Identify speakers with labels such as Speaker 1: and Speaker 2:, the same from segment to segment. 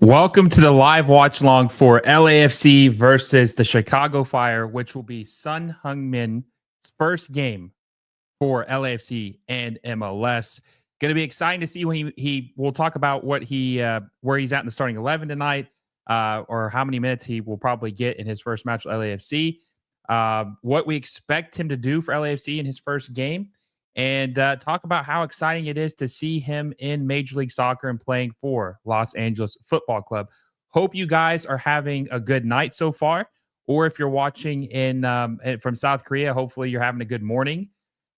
Speaker 1: Welcome to the live watch along for LAFC versus the Chicago Fire, which will be Son Heung-min's first game for LAFC and MLS. Going to be exciting to see when he will talk about what where he's at in the starting 11 tonight, or how many minutes he will probably get in his first match with LAFC. What we expect him to do for LAFC in his first game, and talk about how exciting it is to see him in Major League Soccer and playing for Los Angeles Football Club. Hope you guys are having a good night so far, or if you're watching from South Korea, hopefully you're having a good morning.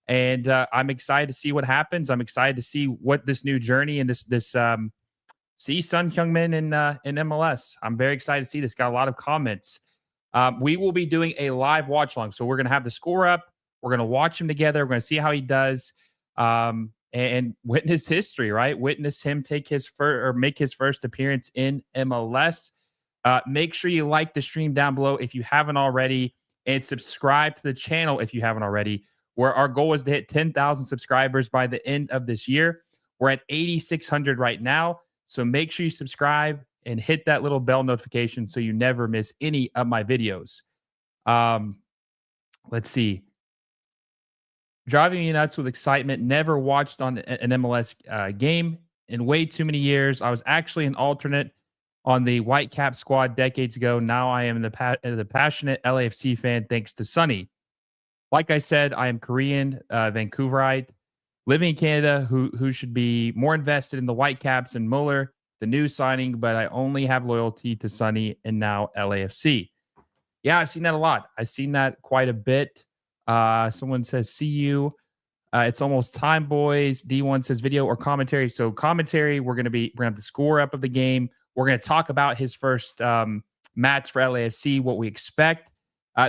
Speaker 1: And I'm excited to see what happens. I'm excited to see what this new journey and see Son Heung-min in MLS. I'm very excited to see this. Got a lot of comments. We will be doing a live watch along, so we're going to have the score up. We're going to watch him together. We're going to see how he does, and witness history, right? Witness him make his first appearance in MLS. Make sure you like the stream down below if you haven't already, and subscribe to the channel if you haven't already, where our goal is to hit 10,000 subscribers by the end of this year. We're at 8,600 right now, so make sure you subscribe and hit that little bell notification so you never miss any of my videos. Let's see. Driving me nuts with excitement. Never watched on an MLS game in way too many years. I was actually an alternate on the Whitecap squad decades ago. Now I am the passionate LAFC fan thanks to Sonny. Like I said, I am Korean, Vancouverite, living in Canada, who should be more invested in the Whitecaps and Muller, the new signing, but I only have loyalty to Sonny and now LAFC. Yeah, I've seen that a lot. I've seen that quite a bit. Someone says, see you. It's almost time, boys. D1 says video or commentary. So commentary, we're going to have the score up of the game. We're going to talk about his first match for LAFC, what we expect.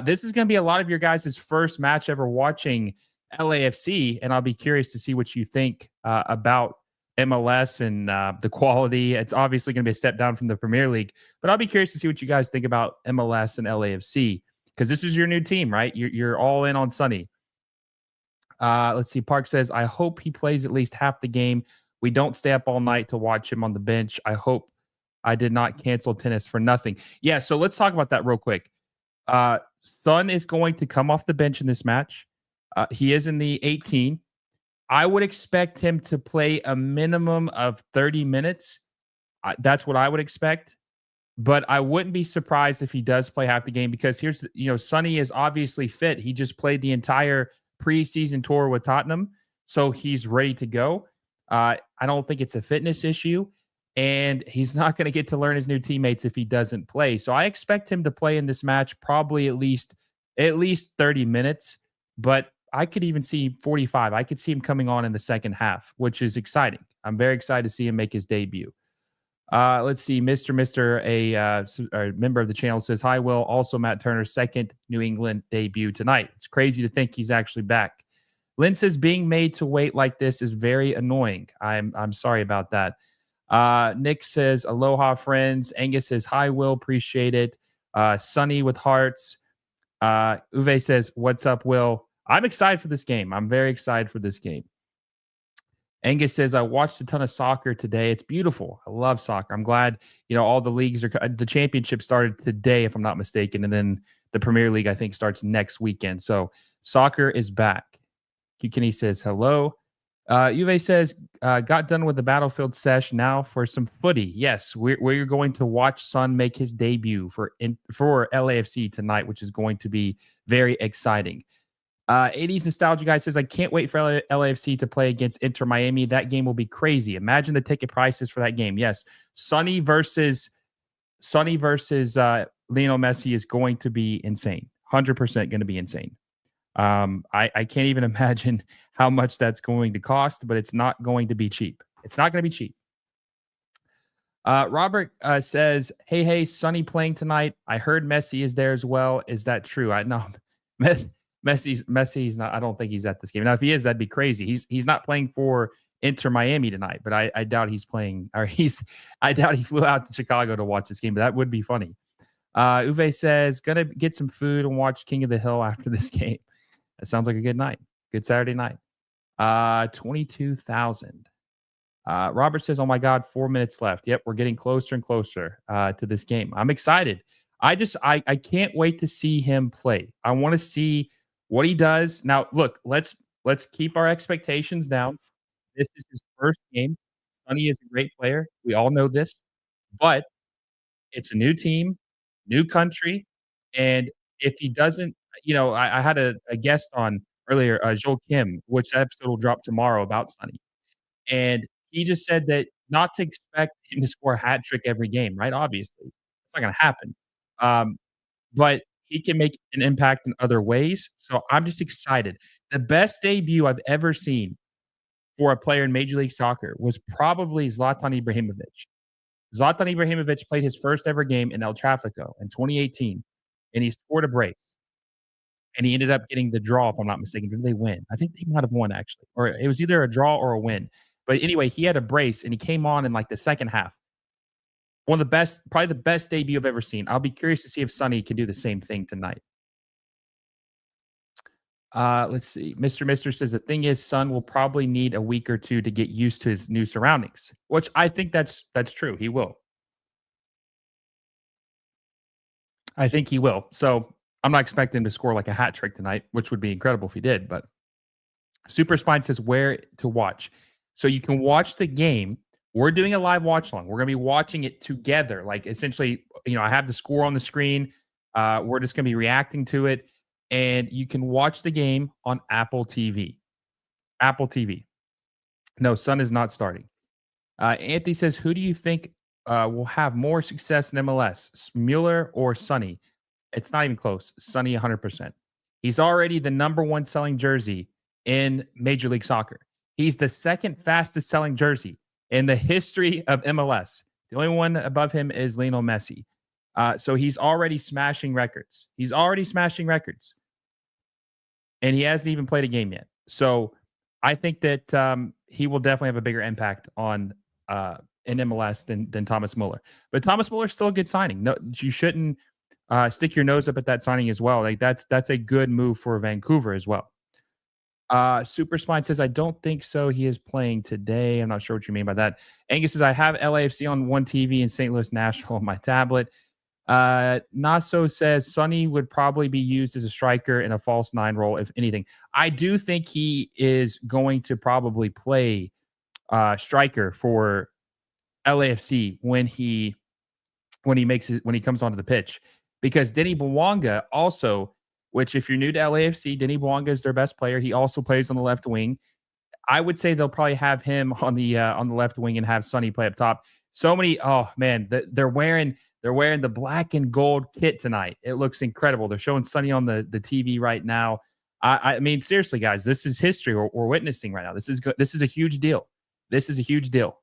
Speaker 1: This is going to be a lot of your guys' first match ever watching LAFC, and I'll be curious to see what you think about MLS and the quality. It's obviously going to be a step down from the Premier League, but I'll be curious to see what you guys think about MLS and LAFC, because this is your new team, right? You're all in on Sonny. Let's see. Park says, I hope he plays at least half the game. We don't stay up all night to watch him on the bench. I hope I did not cancel tennis for nothing. Yeah, so let's talk about that real quick. Son is going to come off the bench in this match. He is in the 18. I would expect him to play a minimum of 30 minutes. That's what I would expect. But I wouldn't be surprised if he does play half the game, because Sonny is obviously fit. He just played the entire preseason tour with Tottenham, so he's ready to go. I don't think it's a fitness issue, and he's not going to get to learn his new teammates if he doesn't play. So I expect him to play in this match probably at least 30 minutes, but I could even see 45. I could see him coming on in the second half, which is exciting. I'm very excited to see him make his debut. Let's see. A member of the channel says, hi, Will. Also, Matt Turner's second New England debut tonight. It's crazy to think he's actually back. Lynn says, being made to wait like this is very annoying. I'm sorry about that. Nick says, aloha, friends. Angus says, hi, Will. Appreciate it. Sunny with hearts. Uwe says, what's up, Will? I'm excited for this game. I'm very excited for this game. Angus says, I watched a ton of soccer today. It's beautiful. I love soccer. I'm glad, all the leagues the championship started today, if I'm not mistaken. And then the Premier League, I think, starts next weekend. So soccer is back. Kikini says, hello. Uwe says, got done with the Battlefield sesh. Now for some footy. Yes, we're going to watch Son make his debut for LAFC tonight, which is going to be very exciting. 80s Nostalgia Guy says, I can't wait for LAFC to play against Inter Miami. That game will be crazy. Imagine the ticket prices for that game. Yes, Sonny versus Lionel Messi is going to be insane. 100% going to be insane. I can't even imagine how much that's going to cost, but it's not going to be cheap. It's not going to be cheap. Robert says, hey, Sonny playing tonight. I heard Messi is there as well. Is that true? I know. Messi's not. I don't think he's at this game. Now, if he is, that'd be crazy. He's not playing for Inter Miami tonight, but I doubt he's playing. I doubt he flew out to Chicago to watch this game. But that would be funny. Uwe says, gonna get some food and watch King of the Hill after this game. That sounds like a good night. Good Saturday night. 22,000. Robert says, "Oh my God, 4 minutes left." Yep, we're getting closer and closer to this game. I'm excited. I can't wait to see him play. I want to see what he does. Now, look, let's keep our expectations down. This is his first game. Sonny is a great player. We all know this, but it's a new team, new country, and if he doesn't, I had a guest on earlier, Joel Kim, which that episode will drop tomorrow about Sonny. And he just said that not to expect him to score a hat trick every game, right? Obviously, it's not gonna happen. Um, but he can make an impact in other ways, so I'm just excited. The best debut I've ever seen for a player in Major League Soccer was probably Zlatan Ibrahimovic. Zlatan Ibrahimovic played his first ever game in El Tráfico in 2018, and he scored a brace, and he ended up getting the draw, if I'm not mistaken. Did they win? I think they might have won, actually, or it was either a draw or a win. But anyway, he had a brace, and he came on in, like, the second half. One of the best, probably the best debut I've ever seen. I'll be curious to see if Sonny can do the same thing tonight. Let's see. Mister says the thing is, Son will probably need a week or two to get used to his new surroundings, which I think that's true. He will. I think he will. So I'm not expecting him to score like a hat trick tonight, which would be incredible if he did. But Super Spine says where to watch. So you can watch the game. We're doing a live watch along. We're going to be watching it together. Like essentially, I have the score on the screen. We're just going to be reacting to it. And you can watch the game on Apple TV. Apple TV. No, Sun is not starting. Anthony says, who do you think will have more success in MLS, Mueller or Sonny? It's not even close. Sonny, 100%. He's already the number one selling jersey in Major League Soccer. He's the second fastest selling jersey in the history of MLS. The only one above him is Lionel Messi. So he's already smashing records. He's already smashing records. And he hasn't even played a game yet. So I think that he will definitely have a bigger impact on in MLS than Thomas Mueller. But Thomas Mueller's still a good signing. No, you shouldn't stick your nose up at that signing as well. Like that's a good move for Vancouver as well. Super Spine says, I don't think so. He is playing today. I'm not sure what you mean by that. Angus says, I have LAFC on one TV and St. Louis National on my tablet. Naso says Sonny would probably be used as a striker in a false nine role, if anything. I do think he is going to probably play striker for LAFC when he comes onto the pitch, because Denny Bwanga also, which if you're new to LAFC, Denny Bwanga is their best player. He also plays on the left wing. I would say they'll probably have him on the left wing and have Sonny play up top. So many, oh man, they're wearing the black and gold kit tonight. It looks incredible. They're showing Sonny on the TV right now. I mean, seriously, guys, this is history we're witnessing right now. This is good. This is a huge deal. This is a huge deal.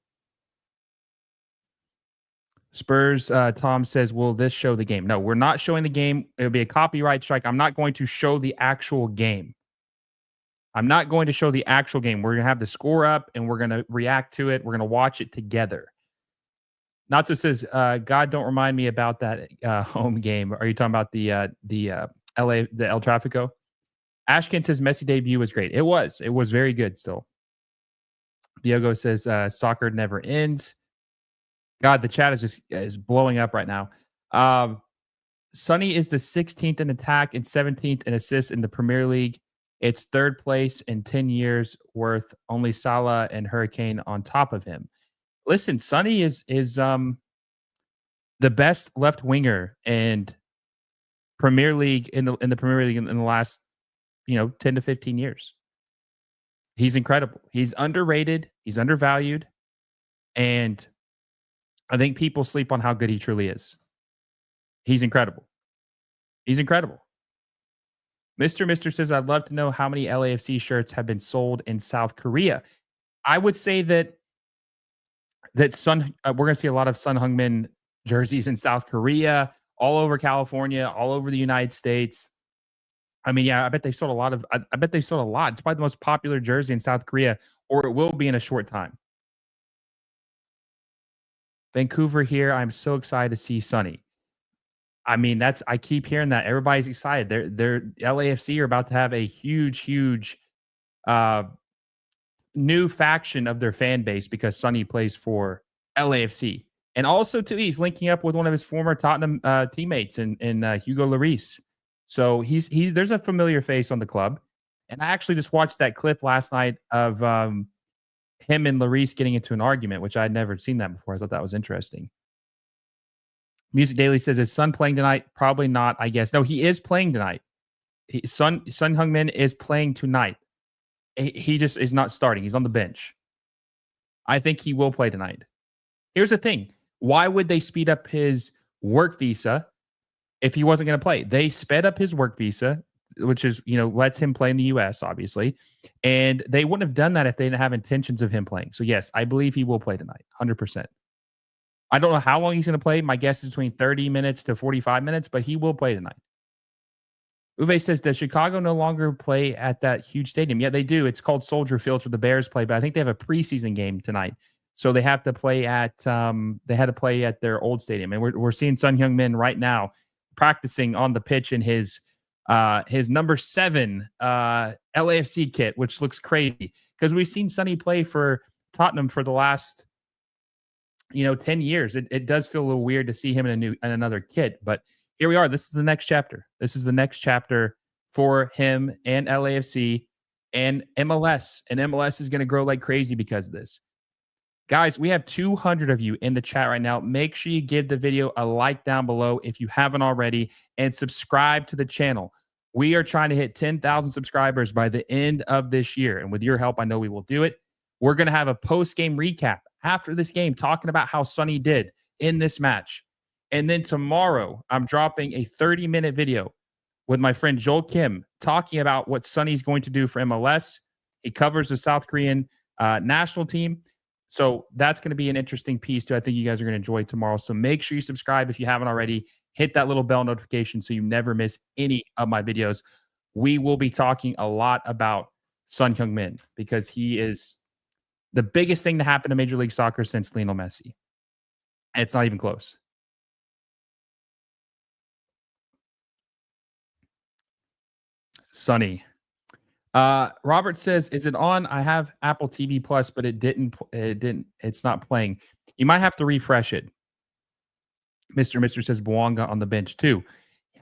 Speaker 1: Spurs, Tom says, will this show the game? No, we're not showing the game. It'll be a copyright strike. I'm not going to show the actual game. I'm not going to show the actual game. We're going to have the score up and we're going to react to it. We're going to watch it together. Natsu says, God, don't remind me about that home game. Are you talking about the El Tráfico? Ashkin says Messi debut was great. It was very good still. Diogo says soccer never ends. God, the chat is blowing up right now. Sonny is the 16th in attack and 17th in assists in the Premier League. It's third place in 10 years worth. Only Salah and Hurricane on top of him. Listen, Sonny is the best left winger and Premier League in the Premier League in the last 10 to 15 years. He's incredible. He's underrated. He's undervalued, and I think people sleep on how good he truly is. He's incredible. He's incredible. Mister says, I'd love to know how many LAFC shirts have been sold in South Korea. I would say that we're going to see a lot of Son Heung-min jerseys in South Korea, all over California, all over the United States. I mean, yeah, I bet they sold a lot. It's probably the most popular jersey in South Korea, or it will be in a short time. Vancouver here. I'm so excited to see Sonny. I mean, I keep hearing that. Everybody's excited. They're LAFC are about to have a huge new faction of their fan base because Sonny plays for LAFC. And also, too, he's linking up with one of his former Tottenham teammates in Hugo Lloris. So he's there's a familiar face on the club. And I actually just watched that clip last night of him and Lloris getting into an argument, which I had never seen that before. I thought that was interesting. Music Daily says, is Son playing tonight? Probably not, I guess. No, he is playing tonight. Son Heung-min is playing tonight. He just is not starting. He's on the bench. I think he will play tonight. Here's the thing. Why would they speed up his work visa if he wasn't going to play? They sped up his work visa, which is, lets him play in the U.S., obviously. And they wouldn't have done that if they didn't have intentions of him playing. So, yes, I believe he will play tonight, 100%. I don't know how long he's going to play. My guess is between 30 minutes to 45 minutes, but he will play tonight. Uwe says, does Chicago no longer play at that huge stadium? Yeah, they do. It's called Soldier Field where the Bears play, but I think they have a preseason game tonight. So they have to play at they had to play at their old stadium. And we're seeing Son Heung-min right now practicing on the pitch in his number 7 LAFC kit, which looks crazy because we've seen Sonny play for Tottenham for the last 10 years. It does feel a little weird to see him in another kit, but here we are. This is the next chapter. This is the next chapter for him and LAFC and MLS. And MLS is going to grow like crazy because of this. Guys, we have 200 of you in the chat right now. Make sure you give the video a like down below if you haven't already and subscribe to the channel. We are trying to hit 10,000 subscribers by the end of this year. And with your help, I know we will do it. We're going to have a post-game recap after this game talking about how Sonny did in this match. And then tomorrow, I'm dropping a 30-minute video with my friend Joel Kim talking about what Sonny's going to do for MLS. He covers the South Korean national team. So that's going to be an interesting piece too. I think you guys are going to enjoy tomorrow. So make sure you subscribe if you haven't already. Hit that little bell notification so you never miss any of my videos. We will be talking a lot about Son Heung-min because he is the biggest thing to happen to Major League Soccer since Lionel Messi. And it's not even close. Sonny. Robert says, is it on? I have Apple TV Plus, but it's not playing. You might have to refresh it. Mr. says Bouanga on the bench too.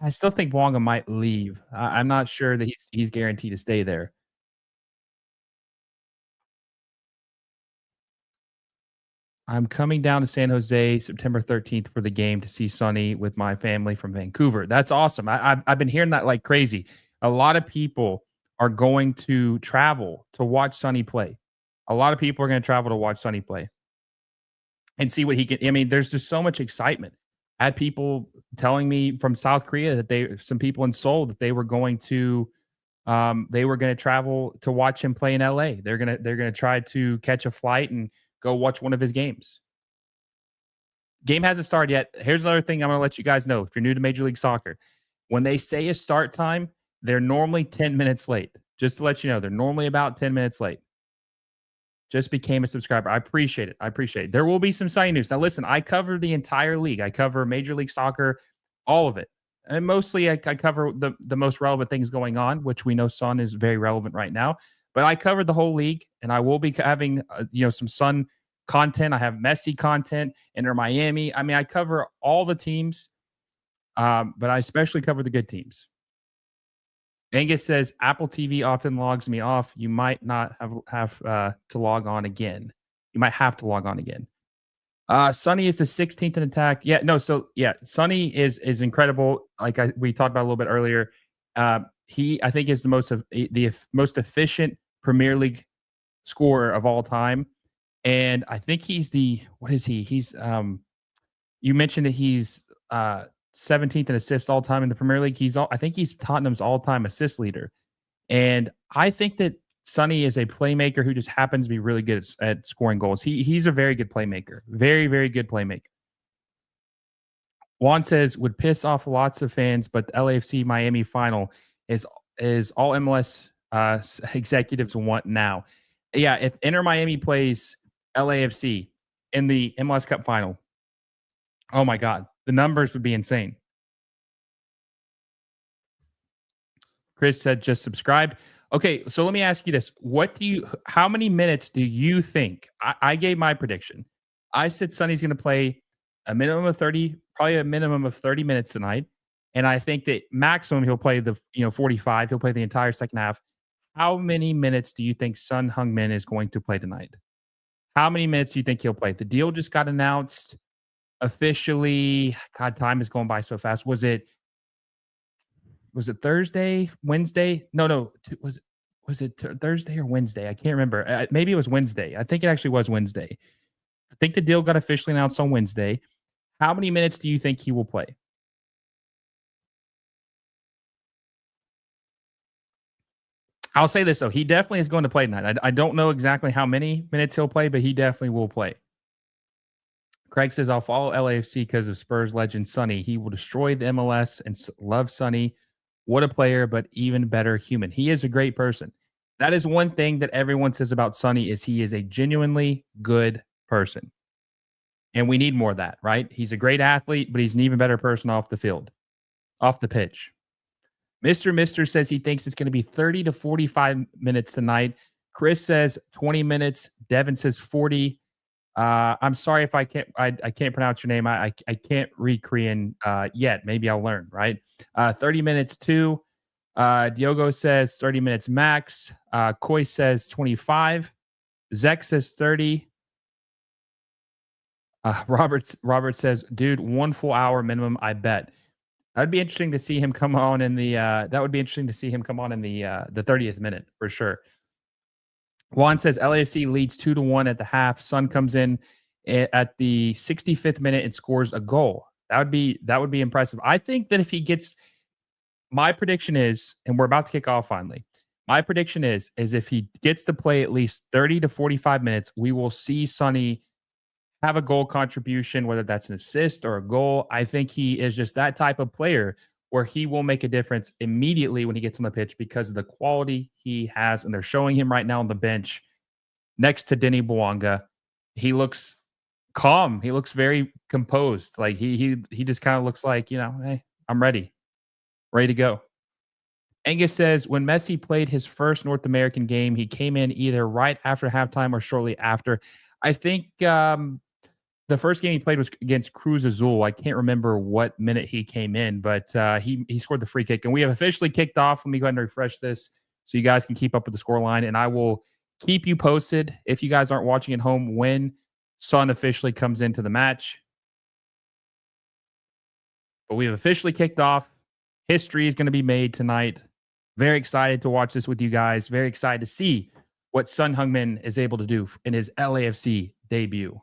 Speaker 1: I still think Bouanga might leave. I'm not sure that he's guaranteed to stay there. I'm coming down to San Jose September 13th for the game to see Sonny with my family from Vancouver. That's awesome. I've been hearing that like crazy. A lot of people are going to travel to watch Sonny play. A lot of people are going to travel to watch Sonny play and see what he can. I mean, there's just so much excitement. I had people telling me from South Korea that some people in Seoul that they were going to travel to watch him play in LA. They're gonna try to catch a flight and go watch one of his games. Game hasn't started yet. Here's another thing I'm going to let you guys know. If you're new to Major League Soccer, when they say a start time, they're normally 10 minutes late. Just to let you know, they're normally about 10 minutes late. Just became a subscriber. I appreciate it. There will be some signing news. Now, listen, I cover the entire league. I cover Major League Soccer, all of it. And mostly I cover the most relevant things going on, which we know Son is very relevant right now. But I covered the whole league, and I will be having some Son content. I have Messi content, Inter Miami. I mean, I cover all the teams, but I especially cover the good teams. Angus says Apple TV often logs me off. You might not have to log on again. You might have to log on again. Sonny is the 16th in attack. Yeah, no. So yeah, Sonny is incredible. Like we talked about a little bit earlier. He, I think, is the most efficient Premier League scorer of all time, and I think he's what is he? He's you mentioned that he's 17th in assists all time in the Premier League. I think he's Tottenham's all-time assist leader, and I think that Sonny is a playmaker who just happens to be really good at scoring goals. He's a very good playmaker, very very good playmaker. Juan says would piss off lots of fans, but the LAFC Miami final is all MLS executives want now. Yeah, if Inter Miami plays LAFC in the MLS Cup final, oh my God, the numbers would be insane. Chris said just subscribed. Okay, so let me ask you this. How many minutes do you think? I gave my prediction. I said Sonny's going to play a minimum of 30, probably a minimum of 30 minutes tonight. And I think that maximum he'll play 45. He'll play the entire second half. How many minutes do you think Sun Heung-min is going to play tonight? How many minutes do you think he'll play? The deal just got announced officially. God, time is going by so fast. Was it Thursday, Wednesday? No. Was it Thursday or Wednesday? I can't remember. Maybe it was Wednesday. I think it actually was Wednesday. I think the deal got officially announced on Wednesday. How many minutes do you think he will play? I'll say this though, he definitely is going to play tonight. I don't know exactly how many minutes he'll play, but he definitely will play. Craig says, I'll follow LAFC because of Spurs legend Sonny. He will destroy the MLS and love Sonny. What a player, but even better human. He is a great person. That is one thing that everyone says about Sonny is he is a genuinely good person. And we need more of that, right? He's a great athlete, but he's an even better person off the field, off the pitch. Mister says he thinks it's going to be 30 to 45 minutes tonight. Chris says 20 minutes. Devin says 40. I'm sorry if I can't pronounce your name. I can't read Korean yet. Maybe I'll learn, right? 30 minutes too. Diogo says 30 minutes max. Koi says 25. Zek says 30. Robert says, dude, 1 full hour minimum, I bet. That'd be interesting to see him come on in the that would be interesting to see him come on in the 30th minute for sure. Juan says LAFC leads 2-1 at the half. Sun comes in at the 65th minute and scores a goal. That would be impressive. I think that if he gets, my prediction is, and we're about to kick off finally. My prediction is if he gets to play at least 30 to 45 minutes, we will see Sonny have a goal contribution, whether that's an assist or a goal. I think he is just that type of player where he will make a difference immediately when he gets on the pitch because of the quality he has. And they're showing him right now on the bench next to Denny Bouanga. He looks calm. He looks very composed. Like he just kind of looks like, hey, I'm ready to go. Angus says when Messi played his first North American game, he came in either right after halftime or shortly after. I think the first game he played was against Cruz Azul. I can't remember what minute he came in, but he scored the free kick. And we have officially kicked off. Let me go ahead and refresh this so you guys can keep up with the score line. And I will keep you posted if you guys aren't watching at home when Sun officially comes into the match. But we have officially kicked off. History is going to be made tonight. Very excited to watch this with you guys. Very excited to see what Sun Heung-min is able to do in his LAFC debut.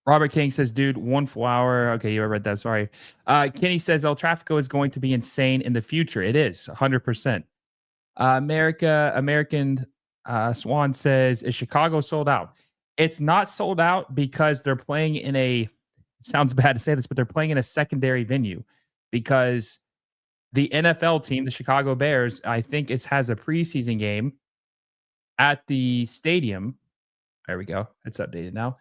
Speaker 1: Robert King says, dude, 1 full hour. Okay, you read that. Sorry. Kenny says El Tráfico is going to be insane in the future. It is 100%. American Swan says, is Chicago sold out? It's not sold out because they're playing in it sounds bad to say this, but they're playing in a secondary venue because the NFL team, the Chicago Bears, I think has a preseason game at the stadium. There we go. It's updated now.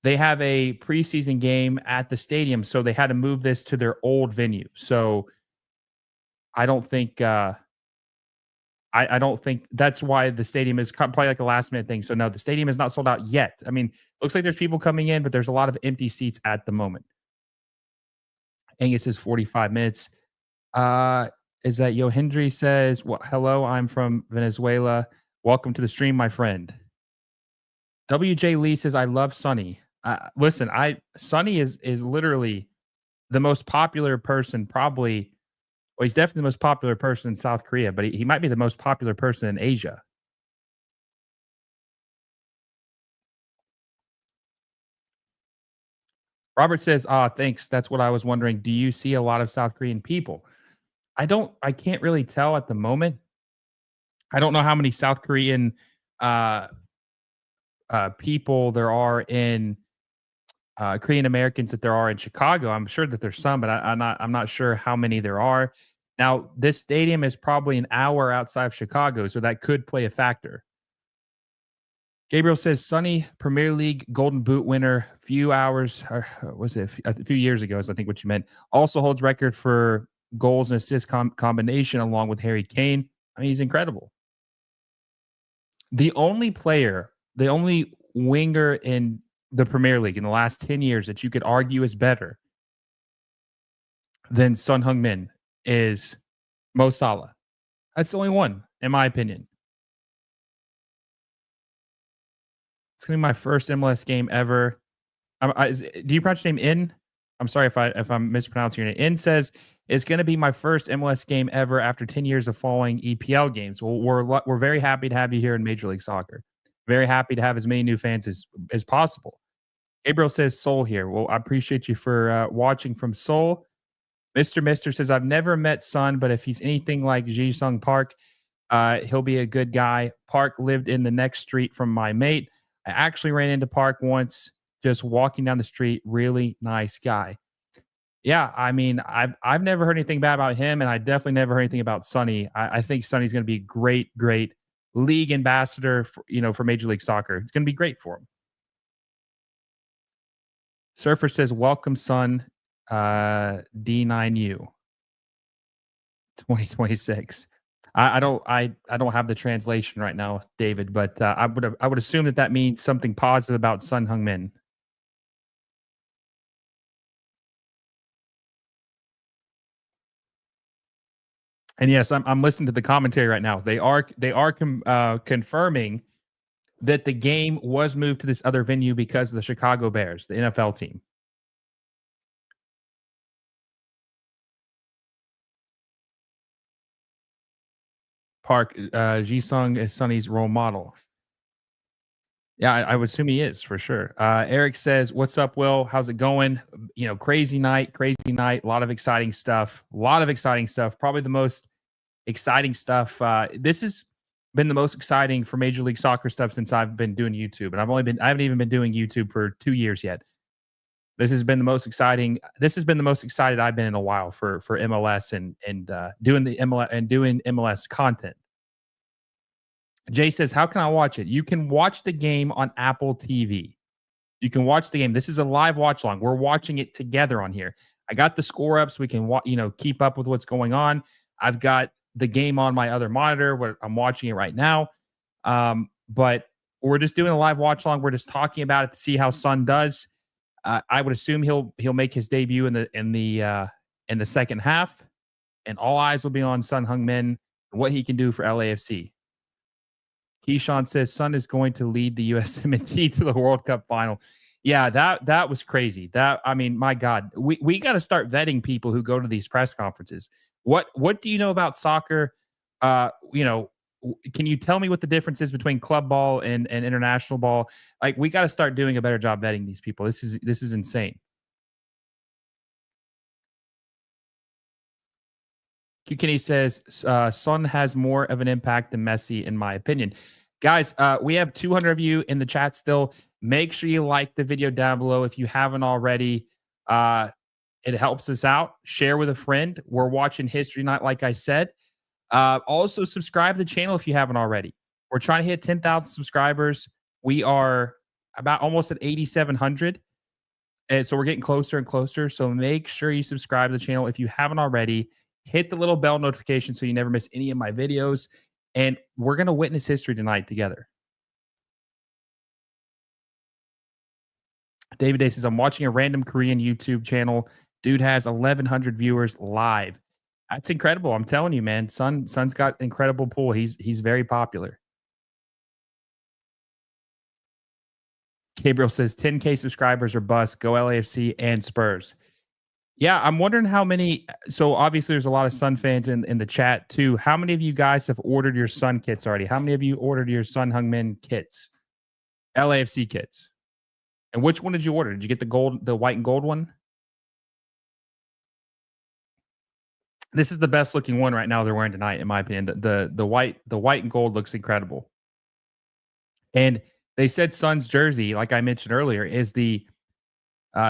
Speaker 1: They have a preseason game at the stadium, so they had to move this to their old venue. So I don't think I don't think that's why the stadium is probably like a last minute thing. So no, the stadium is not sold out yet. I mean, looks like there's people coming in, but there's a lot of empty seats at the moment. Angus is 45 minutes. Is that Yohendry says, well, hello, I'm from Venezuela. Welcome to the stream, my friend. WJ Lee says, I love Sonny. Listen, Sonny is literally the most popular person, probably. Well, he's definitely the most popular person in South Korea, but he might be the most popular person in Asia. Robert says, thanks. That's what I was wondering. Do you see a lot of South Korean people? I can't really tell at the moment. I don't know how many South Korean people there are in Korean Americans that there are in Chicago. I'm sure that there's some, but I'm not sure how many there are. Now, this stadium is probably an hour outside of Chicago, so that could play a factor. Gabriel says, Sonny, Premier League Golden Boot winner, few hours, or was it a few years ago, is I think what you meant, also holds record for goals and assist combination along with Harry Kane. I mean, he's incredible. The only winger in the Premier League in the last 10 years that you could argue is better than Son Heung-min is Mo Salah. That's the only one, in my opinion. It's gonna be my first MLS game ever. Do you pronounce your name In? I'm sorry if I'm mispronouncing your name. In says it's going to be my first MLS game ever after 10 years of following EPL games. Well, we're very happy to have you here in Major League Soccer. Very happy to have as many new fans as possible. Gabriel says Seoul here. Well, I appreciate you for watching from Seoul. Mr. Mister says I've never met Son, but if he's anything like Ji Sung Park, he'll be a good guy. Park lived in the next street from my mate. I actually ran into Park once just walking down the street. Really nice guy. Yeah, I mean, I've never heard anything bad about him, and I definitely never heard anything about Sonny. I think Sonny's going to be a great league ambassador for Major League Soccer. It's going to be great for him. Surfer says, "Welcome, Son, D9U 2026." I don't have the translation right now, David, but I would assume that means something positive about Son Heung-min. And yes, I'm listening to the commentary right now. They are confirming that the game was moved to this other venue because of the Chicago Bears, the NFL team. Park Ji-sung is Sonny's role model. Yeah, I would assume he is for sure. Eric says, "What's up, Will? How's it going? Crazy night. A lot of exciting stuff. Probably the most exciting stuff. This has been the most exciting for Major League Soccer stuff since I've been doing YouTube, and I haven't even been doing YouTube for 2 years yet. This has been the most exciting. This has been the most excited I've been in a while for MLS and doing the MLS and doing MLS content." Jay says, "How can I watch it?" You can watch the game on Apple TV. You can watch the game. This is a live watch along. We're watching it together on here. I got the score up so we can keep up with what's going on. I've got the game on my other monitor where I'm watching it right now. But we're just doing a live watch along. We're just talking about it to see how Son does. I would assume he'll make his debut in the second half, and all eyes will be on Son Heung-min and what he can do for LAFC. Keyshawn says Son is going to lead the USMNT to the World Cup final. Yeah, that was crazy. My God, we got to start vetting people who go to these press conferences. What do you know about soccer? Can you tell me what the difference is between club ball and international ball? Like, we got to start doing a better job vetting these people. This is insane. Kenny says Son has more of an impact than Messi, in my opinion. Guys, we have 200 of you in the chat still. Make sure you like the video down below if you haven't already. It helps us out. Share with a friend. We're watching History Night, like I said. Also, subscribe to the channel if you haven't already. We're trying to hit 10,000 subscribers. We are about almost at 8,700. And so we're getting closer and closer. So make sure you subscribe to the channel if you haven't already. Hit the little bell notification so you never miss any of my videos. And we're going to witness history tonight together. David Day says, "I'm watching a random Korean YouTube channel. Dude has 1,100 viewers live." That's incredible. I'm telling you, man. Son's got incredible pull. He's very popular. Gabriel says 10K subscribers or bust. Go LAFC and Spurs. Yeah, I'm wondering how many. So obviously, there's a lot of Sun fans in the chat too. How many of you guys have ordered your Sun kits already? How many of you ordered your Son Heung-min kits, LAFC kits? And which one did you order? Did you get the white and gold one? This is the best looking one right now they're wearing tonight, in my opinion. The white and gold looks incredible. And they said Sun's jersey, like I mentioned earlier, is the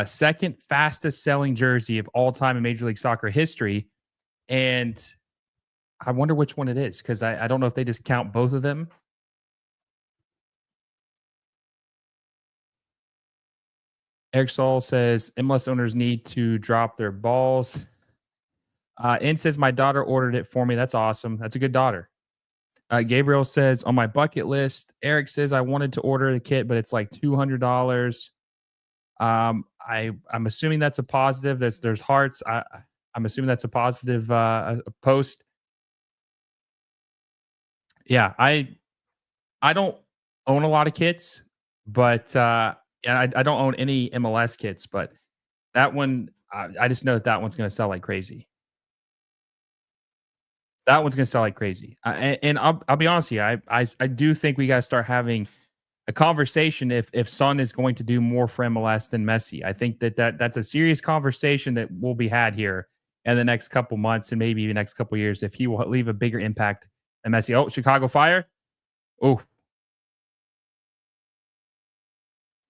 Speaker 1: second fastest selling jersey of all time in Major League Soccer history. And I wonder which one it is, because I don't know if they just count both of them. Eric Saul says MLS owners need to drop their balls. N says my daughter ordered it for me. That's awesome. That's a good daughter. Gabriel says on my bucket list. Eric says I wanted to order the kit, but it's like $200. I'm assuming that's a positive. There's hearts. I'm assuming that's a positive post. Yeah, I don't own a lot of kits, but and I don't own any MLS kits, but that one I just know that that one's going to sell like crazy. That one's gonna sell like crazy. And I'll be honest with you, I do think we gotta start having a conversation if Son is going to do more for MLS than Messi. I think that's a serious conversation that will be had here in the next couple months and maybe even next couple years if he will leave a bigger impact than Messi. Oh, Chicago Fire. Oh,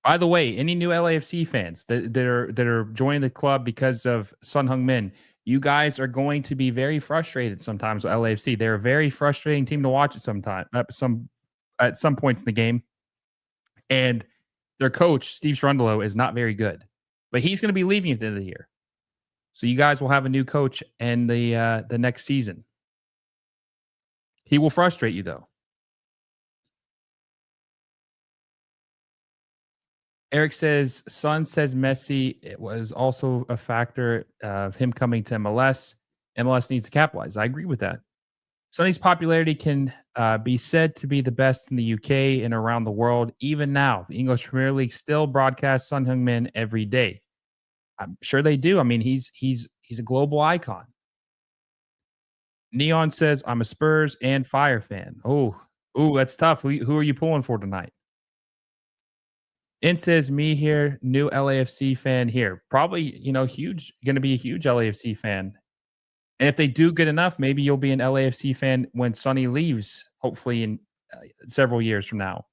Speaker 1: by the way, any new LAFC fans that are joining the club because of Sun Heung-min, you guys are going to be very frustrated sometimes with LAFC. They're a very frustrating team to watch at some points in the game. And their coach, Steve Cherundolo, is not very good. But he's going to be leaving at the end of the year. So you guys will have a new coach in the next season. He will frustrate you though. Eric says, Son says Messi it was also a factor of him coming to MLS. MLS needs to capitalize. I agree with that. Sonny's popularity can be said to be the best in the UK and around the world. Even now, the English Premier League still broadcasts Son Heung-min every day. I'm sure they do. I mean, he's a global icon. Neon says, I'm a Spurs and Fire fan. That's tough. Who are you pulling for tonight? It says me here, new LAFC fan here. Probably, huge, going to be a huge LAFC fan. And if they do good enough, maybe you'll be an LAFC fan when Sonny leaves, hopefully in several years from now.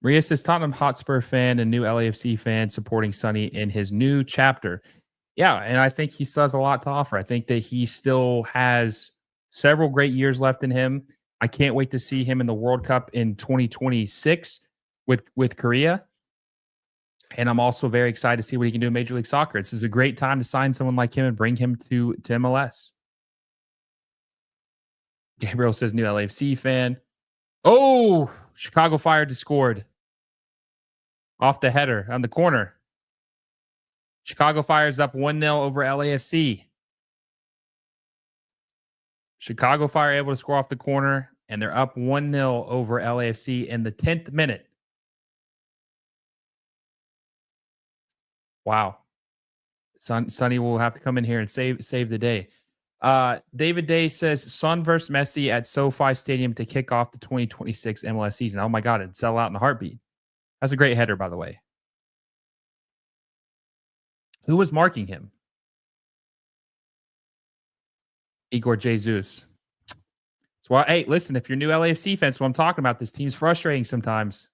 Speaker 1: Maria says Tottenham Hotspur fan and new LAFC fan supporting Sonny in his new chapter. Yeah, and I think he still has a lot to offer. I think that he still has several great years left in him. I can't wait to see him in the World Cup in 2026 with Korea. And I'm also very excited to see what he can do in Major League Soccer. This is a great time to sign someone like him and bring him to MLS. Gabriel says new LAFC fan. Oh, Chicago Fire just scored off the header on the corner. Chicago Fire's up 1-0 over LAFC. Chicago Fire able to score off the corner, and they're up 1-0 over LAFC in the 10th minute. Wow. Sonny will have to come in here and save the day. David Day says Son versus Messi at SoFi Stadium to kick off the 2026 MLS season. Oh my God, it'd sell out in a heartbeat. That's a great header, by the way. Who was marking him? Igor Jesus. So, hey, listen, if you're new LAFC fans, what I'm talking about, this team's frustrating sometimes.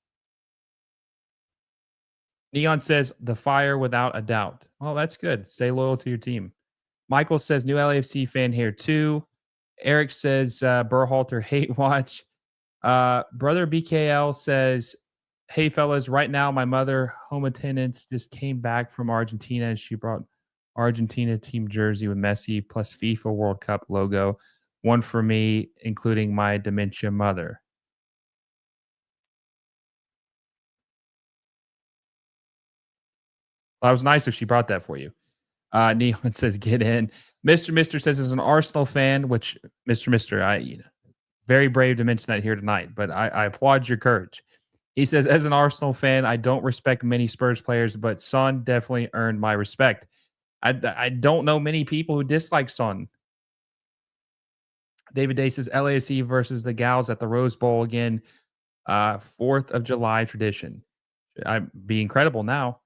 Speaker 1: Neon says the Fire without a doubt. Well, that's good. Stay loyal to your team. Michael says new LAFC fan here too. Eric says Berhalter hate watch. Brother BKL says, hey fellas, right now my mother home attendance just came back from Argentina and she brought Argentina team jersey with Messi plus FIFA World Cup logo. One for me, including my dementia mother. Well, that was nice if she brought that for you. Neon says, get in. Mister says, as an Arsenal fan, which Mister, very brave to mention that here tonight, but I applaud your courage. He says, as an Arsenal fan, I don't respect many Spurs players, but Son definitely earned my respect. I don't know many people who dislike Son. David Day says, LAFC versus the Gals at the Rose Bowl again. 4th of July tradition. I'd be incredible now.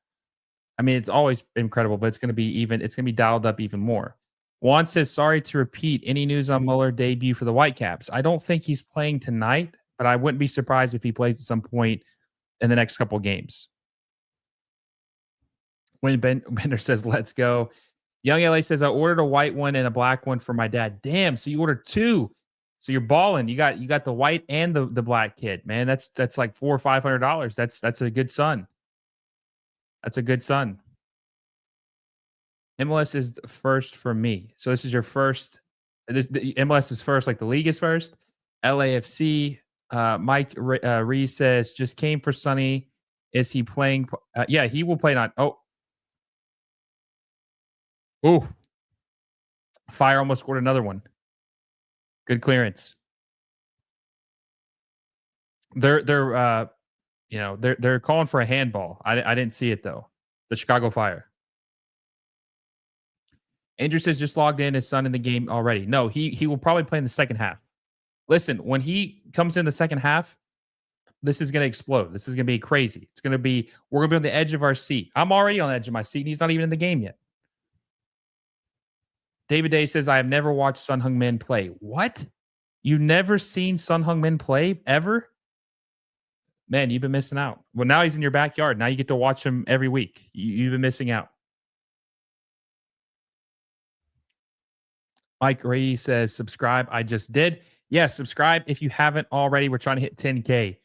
Speaker 1: I mean, it's always incredible, but it's going to be dialed up even more. Juan says, sorry to repeat. Any news on Muller debut for the Whitecaps? I don't think he's playing tonight, but I wouldn't be surprised if he plays at some point in the next couple of games. When Bender says, let's go. Young LA says, I ordered a white one and a black one for my dad. Damn, so you ordered two. So you're balling. You got the white and the black kid, man. That's like $400 or $500. That's a good son. That's a good son. MLS is the first for me. So this is your first. This the MLS is first, like the league is first. LAFC. Mike Reese says just came for Sonny. Is he playing? Yeah, he will play on. Oh, Fire almost scored another one. Good clearance. They're they're calling for a handball. I didn't see it though. The Chicago Fire. Andrew says just logged in. His son in the game already. No, he will probably play in the second half. Listen, when he comes in the second half, this is going to explode. This is going to be crazy. It's going to be we're going to be on the edge of our seat. I'm already on the edge of my seat, and he's not even in the game yet. David Day says I have never watched Sun Heung-min play. What? You never seen Sun Heung-min play ever? Man, you've been missing out. Well, now he's in your backyard. Now you get to watch him every week. You've been missing out. Mike Ray says, subscribe. I just did. Yes, subscribe if you haven't already. We're trying to hit 10K.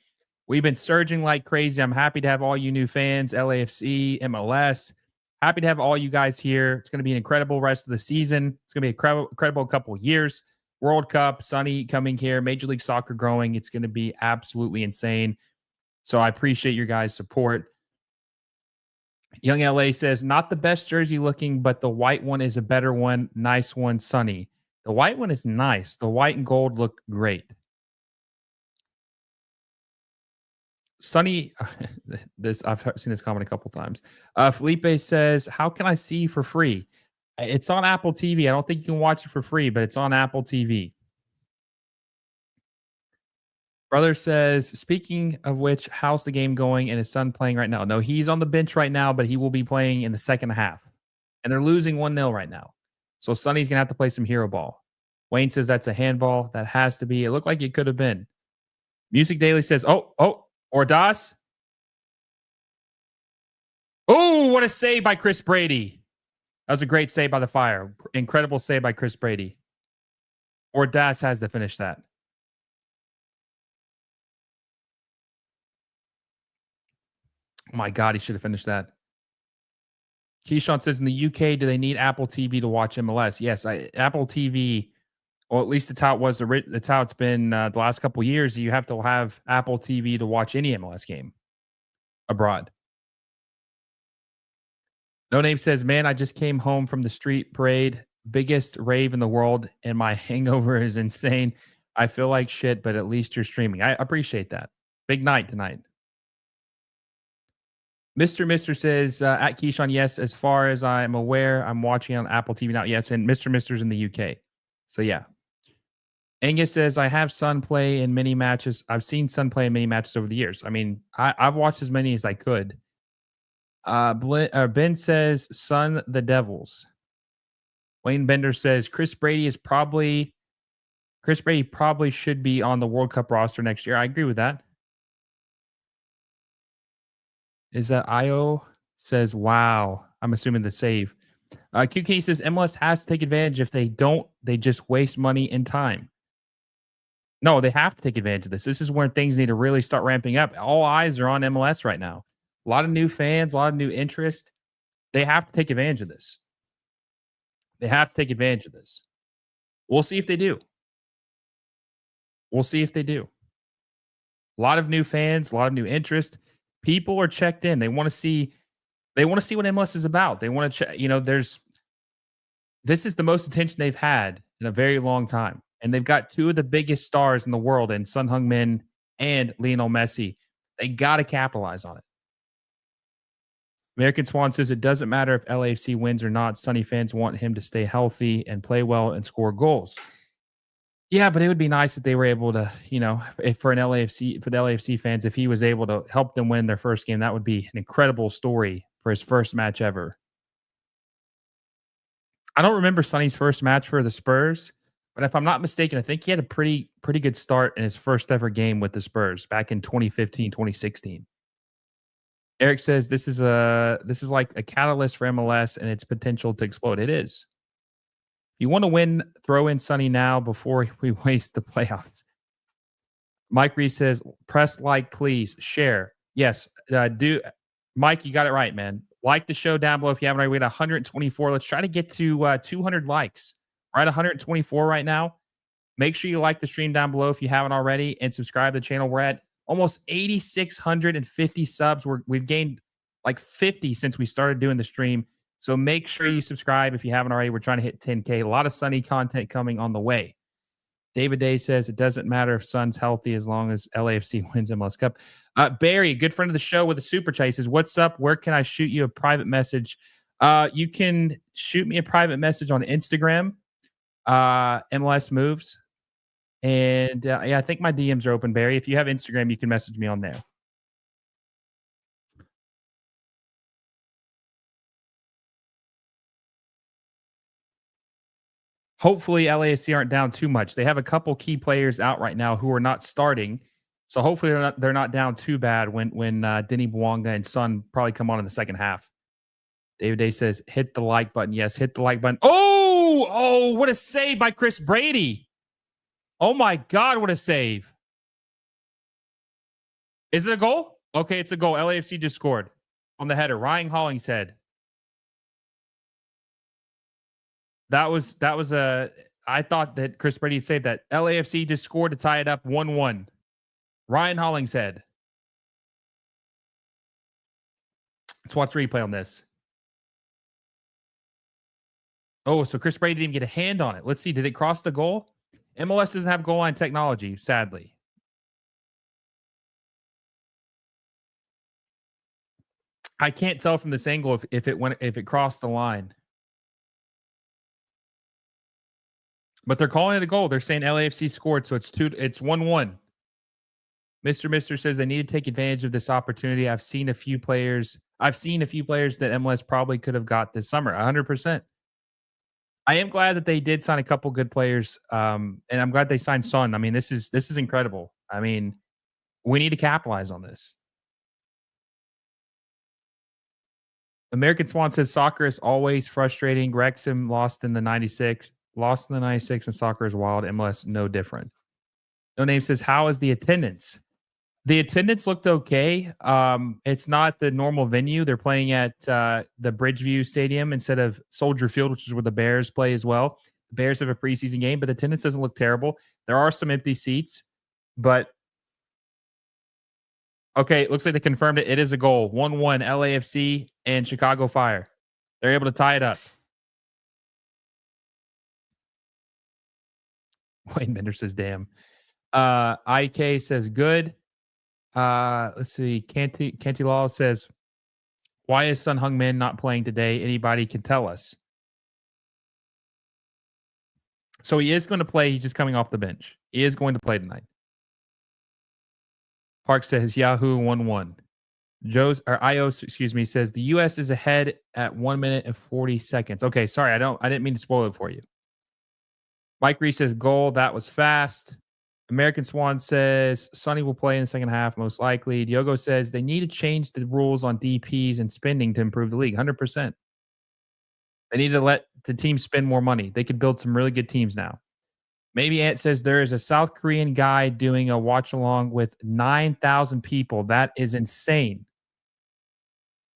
Speaker 1: We've been surging like crazy. I'm happy to have all you new fans, LAFC, MLS. Happy to have all you guys here. It's going to be an incredible rest of the season. It's going to be an incredible couple of years. World Cup, Sunny coming here, Major League Soccer growing. It's going to be absolutely insane. So I appreciate your guys' support. Young LA says, not the best jersey looking, but the white one is a better one. Nice one, Sunny. The white one is nice. The white and gold look great. Sunny, this I've seen this comment a couple times. Felipe says, how can I see for free? It's on Apple TV. I don't think you can watch it for free, but it's on Apple TV. Brother says, speaking of which, how's the game going and his son playing right now? No, he's on the bench right now, but he will be playing in the second half. And they're losing 1-0 right now. So Sonny's going to have to play some hero ball. Wayne says that's a handball. That has to be. It looked like it could have been. Music Daily says, Ordaz. Oh, what a save by Chris Brady. That was a great save by the Fire. Incredible save by Chris Brady. Ordaz has to finish that. Oh my God, he should have finished that. Keyshawn says in the UK, do they need Apple TV to watch MLS? Yes, Apple TV, or at least it's how it was. It's how it's been the last couple of years. You have to have Apple TV to watch any MLS game abroad. No Name says, man, I just came home from the street parade. Biggest rave in the world, and my hangover is insane. I feel like shit, but at least you're streaming. I appreciate that. Big night tonight. Mr. says, at Keyshawn, yes, as far as I'm aware, I'm watching on Apple TV now. Yes, and Mr.'s in the UK. So, yeah. Angus says, I have Sun play in many matches. I've seen Sun play in many matches over the years. I mean, I've watched as many as I could. Ben says, Sun the Devils. Wayne Bender says, Chris Brady probably should be on the World Cup roster next year. I agree with that. Is that IO says, wow. I'm assuming the save. QK says MLS has to take advantage. If they don't, they just waste money and time. No, they have to take advantage of this. This is where things need to really start ramping up. All eyes are on MLS right now. A lot of new fans, a lot of new interest. They have to take advantage of this. They have to take advantage of this. We'll see if they do. We'll see if they do. A lot of new fans, a lot of new interest. People are checked in. They want to see what MLS is about. They want to check, this is the most attention they've had in a very long time. And they've got two of the biggest stars in the world in Sun Heung-min and Lionel Messi. They got to capitalize on it. American Swan says it doesn't matter if LAFC wins or not. Sunny fans want him to stay healthy and play well and score goals. Yeah, but it would be nice if they were able to, for the LAFC fans, if he was able to help them win their first game, that would be an incredible story for his first match ever. I don't remember Sonny's first match for the Spurs, but if I'm not mistaken, I think he had a pretty good start in his first ever game with the Spurs back in 2015, 2016. Eric says this is like a catalyst for MLS and its potential to explode. It is. If you want to win, throw in Sonny now before we waste the playoffs. Mike Reese says, press like, please. Share. Yes. Do Mike, you got it right, man. Like the show down below if you haven't already. We had 124. Let's try to get to 200 likes. We're at 124 right now. Make sure you like the stream down below if you haven't already and subscribe to the channel. We're at almost 8,650 subs. We've gained like 50 since we started doing the stream. So make sure you subscribe if you haven't already. We're trying to hit 10K. A lot of Sunny content coming on the way. David Day says it doesn't matter if Sun's healthy as long as LAFC wins MLS Cup. Barry, a good friend of the show with a super chat, says, what's up? Where can I shoot you a private message? You can shoot me a private message on Instagram, MLS Moves. And yeah, I think my DMs are open, Barry. If you have Instagram, you can message me on there. Hopefully LAFC aren't down too much. They have a couple key players out right now who are not starting. So hopefully they're not down too bad when Denny Bwanga and Son probably come on in the second half. David Day says, hit the like button. Yes, hit the like button. Oh, what a save by Chris Brady. Oh my God, what a save. Is it a goal? Okay, it's a goal. LAFC just scored on the header. Ryan Hollingshead. That was I thought that Chris Brady saved that. LAFC just scored to tie it up 1-1. Ryan Hollingshead. Let's watch replay on this. Oh, so Chris Brady didn't get a hand on it. Let's see. Did it cross the goal? MLS doesn't have goal line technology, sadly. I can't tell from this angle if it crossed the line. But they're calling it a goal. They're saying LAFC scored, so it's 1-1. Mister says they need to take advantage of this opportunity. I've seen a few players that MLS probably could have got this summer. 100%. I am glad that they did sign a couple good players, and I'm glad they signed Son. I mean, this is incredible. I mean, we need to capitalize on this. American Swan says soccer is always frustrating. Wrexham lost in the 96, and soccer is wild. MLS no different. No Name says, how is the attendance? The attendance looked okay. It's not the normal venue. They're playing at the Bridgeview Stadium instead of Soldier Field, which is where the Bears play as well. The Bears have a preseason game, but attendance doesn't look terrible. There are some empty seats, but okay, it looks like they confirmed it. It is a goal. 1-1 LAFC and Chicago Fire. They're able to tie it up. Wayne Bender says, damn. IK says, good. Let's see. Canty Law says, why is Sun Heung-min not playing today? Anybody can tell us. So he is going to play. He's just coming off the bench. He is going to play tonight. Park says Yahoo 1-1. Ios, excuse me, says the US is ahead at 1 minute and 40 seconds. Okay, sorry, I didn't mean to spoil it for you. Mike Reese says goal. That was fast. American Swan says Sonny will play in the second half, most likely. Diogo says they need to change the rules on DPs and spending to improve the league. 100%. They need to let the team spend more money. They could build some really good teams now. Maybe Ant says there is a South Korean guy doing a watch along with 9,000 people. That is insane.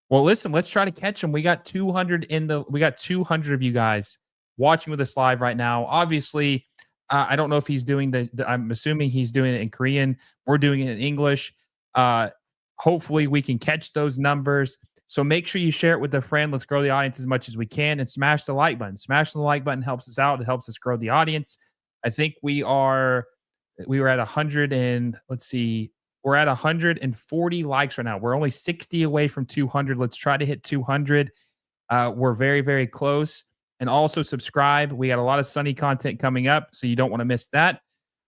Speaker 1: Well, listen, let's try to catch him. We got 200 of you guys watching with us live right now. Obviously, I don't know if he's doing I'm assuming he's doing it in Korean. We're doing it in English. Hopefully we can catch those numbers. So make sure you share it with a friend. Let's grow the audience as much as we can and smash the like button. Smashing the like button helps us out. It helps us grow the audience. I think we were at 100 and let's see, we're at 140 likes right now. We're only 60 away from 200. Let's try to hit 200. We're very, very close. And also subscribe. We got a lot of Sunny content coming up, so you don't want to miss that.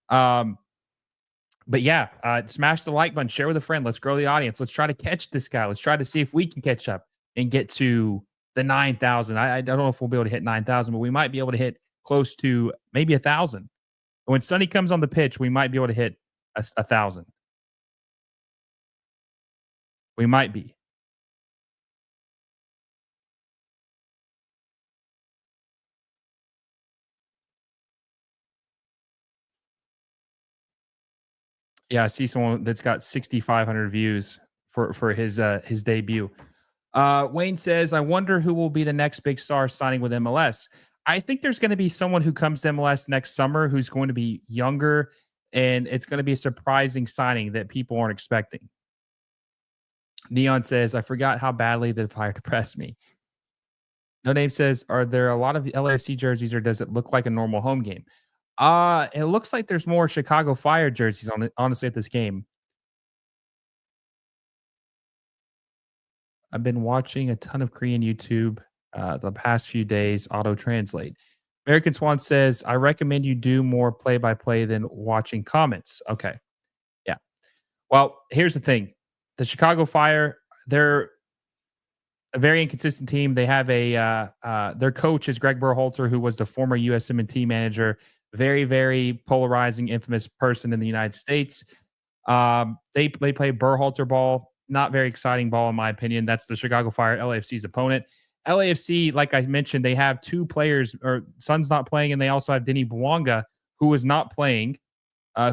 Speaker 1: But yeah, smash the like button, share with a friend. Let's grow the audience. Let's try to catch this guy. Let's try to see if we can catch up and get to the 9,000. I don't know if we'll be able to hit 9,000, but we might be able to hit close to maybe 1,000. When Sunny comes on the pitch, we might be able to hit 1,000. We might be. Yeah, I see someone that's got 6,500 views for his debut. Wayne says, "I wonder who will be the next big star signing with MLS." I think there's going to be someone who comes to MLS next summer who's going to be younger, and it's going to be a surprising signing that people aren't expecting. Neon says, "I forgot how badly the fire depressed me." No Name says, "Are there a lot of LAFC jerseys, or does it look like a normal home game?" It looks like there's more Chicago Fire jerseys on it, honestly, at this game. I've been watching a ton of Korean YouTube the past few days, auto translate. American Swan says, "I recommend you do more play by play than watching comments." Okay. Yeah. Well, here's the thing, the Chicago Fire, they're a very inconsistent team. They have their coach is Greg Berhalter, who was the former USMNT manager, very, very polarizing, infamous person in the United States. They play Berhalter ball, not very exciting ball in my opinion. That's the Chicago Fire, LAFC's opponent. LAFC, like I mentioned, they have two players, or Son's not playing, and they also have Denny Bwanga, who is not playing,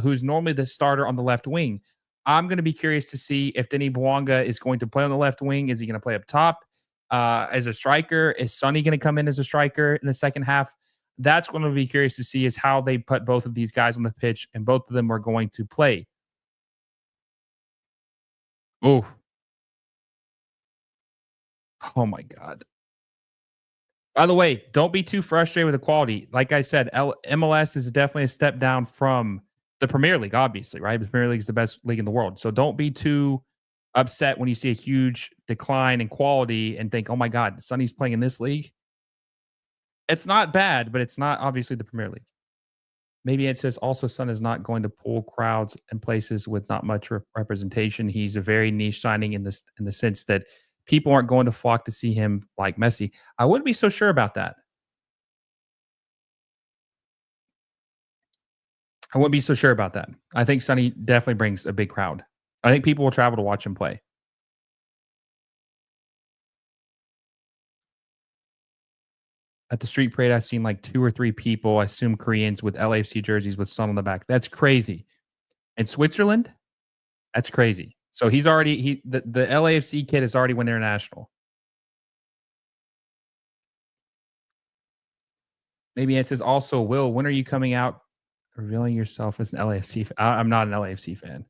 Speaker 1: who's normally the starter on the left wing. I'm going to be curious to see if Denny Bwanga is going to play on the left wing. Is he going to play up top as a striker? Is Sonny going to come in as a striker in the second half? That's going to be curious to see, is how they put both of these guys on the pitch, and both of them are going to play. Oh, oh my God. By the way, don't be too frustrated with the quality. Like I said, MLS is definitely a step down from the Premier League, obviously, right? The Premier League is the best league in the world. So don't be too upset when you see a huge decline in quality and think, oh my God, Sonny's playing in this league. It's not bad, but it's not obviously the Premier League. Maybe it says also Son is not going to pull crowds in places with not much representation. He's a very niche signing in the sense that people aren't going to flock to see him like Messi. I wouldn't be so sure about that. I wouldn't be so sure about that. I think Sonny definitely brings a big crowd. I think people will travel to watch him play. At the street parade, I've seen like two or three people, I assume Koreans, with LAFC jerseys with Sun on the back. That's crazy. In Switzerland, that's crazy. So he's already the LAFC kid has already went international. Maybe it says also, Will, when are you coming out revealing yourself as an LAFC I'm not an LAFC fan.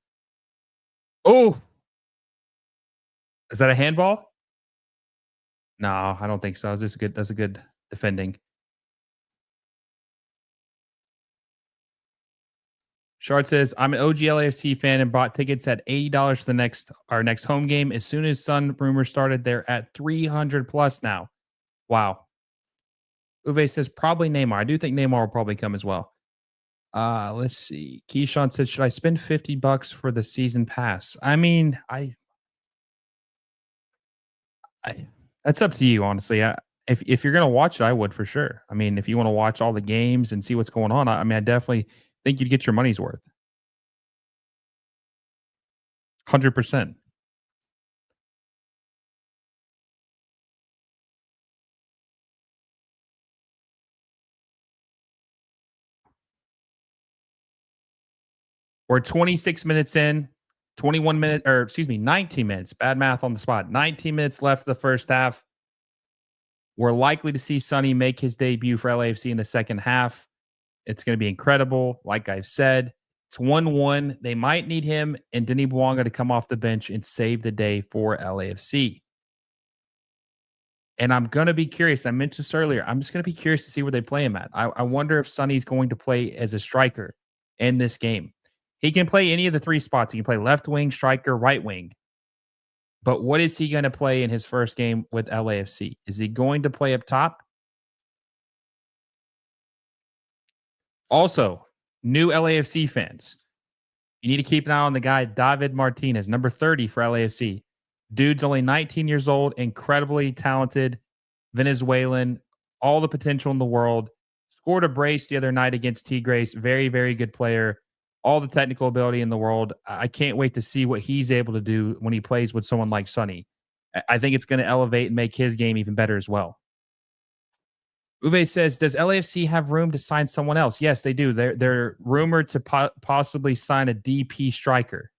Speaker 1: Oh, is that a handball? No, I don't think so. That's a good defending. Shard says, "I'm an OG LAFC fan and bought tickets at $80 for the next our next home game. As soon as Sun rumors started, they're at 300 plus now." Wow. Uwe says, "Probably Neymar." I do think Neymar will probably come as well. Let's see. Keyshawn says, "Should I spend $50 for the season pass?" I mean, I that's up to you, honestly. If you're gonna watch it, I would for sure. I mean, if you want to watch all the games and see what's going on, I mean, I definitely think you'd get your money's worth. 100%. We're 26 minutes in, 21 minutes, or excuse me, 19 minutes. Bad math on the spot. 19 minutes left of the first half. We're likely to see Sonny make his debut for LAFC in the second half. It's going to be incredible. Like I've said, it's 1-1. They might need him and Denis Bouanga to come off the bench and save the day for LAFC. And I'm going to be curious. I mentioned this earlier. I'm just going to be curious to see where they play him at. I wonder if Sonny's going to play as a striker in this game. He can play any of the three spots. He can play left wing, striker, right wing. But what is he going to play in his first game with LAFC? Is he going to play up top? Also, new LAFC fans, you need to keep an eye on the guy, David Martinez, number 30 for LAFC. Dude's only 19 years old, incredibly talented, Venezuelan, all the potential in the world. Scored a brace the other night against Tigres. Very, very good player. All the technical ability in the world. I can't wait to see what he's able to do when he plays with someone like Sonny. I think it's going to elevate and make his game even better as well. Uwe says, "Does LAFC have room to sign someone else?" Yes, they do. They're rumored to possibly sign a DP striker,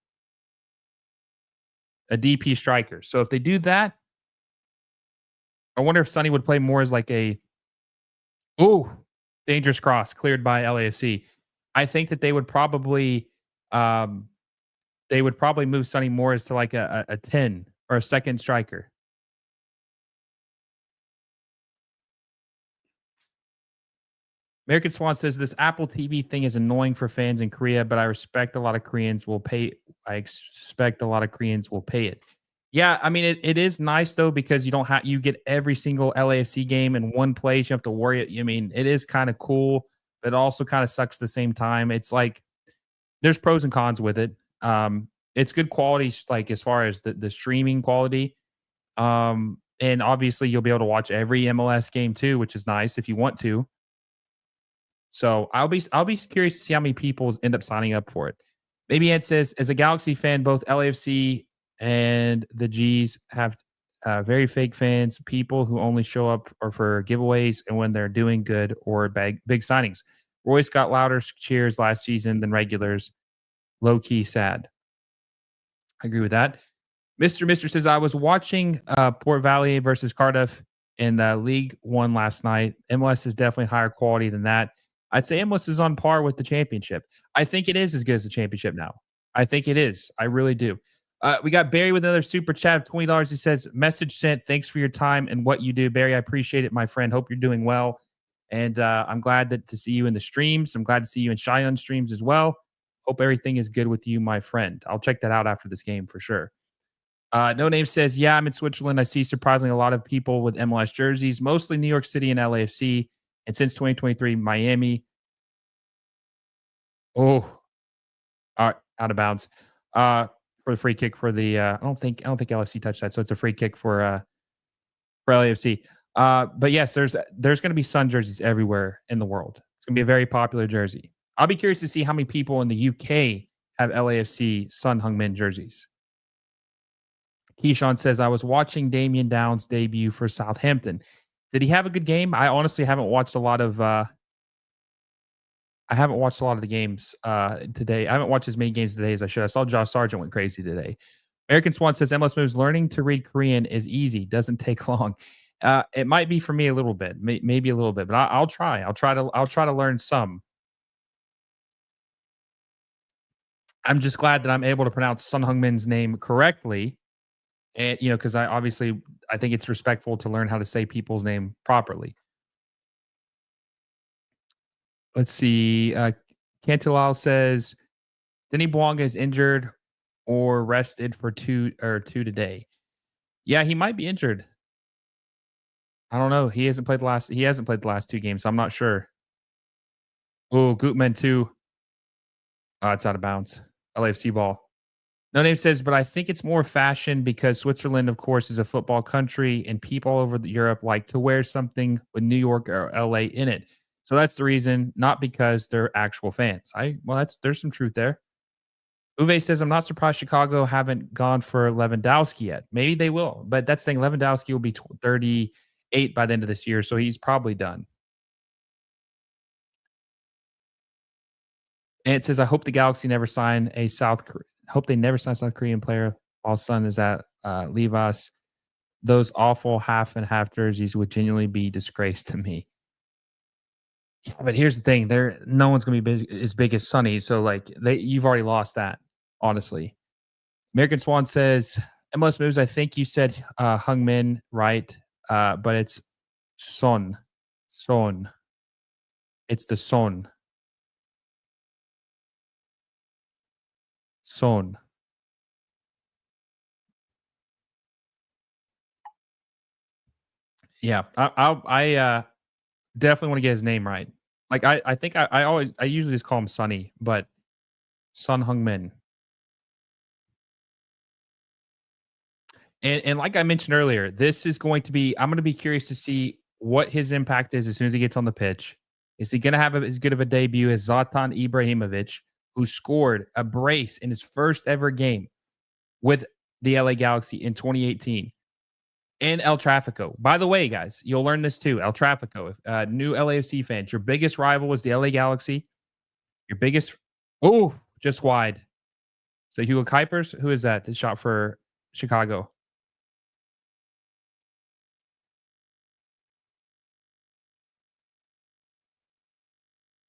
Speaker 1: a DP striker. So if they do that, I wonder if Sonny would play more as like a ooh dangerous cross cleared by LAFC. I think that um, they would probably move Sonny more as to like a 10 or a second striker. American Swan says this Apple TV thing is annoying for fans in Korea, but I respect a lot of Koreans will pay. I expect a lot of Koreans will pay it. Yeah, I mean it is nice though because you don't have you get every single LAFC game in one place. You have to worry. I mean, it is kind of cool, but it also kind of sucks at the same time. It's like there's pros and cons with it. It's good quality, like as far as the streaming quality. And obviously you'll be able to watch every MLS game too, which is nice if you want to. So I'll be curious to see how many people end up signing up for it. Maybe Ed says, as a Galaxy fan, both LAFC and the G's have very fake fans, people who only show up or for giveaways and when they're doing good or big signings. Royce got louder cheers last season than regulars. Low key sad. I agree with that. Mr. says, I was watching Port Valley versus Cardiff in League One last night. MLS is definitely higher quality than that. I'd say MLS is on par with the championship. I think it is as good as the championship now. I think it is. I really do. We got Barry with another super chat of $20. He says, message sent. Thanks for your time and what you do. Barry, I appreciate it, my friend. Hope you're doing well. And I'm glad to see you in the streams. I'm glad to see you in Cheyenne streams as well. Hope everything is good with you, my friend. I'll check that out after this game for sure. No Name says, yeah, I'm in Switzerland. I see surprisingly a lot of people with MLS jerseys, mostly New York City and LAFC. And since 2023, Miami. Oh, all right, out of bounds. For the free kick for the I don't think LFC touched that. So it's a free kick for LAFC. But yes, there's gonna be Sun jerseys everywhere in the world. It's gonna be a very popular jersey. I'll be curious to see how many people in the UK have LAFC Sun Heung-min jerseys. Keyshawn says, I was watching Damian Downs' debut for Southampton. Did he have a good game? I honestly haven't watched a lot of the games today. I haven't watched as many games today as I should. I saw Josh Sargent went crazy today. American Swan says MLS moves learning to read Korean is easy, doesn't take long. It might be for me a little bit, maybe a little bit, but I'll try. I'll try to learn some. I'm just glad that I'm able to pronounce Sun Heung-min's name correctly. And because I think it's respectful to learn how to say people's name properly. Let's see. Cantilal says Denny Bwanga is injured or rested for two today. Yeah, he might be injured. I don't know. He hasn't played the last two games, so I'm not sure. Oh, Gutman too. Oh, it's out of bounds. LAFC ball. No Name says, but I think it's more fashion because Switzerland, of course, is a football country and people all over Europe like to wear something with New York or LA in it. So that's the reason, not because they're actual fans. There's some truth there. Uwe says, I'm not surprised Chicago haven't gone for Lewandowski yet. Maybe they will, but that's saying Lewandowski will be 38 by the end of this year, so he's probably done. And it says, I hope the Galaxy never sign a hope they never sign a South Korean player while Sun is at Levi's. Those awful half and half jerseys would genuinely be disgrace to me. Yeah, but here's the thing: no one's gonna be as big as Sonny, so you've already lost that. Honestly, American Swan says MLS moves. I think you said Heung-min, right? But it's Son. It's the Son. Yeah, I definitely want to get his name right. Like I think I usually just call him Sonny, but Son Heung-min. And like I mentioned earlier, this is going to be I'm going to be curious to see what his impact is as soon as he gets on the pitch. Is he going to have as good of a debut as Zlatan Ibrahimovic, who scored a brace in his first ever game with the LA Galaxy in 2018? And El Trafico. By the way, guys, you'll learn this too. El Trafico, new LAFC fans. Your biggest rival is the LA Galaxy. Your biggest, oh, just wide. So Hugo Kuipers, who is that? That shot for Chicago.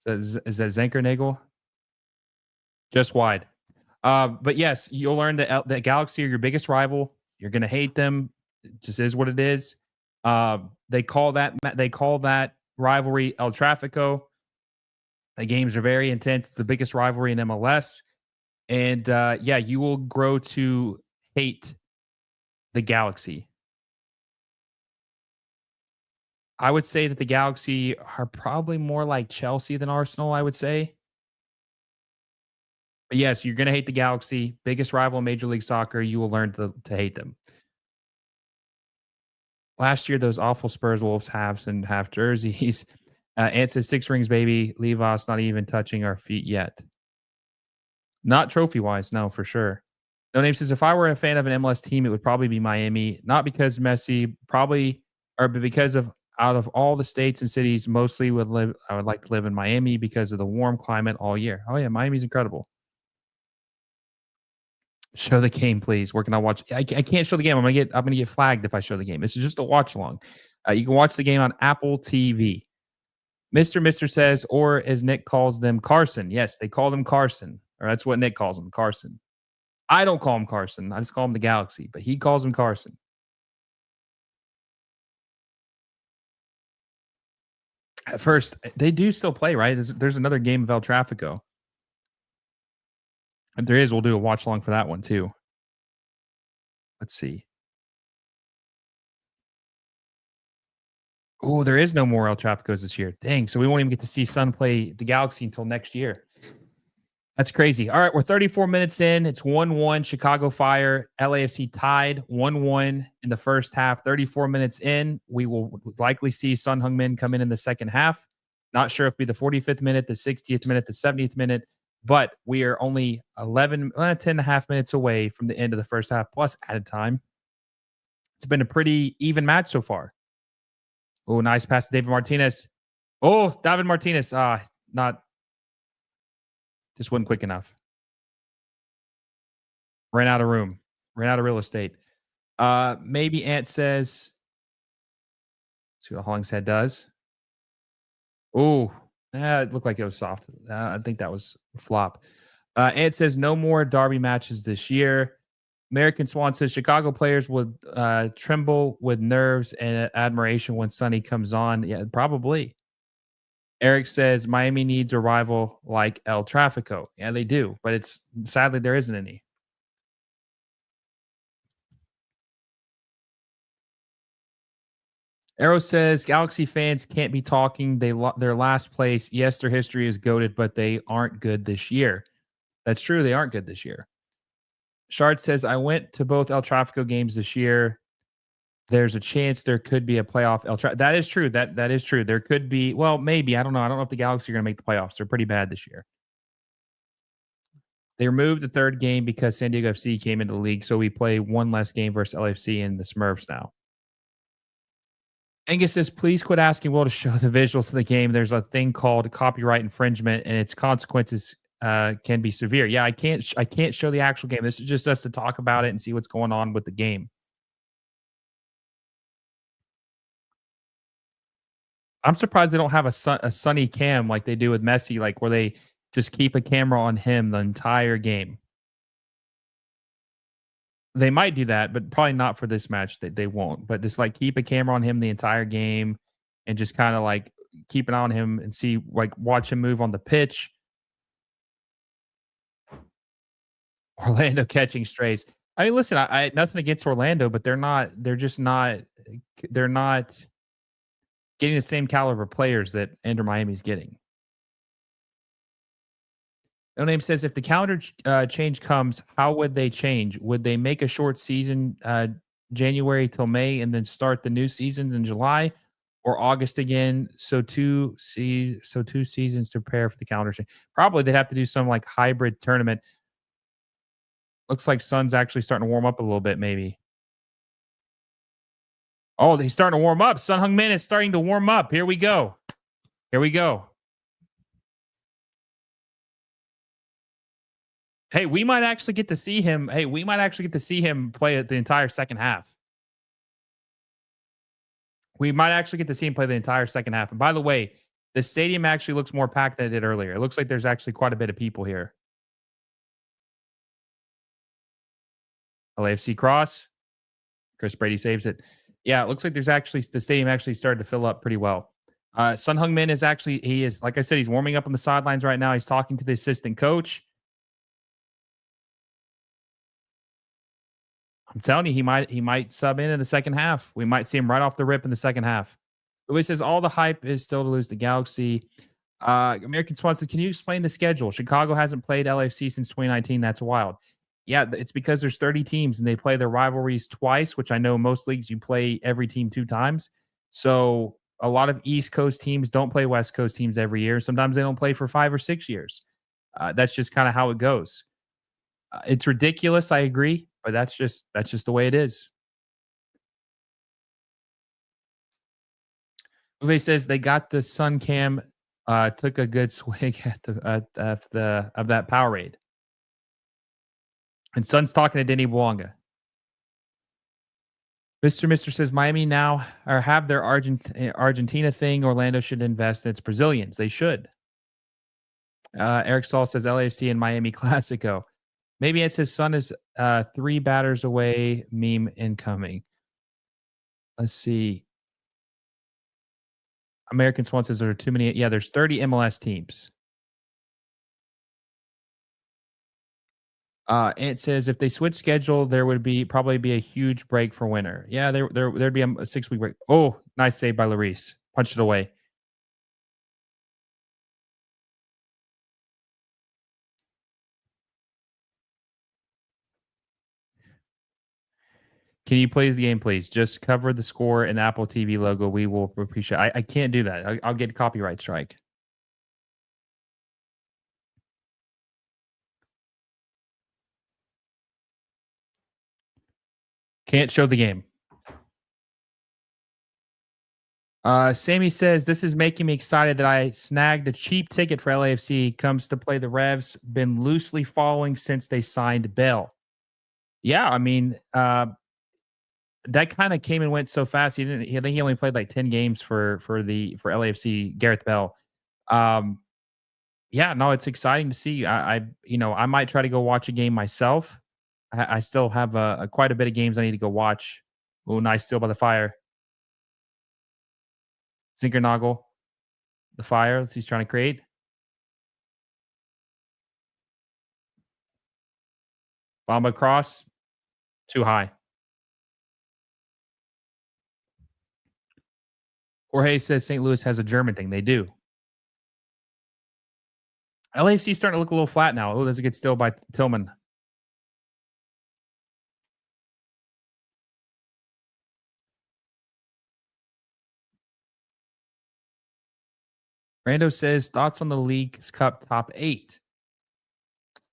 Speaker 1: Is that Zenkernagel? Just wide. But yes, you'll learn that Galaxy are your biggest rival. You're gonna hate them. It just is what it is. They call that rivalry El Trafico. The games are very intense. It's the biggest rivalry in MLS, and yeah, you will grow to hate the Galaxy. I would say that the Galaxy are probably more like Chelsea than Arsenal. I would say. But yes, you're gonna hate the Galaxy, biggest rival in Major League Soccer. You will learn to hate them. Last year, those awful Spurs Wolves halves and half jerseys. Ant says six rings, baby. Leave us not even touching our feet yet. Not trophy wise, no, for sure. No name says if I were a fan of an MLS team, it would probably be Miami. Not because Messi, probably, or but because of out of all the states and cities, mostly would live. I would like to live in Miami because of the warm climate all year. Oh yeah, Miami's incredible. Show the game, please. Where can I watch? I can't show the game. I'm gonna get flagged if I show the game. This is just a watch along. You can watch the game on Apple TV. Mister says, or as Nick calls them, Carson. Yes, they call them Carson, or that's what Nick calls them, Carson. I don't call him Carson. I just call him the Galaxy, but he calls him Carson. At first, they do still play, right? There's another game of El Trafico. If there is, we'll do a watch along for that one too. Let's see. Oh, there is no more El Trapicos this year. Dang. So we won't even get to see Sun play the Galaxy until next year. That's crazy. All right. We're 34 minutes in. It's 1-1. Chicago Fire, LAFC tied 1-1 in the first half. 34 minutes in. We will likely see Sun Heung-min come in the second half. Not sure if it'll be the 45th minute, the 60th minute, the 70th minute, but we are only 10 and a half minutes away from the end of the first half plus added time. It's been a pretty even match so far. Oh, nice pass to David Martinez. Oh, David Martinez. Not just wasn't quick enough. Ran out of room. Ran out of real estate. Maybe Ant says. See what Hollingshead does. Oh, it looked like it was soft. I think that was a flop. Ant says no more derby matches this year. American Swan says Chicago players would tremble with nerves and admiration when Sonny comes on. Yeah, probably. Eric says Miami needs a rival like El Trafico. Yeah, they do, but it's sadly there isn't any. Arrow says Galaxy fans can't be talking. Their last place. Yes, their history is goaded, but they aren't good this year. That's true. They aren't good this year. Shard says I went to both El Trafico games this year. There's a chance there could be a playoff That is true. That is true. There could be. Well, maybe. I don't know. I don't know if the Galaxy are going to make the playoffs. They're pretty bad this year. They removed the third game because San Diego FC came into the league, so we play one less game versus LFC and the Smurfs now. Angus says, please quit asking Will to show the visuals of the game. There's a thing called copyright infringement, and its consequences can be severe. Yeah, I can't show the actual game. This is just us to talk about it and see what's going on with the game. I'm surprised they don't have a sunny cam like they do with Messi, like where they just keep a camera on him the entire game. They might do that, but probably not for this match. They won't. But just like keep a camera on him the entire game, and just kind of like keep an eye on him and see, like, watch him move on the pitch. Orlando catching strays. I mean, listen, I nothing against Orlando, but they're not. They're just not. They're not getting the same caliber players that Inter Miami's getting. No name says if the calendar change comes, how would they change? Would they make a short season, January till May, and then start the new seasons in July or August again? So two seasons to prepare for the calendar change. Probably they'd have to do some like hybrid tournament. Looks like sun's actually starting to warm up a little bit, maybe. Oh, he's starting to warm up. Son Heung-min is starting to warm up. Here we go. Here we go. Hey, we might actually get to see him. Hey, we might actually get to see him play the entire second half. We might actually get to see him play the entire second half. And by the way, the stadium actually looks more packed than it did earlier. It looks like there's actually quite a bit of people here. LAFC cross. Chris Brady saves it. Yeah, it looks like there's actually the stadium actually started to fill up pretty well. Son Heung-min is actually he is like I said, he's warming up on the sidelines right now. He's talking to the assistant coach. I'm telling you, he might sub in the second half. We might see him right off the rip in the second half. Louis says all the hype is still to lose the Galaxy. American Swan says, can you explain the schedule? Chicago hasn't played LAFC since 2019. That's wild. Yeah, it's because there's 30 teams and they play their rivalries twice, which I know most leagues you play every team two times. So a lot of East Coast teams don't play West Coast teams every year. Sometimes they don't play for 5 or 6 years. That's just kind of how it goes. It's ridiculous, I agree, but that's just the way it is. Uwe says they got the sun cam, took a good swig at that Powerade. And Sun's talking to Denny Bwanga. Mr. says Miami now or have their Argentina thing. Orlando should invest. It's Brazilians. They should. Eric Saul says LAFC and Miami Classico. Maybe it's his son is 3 batters away. Meme incoming. Let's see. American Swan says there are too many. Yeah, there's 30 MLS teams. It says if they switch schedule, there would probably be a huge break for winter. Yeah, there'd be a 6-week break. Oh, nice save by Larice. Punched it away. Can you play the game, please? Just cover the score and the Apple TV logo. We will appreciate. I can't do that. I'll get a copyright strike. Can't show the game. Sammy says this is making me excited that I snagged a cheap ticket for LAFC. Comes to play the Revs. Been loosely following since they signed Bell. Yeah, I mean, that kind of came and went so fast. He didn't. I think he only played like 10 games for LAFC. Gareth Bell. Um, yeah, no, it's exciting to see. I might try to go watch a game myself. I still have quite a bit of games I need to go watch. Oh, nice steal by the fire. Zinkernagel, the fire. He's trying to create. Bomba cross, too high. Jorge says St. Louis has a German thing. They do. LAFC is starting to look a little flat now. Oh, there's a good steal by Tillman. Rando says thoughts on the League's Cup top 8.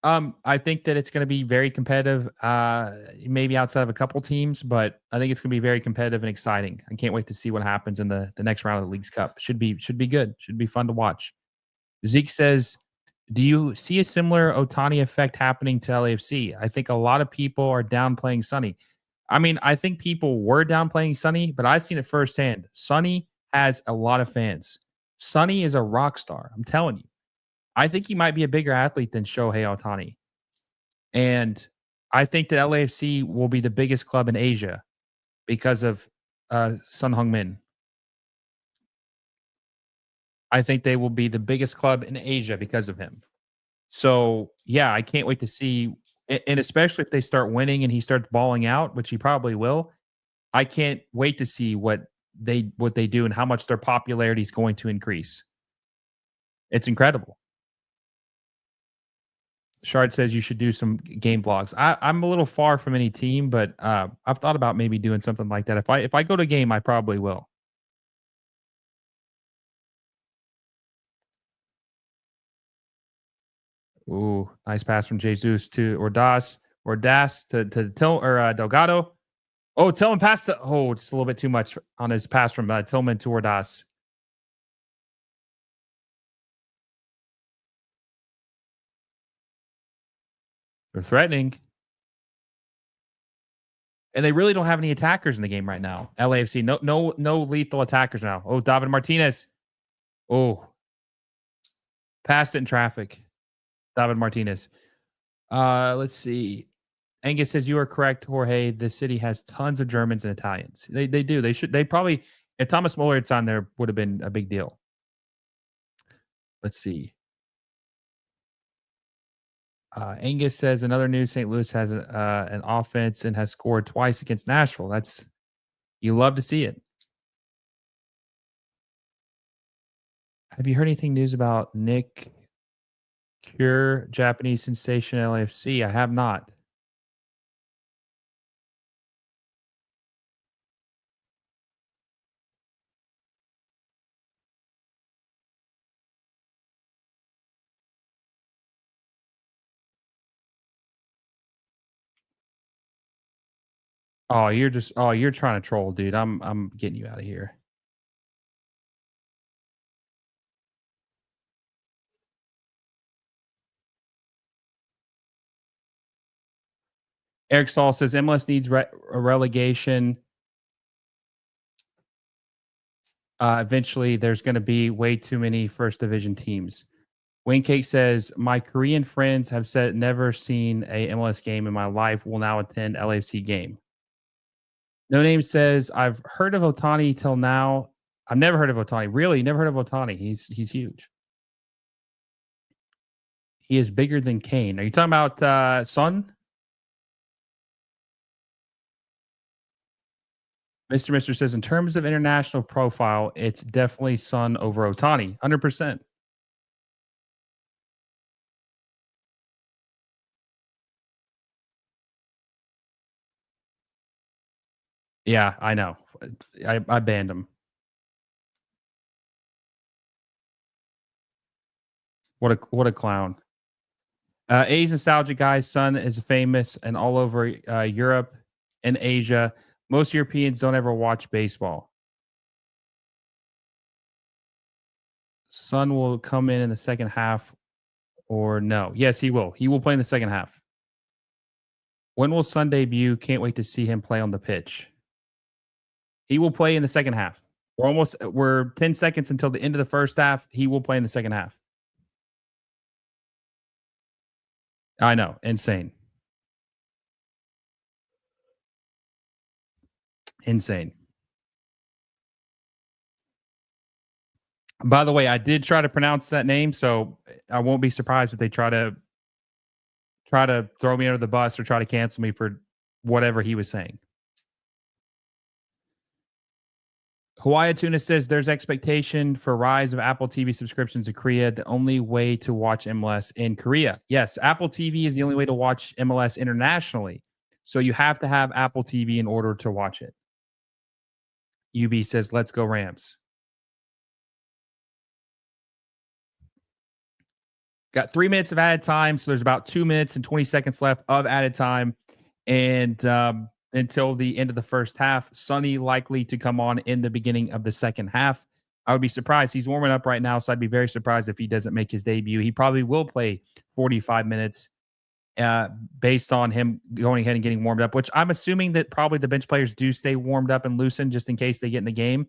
Speaker 1: I think that it's going to be very competitive. Maybe outside of a couple teams, but I think it's going to be very competitive and exciting. I can't wait to see what happens in the next round of the League's Cup. Should be good. Should be fun to watch. Zeke says, "Do you see a similar Otani effect happening to LAFC? I think a lot of people are downplaying Sonny. I mean, I think people were downplaying Sonny, but I've seen it firsthand. Sonny has a lot of fans. Sonny is a rock star. I'm telling you. I think he might be a bigger athlete than Shohei Otani. And I think that LAFC will be the biggest club in Asia because of Sun Heung-min. I think they will be the biggest club in Asia because of him. So, yeah, I can't wait to see, and especially if they start winning and he starts balling out, which he probably will. I can't wait to see what they do and how much their popularity is going to increase. It's incredible. Shard says you should do some game vlogs. I'm a little far from any team, but I've thought about maybe doing something like that. If I go to a game, I probably will. Ooh, nice pass from Jesus to Ordaz to Delgado. Oh, Tillman passed the just a little bit too much on his pass from, Tillman to Ordaz. They're threatening, and they really don't have any attackers in the game right now. LAFC, no lethal attackers now. Oh, David Martinez. Oh, passed it in traffic. David Martinez. Let's see. Angus says you are correct, Jorge. The city has tons of Germans and Italians. They do. They probably, if Thomas Muller had signed there, would have been a big deal. Let's see. Angus says another news. St. Louis has an offense and has scored twice against Nashville. That's, you love to see it. Have you heard anything news about Nick Cure, Japanese sensation LAFC? I have not. You're trying to troll, dude. I'm getting you out of here. Eric Saul says MLS needs a relegation. Eventually, there's going to be way too many first division teams. Wayne Cake says, my Korean friends have said never seen a MLS game in my life. Will now attend LAFC game. No Name says, I've heard of Otani till now. I've never heard of Otani. Really, never heard of Otani. He's huge. He is bigger than Kane. Are you talking about Son? Mr. Mister says, in terms of international profile, it's definitely Son over Otani. 100%. Yeah, I know. I banned him. What a clown. A's nostalgic guy's son is famous and all over Europe and Asia. Most Europeans don't ever watch baseball. Son will come in the second half or no? Yes, he will. He will play in the second half. When will Son debut? Can't wait to see him play on the pitch. He will play in the second half. We're 10 seconds until the end of the first half. He will play in the second half. I know. Insane. Insane. By the way, I did try to pronounce that name, so I won't be surprised if they try to throw me under the bus or try to cancel me for whatever he was saying. Hawaii Tuna says there's expectation for rise of Apple TV subscriptions in Korea. The only way to watch MLS in Korea. Yes, Apple TV is the only way to watch MLS internationally. So you have to have Apple TV in order to watch it. UB says, let's go Rams. Got 3 minutes of added time. So there's about 2 minutes and 20 seconds left of added time. And until the end of the first half, Sonny likely to come on in the beginning of the second half. I would be surprised. He's warming up right now. So I'd be very surprised if he doesn't make his debut. He probably will play 45 minutes based on him going ahead and getting warmed up, which I'm assuming that probably the bench players do stay warmed up and loosened just in case they get in the game.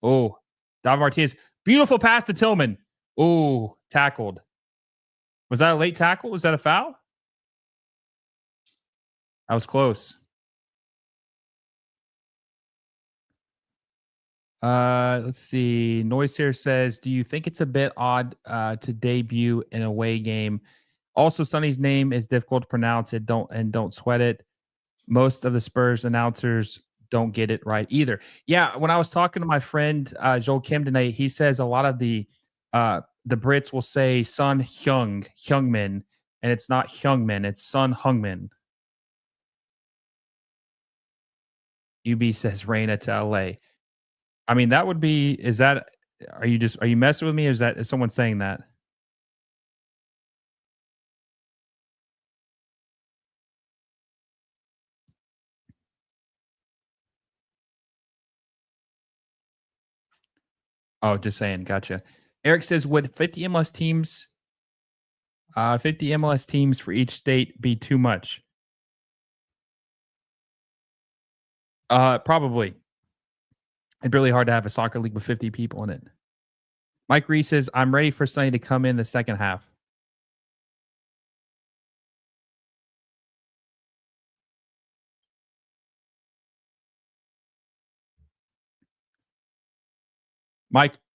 Speaker 1: Oh, David Martinez. Beautiful pass to Tillman. Oh, tackled. Was that a late tackle? Was that a foul? That was close. Let's see. Noise here says, do you think it's a bit odd to debut an away game? Also, Sonny's name is difficult to pronounce. Don't sweat it. Most of the Spurs announcers don't get it right either. Yeah, when I was talking to my friend Joel Kim tonight, he says a lot of the Brits will say Son Heung-min, and it's not Heung-min, it's Son Heung-min. UB says Reina to LA. I mean, that would be, are you messing with me? Or is someone saying that? Oh, just saying. Gotcha. Eric says, would 50 MLS teams for each state be too much? Probably. It'd be really hard to have a soccer league with 50 people in it. Mike Reese says, I'm ready for Sunny to come in the second half.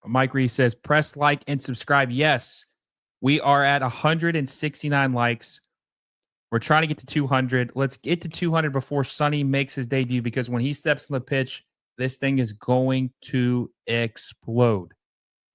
Speaker 1: Mike Reese says, press like and subscribe. Yes, we are at 169 likes. We're trying to get to 200. Let's get to 200 before Sonny makes his debut because when he steps on the pitch, this thing is going to explode.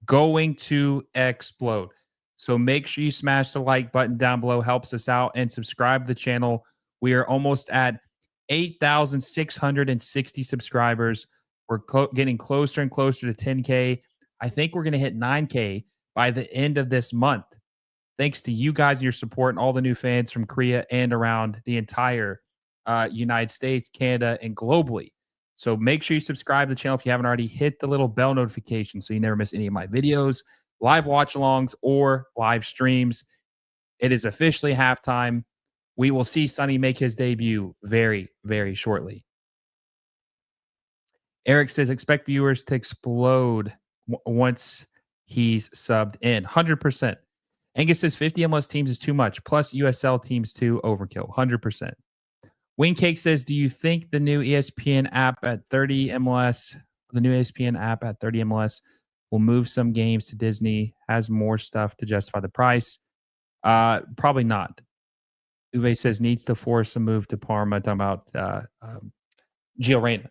Speaker 1: Going to explode. So make sure you smash the like button down below, helps us out, and subscribe to the channel. We are almost at 8,660 subscribers. We're getting closer and closer to 10K. I think we're going to hit 9K by the end of this month. Thanks to you guys and your support and all the new fans from Korea and around the entire United States, Canada, and globally. So make sure you subscribe to the channel if you haven't already. Hit the little bell notification so you never miss any of my videos, live watch alongs, or live streams. It is officially halftime. We will see Sonny make his debut very, very shortly. Eric says, expect viewers to explode once he's subbed in. 100%. Angus says 50 MLS teams is too much, plus USL teams too, overkill. 100%. Wingcake says, do you think the new ESPN app at 30 MLS, the new ESPN app at 30 MLS will move some games to Disney, has more stuff to justify the price? Probably not. Uwe says needs to force a move to Parma. Talking about Gio Reyna.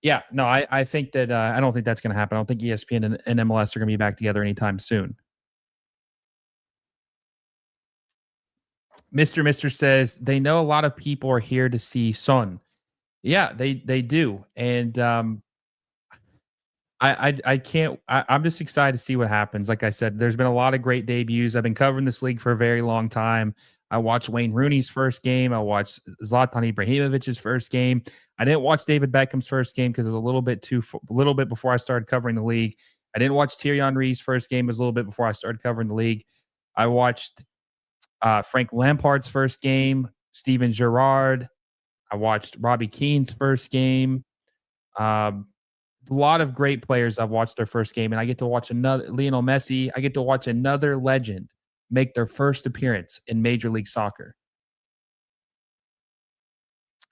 Speaker 1: Yeah, no, I think that I don't think that's going to happen. I don't think ESPN and MLS are going to be back together anytime soon. Mr. says they know a lot of people are here to see Son. Yeah, they do, and I can't. I'm just excited to see what happens. Like I said, there's been a lot of great debuts. I've been covering this league for a very long time. I watched Wayne Rooney's first game. I watched Zlatan Ibrahimovic's first game. I didn't watch David Beckham's first game because it was a little bit before I started covering the league. I didn't watch Thierry Henry's first game. It was a little bit before I started covering the league. I watched Frank Lampard's first game, Steven Gerrard. I watched Robbie Keane's first game. A lot of great players I've watched their first game, and I get to watch another Lionel Messi. I get to watch another legend make their first appearance in Major League Soccer.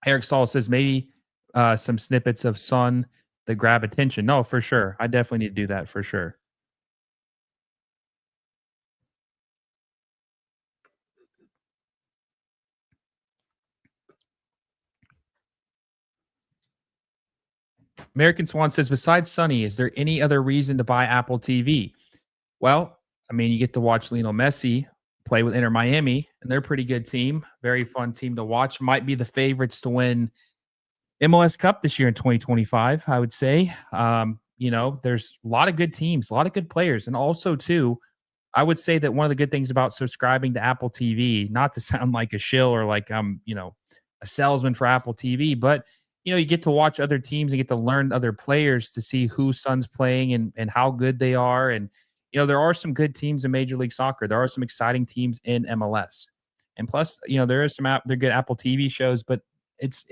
Speaker 1: Eric Saul says maybe some snippets of Sun that grab attention. No, for sure. I definitely need to do that for sure. American Swan says, besides Sonny, is there any other reason to buy Apple TV? Well, I mean, you get to watch Lionel Messi play with Inter Miami, and they're a pretty good team. Very fun team to watch. Might be the favorites to win MLS Cup this year in 2025, I would say. There's a lot of good teams, a lot of good players. And also, too, I would say that one of the good things about subscribing to Apple TV, not to sound like a shill or like I'm, a salesman for Apple TV, but you get to watch other teams and get to learn other players to see who Sun's playing and how good they are. And there are some good teams in Major League Soccer. There are some exciting teams in MLS. And plus, there is they're good Apple TV shows, but it's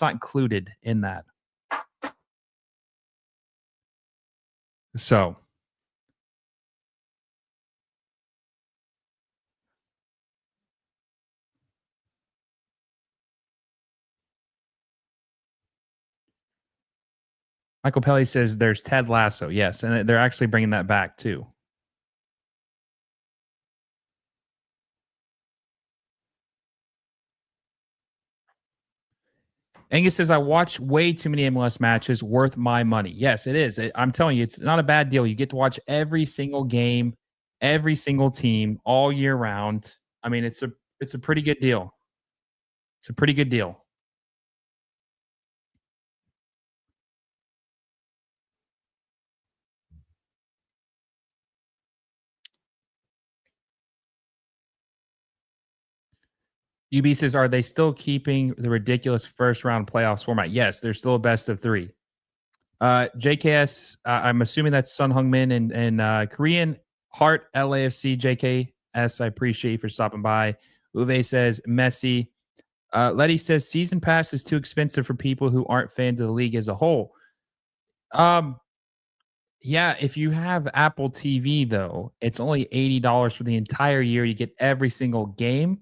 Speaker 1: not included in that. So Michael Pelly says there's Ted Lasso. Yes, and they're actually bringing that back too. Angus says, I watch way too many MLS matches, worth my money. Yes, it is. I'm telling you, it's not a bad deal. You get to watch every single game, every single team all year round. I mean, it's a pretty good deal. It's a pretty good deal. UB says, are they still keeping the ridiculous first round playoffs format? Yes, there's still a best of three. JKS, I'm assuming that's Sun Heung-min and Korean Heart LAFC JKS. I appreciate you for stopping by. Uwe says Messi. Letty says season pass is too expensive for people who aren't fans of the league as a whole. Um, yeah, if you have Apple TV though, it's only $80 for the entire year. You get every single game.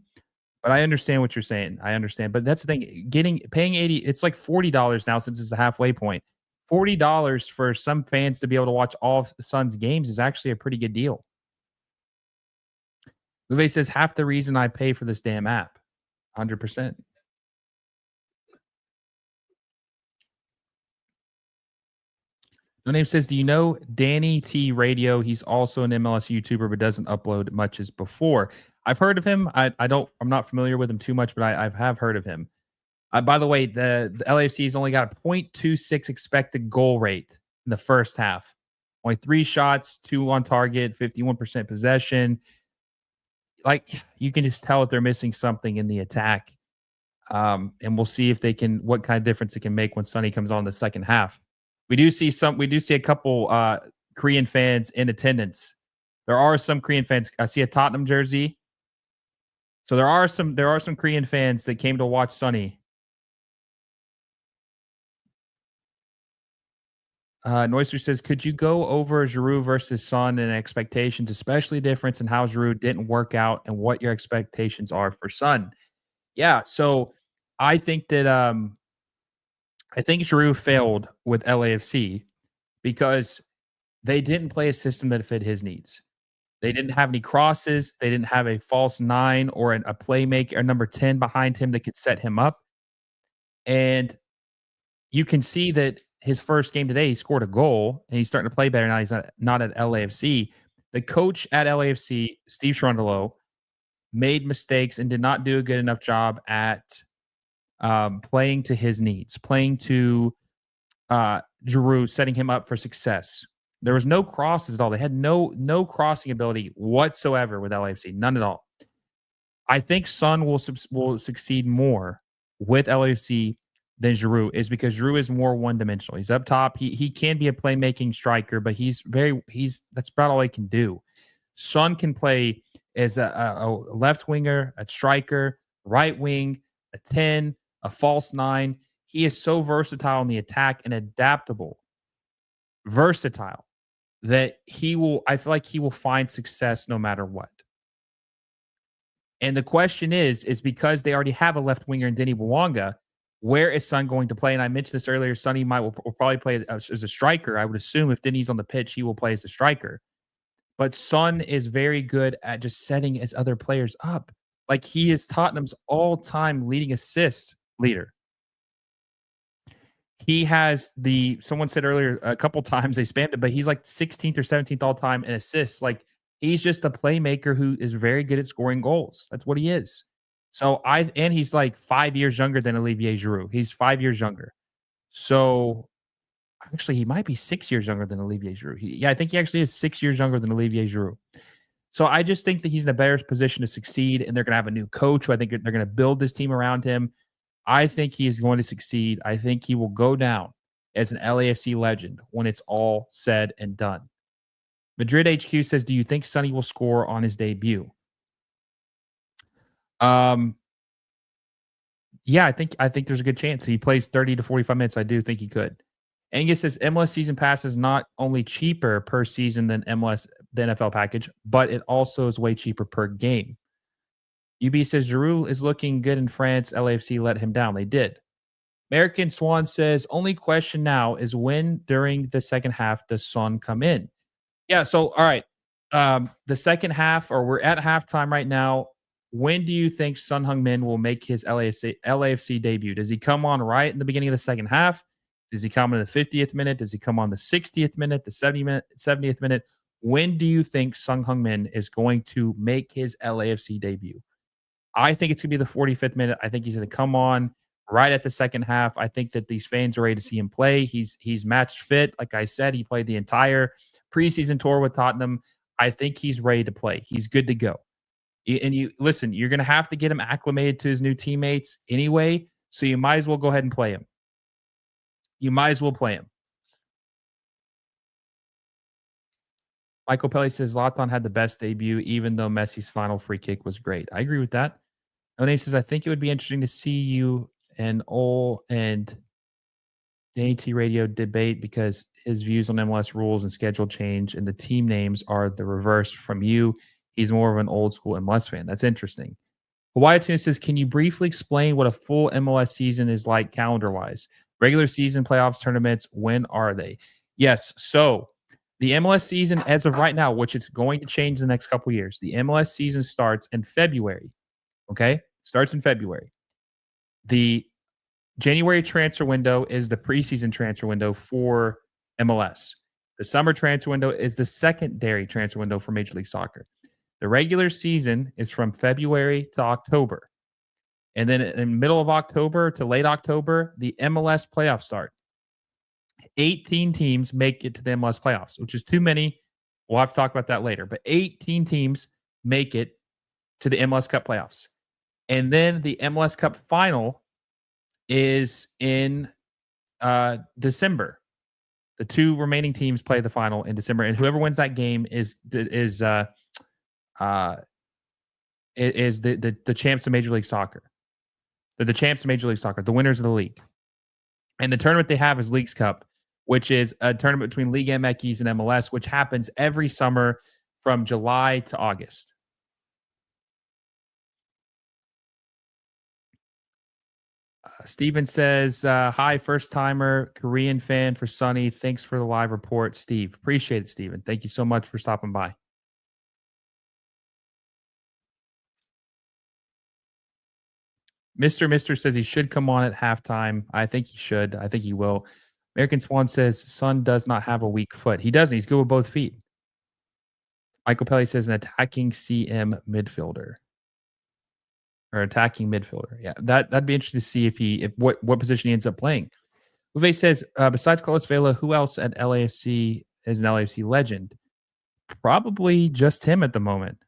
Speaker 1: But I understand what you're saying. I understand. But that's the thing. Paying 80, it's like $40 now since it's the halfway point. $40 for some fans to be able to watch all of Suns games is actually a pretty good deal. Uwe says half the reason I pay for this damn app. 100%. No name says, do you know Danny T Radio? He's also an MLS YouTuber, but doesn't upload much as before. I've heard of him. I'm not familiar with him too much, but I have heard of him. By the way, the LAFC's only got a 0.26 expected goal rate in the first half. Only 3 shots, 2 on target, 51% possession. Like, you can just tell that they're missing something in the attack. And we'll see if they can, what kind of difference it can make when Sonny comes on in the second half. We do see a couple Korean fans in attendance. There are some Korean fans. I see a Tottenham jersey. So there are some Korean fans that came to watch Sonny. Noister says, could you go over Giroud versus Son and expectations, especially difference in how Giroud didn't work out and what your expectations are for Son? Yeah, so I think that I think Giroud failed with LAFC because they didn't play a system that fit his needs. They didn't have any crosses. They didn't have a false 9 or a playmaker, or number 10 behind him that could set him up. And you can see that his first game today, he scored a goal and he's starting to play better now. He's not at LAFC. The coach at LAFC, Steve Cherundolo, made mistakes and did not do a good enough job at playing to his needs, playing to Giroud, setting him up for success. There was no crosses at all. They had no crossing ability whatsoever with LAFC, none at all. I think Son will succeed more with LAFC than Giroud is because Giroud is more one dimensional. He's up top. He can be a playmaking striker, but he's that's about all he can do. Son can play as a left winger, a striker, right wing, a 10, a false 9. He is so versatile in the attack and adaptable, versatile that I feel like he will find success no matter what. And the question is because they already have a left winger in Denny Bwanga, where is Son going to play? And I mentioned this earlier. Sonny will probably play as a striker. I would assume if Denny's on the pitch, he will play as a striker. But Son is very good at just setting his other players up. Like, he is Tottenham's all-time leading assist leader. He has someone said earlier a couple times they spammed it, but he's like 16th or 17th all-time in assists. Like, he's just a playmaker who is very good at scoring goals. That's what he is. So and he's like 5 years younger than Olivier Giroud. He's 5 years younger. So actually, he might be 6 years younger than Olivier Giroud. I think he actually is 6 years younger than Olivier Giroud. So I just think that he's in a better position to succeed, and they're going to have a new coach who I think they're going to build this team around him. I think he is going to succeed. I think he will go down as an LAFC legend when it's all said and done. Madrid HQ says, do you think Sonny will score on his debut? Yeah, I think there's a good chance. He plays 30 to 45 minutes. I do think he could. Angus says MLS season pass is not only cheaper per season than the NFL package, but it also is way cheaper per game. UB says Giroud is looking good in France. LAFC let him down. They did. American Swan says only question now is when during the second half does Son come in? Yeah. So all right, the second half, or we're at halftime right now. When do you think Son Heung-min will make his LAFC debut? Does he come on right in the beginning of the second half? Does he come in the 50th minute? Does he come on the 60th minute, the 70th minute? When do you think Son Heung-min is going to make his LAFC debut? I think it's going to be the 45th minute. I think he's going to come on right at the second half. I think that these fans are ready to see him play. He's match fit. Like I said, he played the entire preseason tour with Tottenham. I think he's ready to play. He's good to go. And you listen, you're going to have to get him acclimated to his new teammates anyway. So you might as well go ahead and play him. You might as well play him. Michael Pelly says Zlatan had the best debut, even though Messi's final free kick was great. I agree with that. No Name says, I think it would be interesting to see you and Ole and the AT radio debate because his views on MLS rules and schedule change and the team names are the reverse from you. He's more of an old school MLS fan. That's interesting. Hawaii Tuna says, can you briefly explain what a full MLS season is like calendar wise? Regular season, playoffs, tournaments, when are they? Yes. So the MLS season, as of right now, which it's going to change the next couple of years, the MLS season starts in February. Okay. Starts in February. The January transfer window is the preseason transfer window for MLS. The summer transfer window is the secondary transfer window for Major League Soccer. The regular season is from February to October. And then in middle of October to late October, the MLS playoffs start. 18 teams make it to the MLS playoffs, which is too many. We'll have to talk about that later. But 18 teams make it to the MLS Cup playoffs. And then the MLS Cup final is in December. The two remaining teams play the final in December, and whoever wins that game is the champs of Major League Soccer. They're the champs of Major League Soccer, the winners of the league. And the tournament they have is Leagues Cup, which is a tournament between Liga MX and MLS, which happens every summer from July to August. Steven says, hi, first timer, Korean fan for Sunny. Thanks for the live report, Steve. Appreciate it, Steven. Thank you so much for stopping by. Mr. says he should come on at halftime. I think he should. I think he will. American Swan says, Son does not have a weak foot. He doesn't. He's good with both feet. Michael Pelly says an attacking CM midfielder. Or attacking midfielder. Yeah, that'd be interesting to see if what position he ends up playing. Uwe says, besides Carlos Vela, who else at LAFC is an LAFC legend? Probably just him at the moment.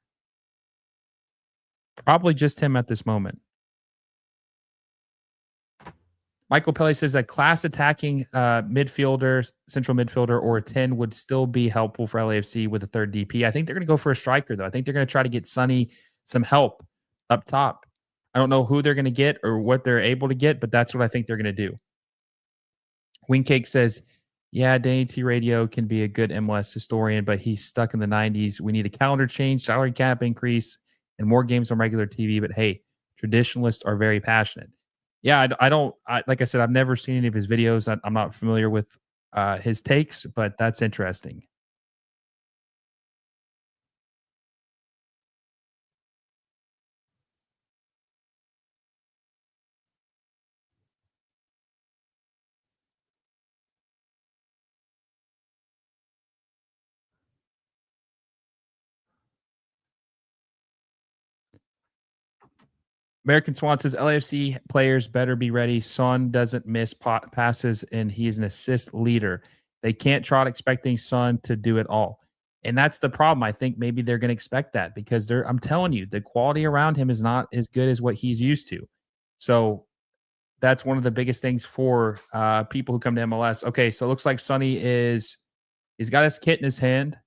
Speaker 1: Probably just him at this moment. Michael Pelly says that class attacking midfielder, central midfielder, or a 10 would still be helpful for LAFC with a third DP. I think they're going to go for a striker, though. I think they're going to try to get Sonny some help up top. I don't know who they're going to get or what they're able to get, but that's what I think they're going to do. Wingcake says, yeah, Danny T Radio can be a good MLS historian, but he's stuck in the 90s. We need a calendar change, salary cap increase, and more games on regular TV. But hey, traditionalists are very passionate. Yeah, like I said, I've never seen any of his videos. I'm not familiar with his takes, but that's interesting. American Swan says LAFC players better be ready. Son doesn't miss passes, and he is an assist leader. They can't trot expecting Son to do it all. And that's the problem. I think maybe they're going to expect that because I'm telling you, the quality around him is not as good as what he's used to. So that's one of the biggest things for people who come to MLS. Okay, so it looks like Sonny he's got his kit in his hand.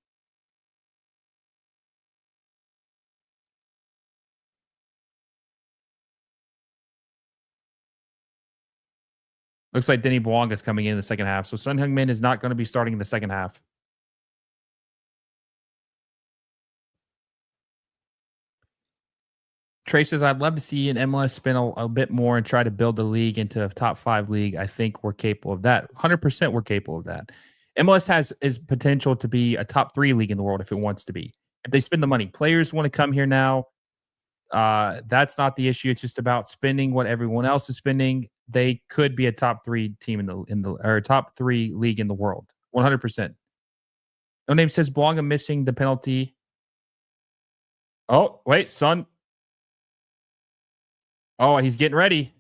Speaker 1: Looks like Denny Bwanga is coming in the second half. So Son Heung-min is not going to be starting in the second half. Trey says, I'd love to see an MLS spin a bit more and try to build the league into a top 5 league. I think we're capable of that. 100% we're capable of that. MLS is potential to be a top 3 league in the world if it wants to be. If they spend the money. Players want to come here now. That's not the issue. It's just about spending what everyone else is spending. They could be a top 3 team or top 3 league in the world. 100%. No Name says Bwanga missing the penalty. Oh, wait, Son. Oh, he's getting ready.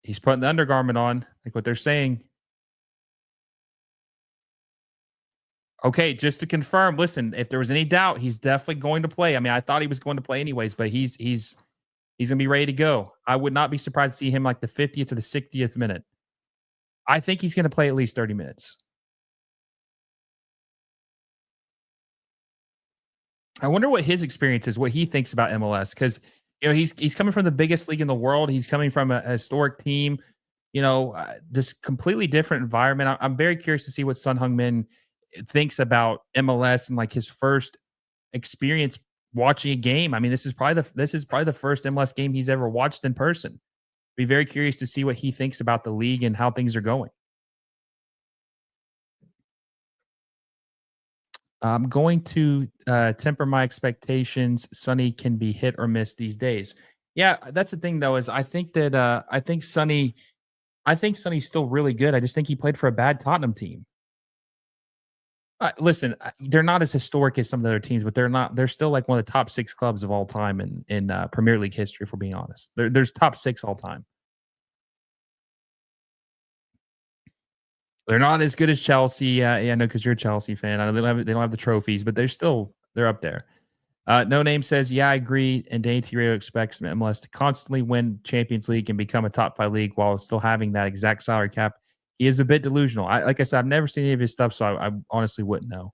Speaker 1: He's putting the undergarment on, like what they're saying. Okay, just to confirm, listen, if there was any doubt, he's definitely going to play. I mean, I thought he was going to play anyways, but he's going to be ready to go. I would not be surprised to see him like the 50th or the 60th minute. I think he's going to play at least 30 minutes. I wonder what his experience is, what he thinks about MLS, because he's coming from the biggest league in the world. He's coming from a historic team. Just completely different environment. I'm very curious to see what Sun Heung-min thinks about MLS and like his first experience watching a game. I mean, this is probably the first MLS game he's ever watched in person. Be very curious to see what he thinks about the league and how things are going. I'm going to temper my expectations. Sonny can be hit or miss these days. Yeah, that's the thing though. Is I think Sonny's still really good. I just think he played for a bad Tottenham team. Listen, they're not as historic as some of the other teams, but they're not. They're still like one of the top six clubs of all time in Premier League history. If we're being honest, there's top six all time. They're not as good as Chelsea. Yeah, no, because you're a Chelsea fan. I know they don't have the trophies, but they're up there. No Name says, yeah, I agree. And Danny T. Radio expects MLS to constantly win Champions League and become a top five league while still having that exact salary cap. He is a bit delusional. Like I said, I've never seen any of his stuff, so I honestly wouldn't know.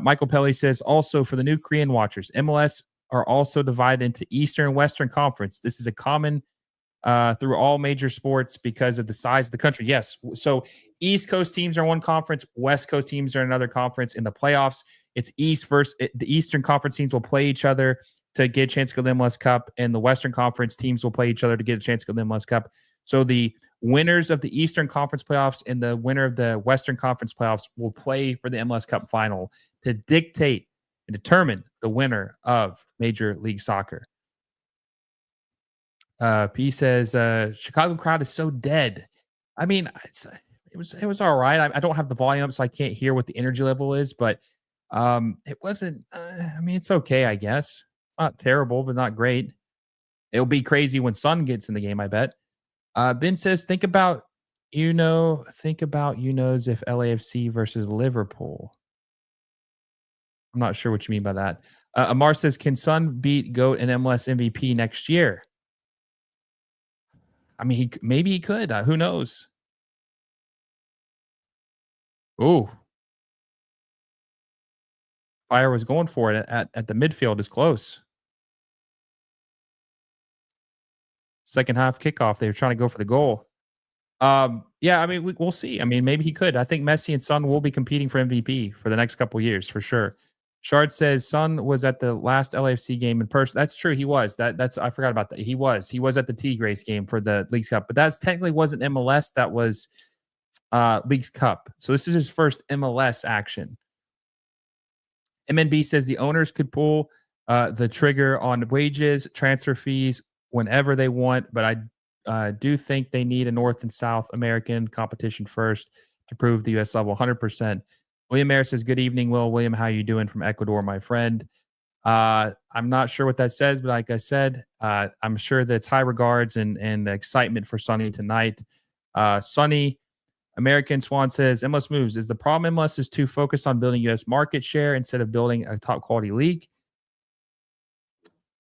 Speaker 1: Michael Pelly says, also for the new Korean watchers, MLS are also divided into Eastern and Western Conference. This is a common through all major sports because of the size of the country. Yes. So East Coast teams are one conference, West Coast teams are another conference. In the playoffs, it's the Eastern Conference teams will play each other to get a chance to go to the MLS Cup, and the Western Conference teams will play each other to get a chance to go to the MLS Cup. So the winners of the Eastern Conference playoffs and the winner of the Western Conference playoffs will play for the MLS Cup final to dictate and determine the winner of Major League Soccer. P says Chicago crowd is so dead. I mean, it was all right. I don't have the volume, so I can't hear what the energy level is, but it wasn't. I mean, it's okay, I guess. It's not terrible, but not great. It'll be crazy when Sun gets in the game, I bet. Ben says, think about if LAFC versus Liverpool. I'm not sure what you mean by that. Amar says, can Sun beat GOAT and MLS MVP next year? I mean, maybe he could. Who knows? Ooh, Fire was going for it at the midfield is close. Second half kickoff, they were trying to go for the goal. Yeah, I mean, we'll see. I mean, maybe he could. I think Messi and Son will be competing for MVP for the next couple of years for sure. Shard says Son was at the last LAFC game in person. That's true. He was. That's I forgot about that. He was. He was at the Tigres game for the Leagues Cup, but that's technically wasn't MLS. That was Leagues Cup. So this is his first MLS action. MNB says the owners could pull the trigger on wages, transfer fees whenever they want, but I do think they need a North and South American competition first to prove the U.S. level 100%. William Mayer says, good evening, Will. William, how you doing from Ecuador, my friend? I'm not sure what that says, but like I said, I'm sure that's high regards and excitement for Sonny tonight. Sonny, American Swan says, MLS moves. Is the problem MLS is too focused on building U.S. market share instead of building a top quality league?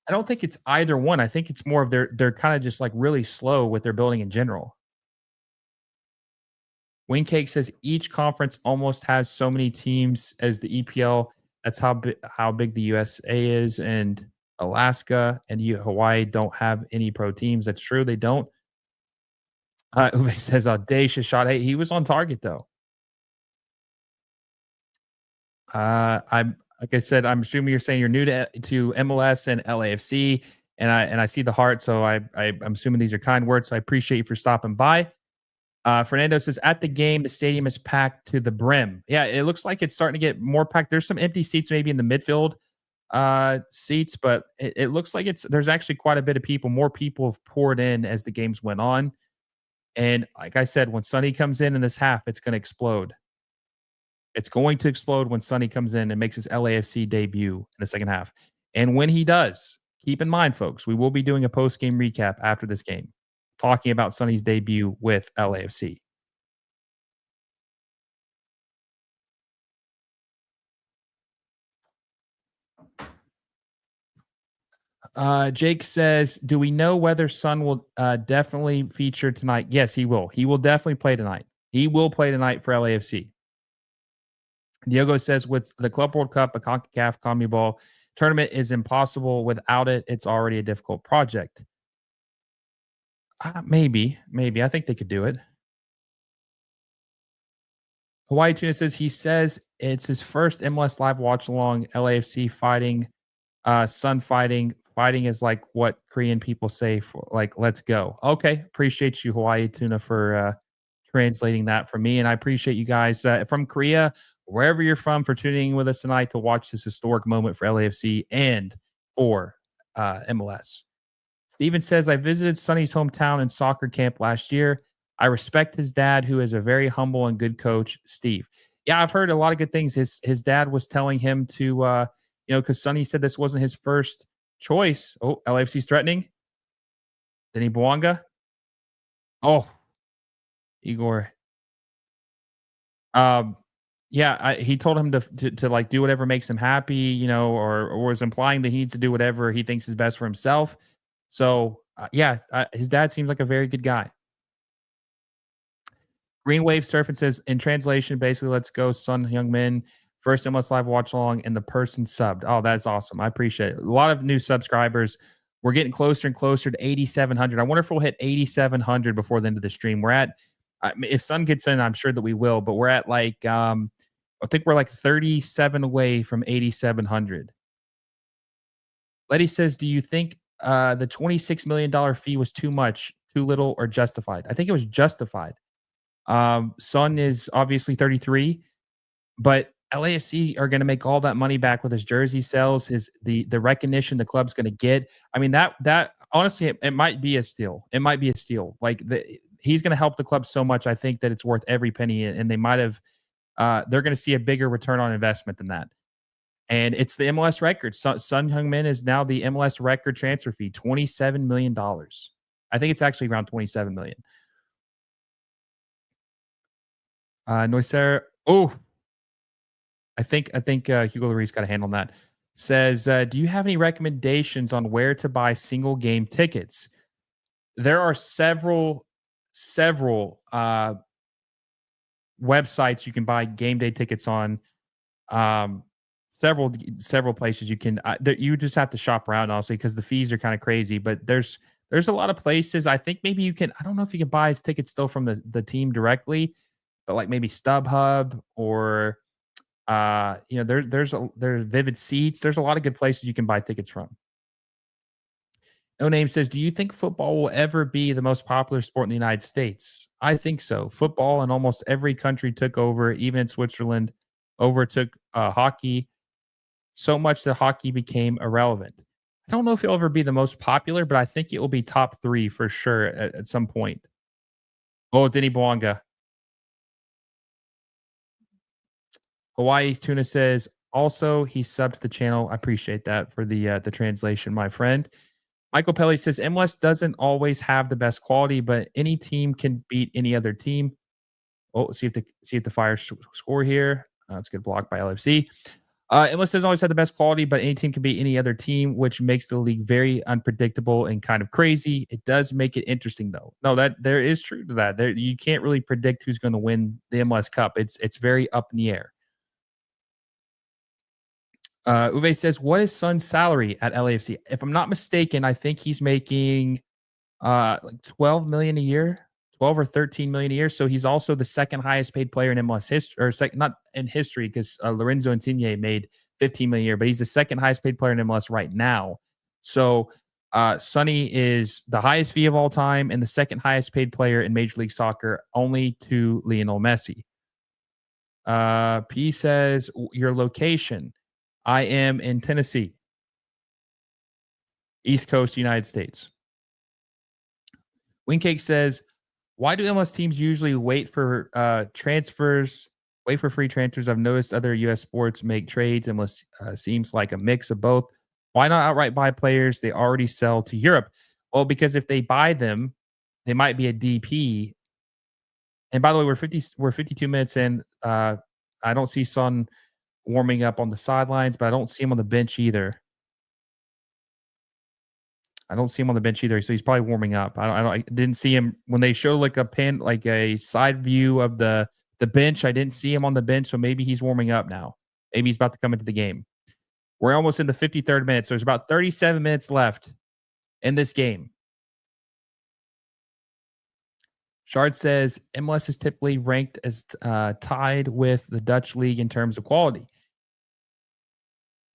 Speaker 1: I don't think it's either one. I think it's more of they're kind of just like really slow with their building in general. Wingcake says each conference almost has so many teams as the EPL. That's how big the USA is, and Alaska and Hawaii don't have any pro teams. That's true. They don't. Uwe says audacious shot. Hey, he was on target though. I'm like I said, I'm assuming you're saying you're new to MLS and LAFC, and I see the heart, so I'm assuming these are kind words. So I appreciate you for stopping by. Fernando says at the game, the stadium is packed to the brim. Yeah, it looks like it's starting to get more packed. There's some empty seats maybe in the midfield seats, but it looks like there's actually quite a bit of people. More people have poured in as the games went on, and like I said, when Sonny comes in this half, it's going to explode. It's going to explode when Sonny comes in and makes his LAFC debut in the second half. And when he does, keep in mind, folks, we will be doing a post game recap after this game, talking about Sonny's debut with LAFC. Jake says, "Do we know whether Sun will definitely feature tonight?" Yes, he will. He will definitely play tonight. He will play tonight for LAFC. Diogo says, "With the Club World Cup, a CONCACAF CONMEBOL tournament is impossible. Without it, it's already a difficult project." Maybe. I think they could do it. Hawaii Tuna says it's his first MLS live watch along. LAFC fighting, Sun fighting. Fighting is like what Korean people say for like let's go. Okay, appreciate you, Hawaii Tuna, for translating that for me, and I appreciate you guys from Korea, wherever you're from, for tuning in with us tonight to watch this historic moment for LAFC and for MLS. Steven says, I visited Sonny's hometown in soccer camp last year. I respect his dad, who is a very humble and good coach, Steve. Yeah, I've heard a lot of good things. His dad was telling him to, because Sonny said this wasn't his first choice. Oh, LAFC's threatening. Denny Bwanga. Oh, Igor. Um, yeah, he told him to like do whatever makes him happy, or was implying that he needs to do whatever he thinks is best for himself. So yeah, his dad seems like a very good guy. Green Wave Surfing says, in translation, basically, let's go, Son Heung-min. First MLS Live watch along, and the person subbed. Oh, that's awesome. I appreciate it. A lot of new subscribers. We're getting closer and closer to 8,700. I wonder if we'll hit 8,700 before the end of the stream. If Sun gets in, I'm sure that we will, but we're at I think we're like 37 away from 8,700. Letty says, do you think the $26 million fee was too much, too little, or justified? I think it was justified. Son is obviously 33, but LAFC are going to make all that money back with his jersey sales, the recognition the club's going to get. I mean, that honestly, it might be a steal. It might be a steal. He's going to help the club so much. I think that it's worth every penny, and they might have. They're going to see a bigger return on investment than that. And it's the MLS record. Sun Heung-min is now the MLS record transfer fee, $27 million. I think it's actually around 27 million. Noisser. Oh, I think Hugo Lloris got a hand on that. Says, do you have any recommendations on where to buy single game tickets? There are several websites you can buy game day tickets on. Um, several places you can. You just have to shop around, honestly, because the fees are kind of crazy. But there's a lot of places. I think maybe you can. I don't know if you can buy tickets still from the team directly, but like maybe StubHub or there's Vivid Seats. There's a lot of good places you can buy tickets from. No Name says, do you think football will ever be the most popular sport in the United States? I think so. Football in almost every country took over, even in Switzerland, overtook hockey so much that hockey became irrelevant. I don't know if it'll ever be the most popular, but I think it will be top three for sure at some point. Oh, Denny Bwanga. Hawaii Tuna says, also, he subbed to the channel. I appreciate that for the translation, my friend. Michael Pelly says, MLS doesn't always have the best quality, but any team can beat any other team. Oh, see if the Fire score here. It's a good block by LFC. MLS doesn't always have the best quality, but any team can beat any other team, which makes the league very unpredictable and kind of crazy. It does make it interesting, though. No, that there is truth to that. You can't really predict who's going to win the MLS Cup. It's very up in the air. Uwe says, what is Sun's salary at LAFC? If I'm not mistaken, I think he's making like 12 million a year, 12 or 13 million a year. So he's also the second highest paid player in MLS history, or second, not in history, because Lorenzo Insigne made 15 million a year, but he's the second highest paid player in MLS right now. So Sonny is the highest fee of all time and the second highest paid player in Major League Soccer, only to Lionel Messi. P says, your location. I am in Tennessee, East Coast, United States. Wingcake says, why do MLS teams usually wait for transfers, wait for free transfers? I've noticed other U.S. sports make trades. MLS seems like a mix of both. Why not outright buy players they already sell to Europe? Well, because if they buy them, they might be a DP. And by the way, we're 52 minutes in. I don't see Son warming up on the sidelines, but I don't see him on the bench either. I don't see him on the bench either, so he's probably warming up. I didn't see him when they show like a pin, like a side view of the bench. I didn't see him on the bench, so maybe he's warming up now. Maybe he's about to come into the game. We're almost in the 53rd minute, so there's about 37 minutes left in this game. Shard says MLS is typically ranked as tied with the Dutch league in terms of quality.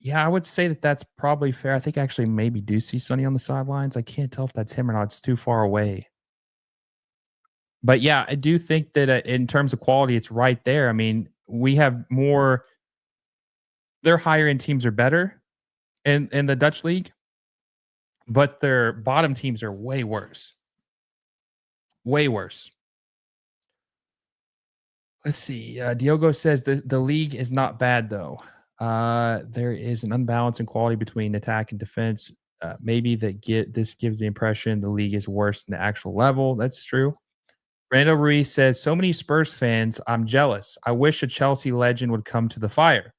Speaker 1: Yeah, I would say that that's probably fair. I think I actually maybe do see Sonny on the sidelines. I can't tell if that's him or not. It's too far away. But yeah, I do think that in terms of quality, it's right there. I mean, we have more. Their higher end teams are better in the Dutch league, but their bottom teams are way worse. Way worse. Let's see. Diogo says the league is not bad though. There is an unbalance in quality between attack and defense. Maybe this gives the impression the league is worse than the actual level. That's true. Brando Ruiz says, so many Spurs fans, I'm jealous. I wish a Chelsea legend would come to the fire.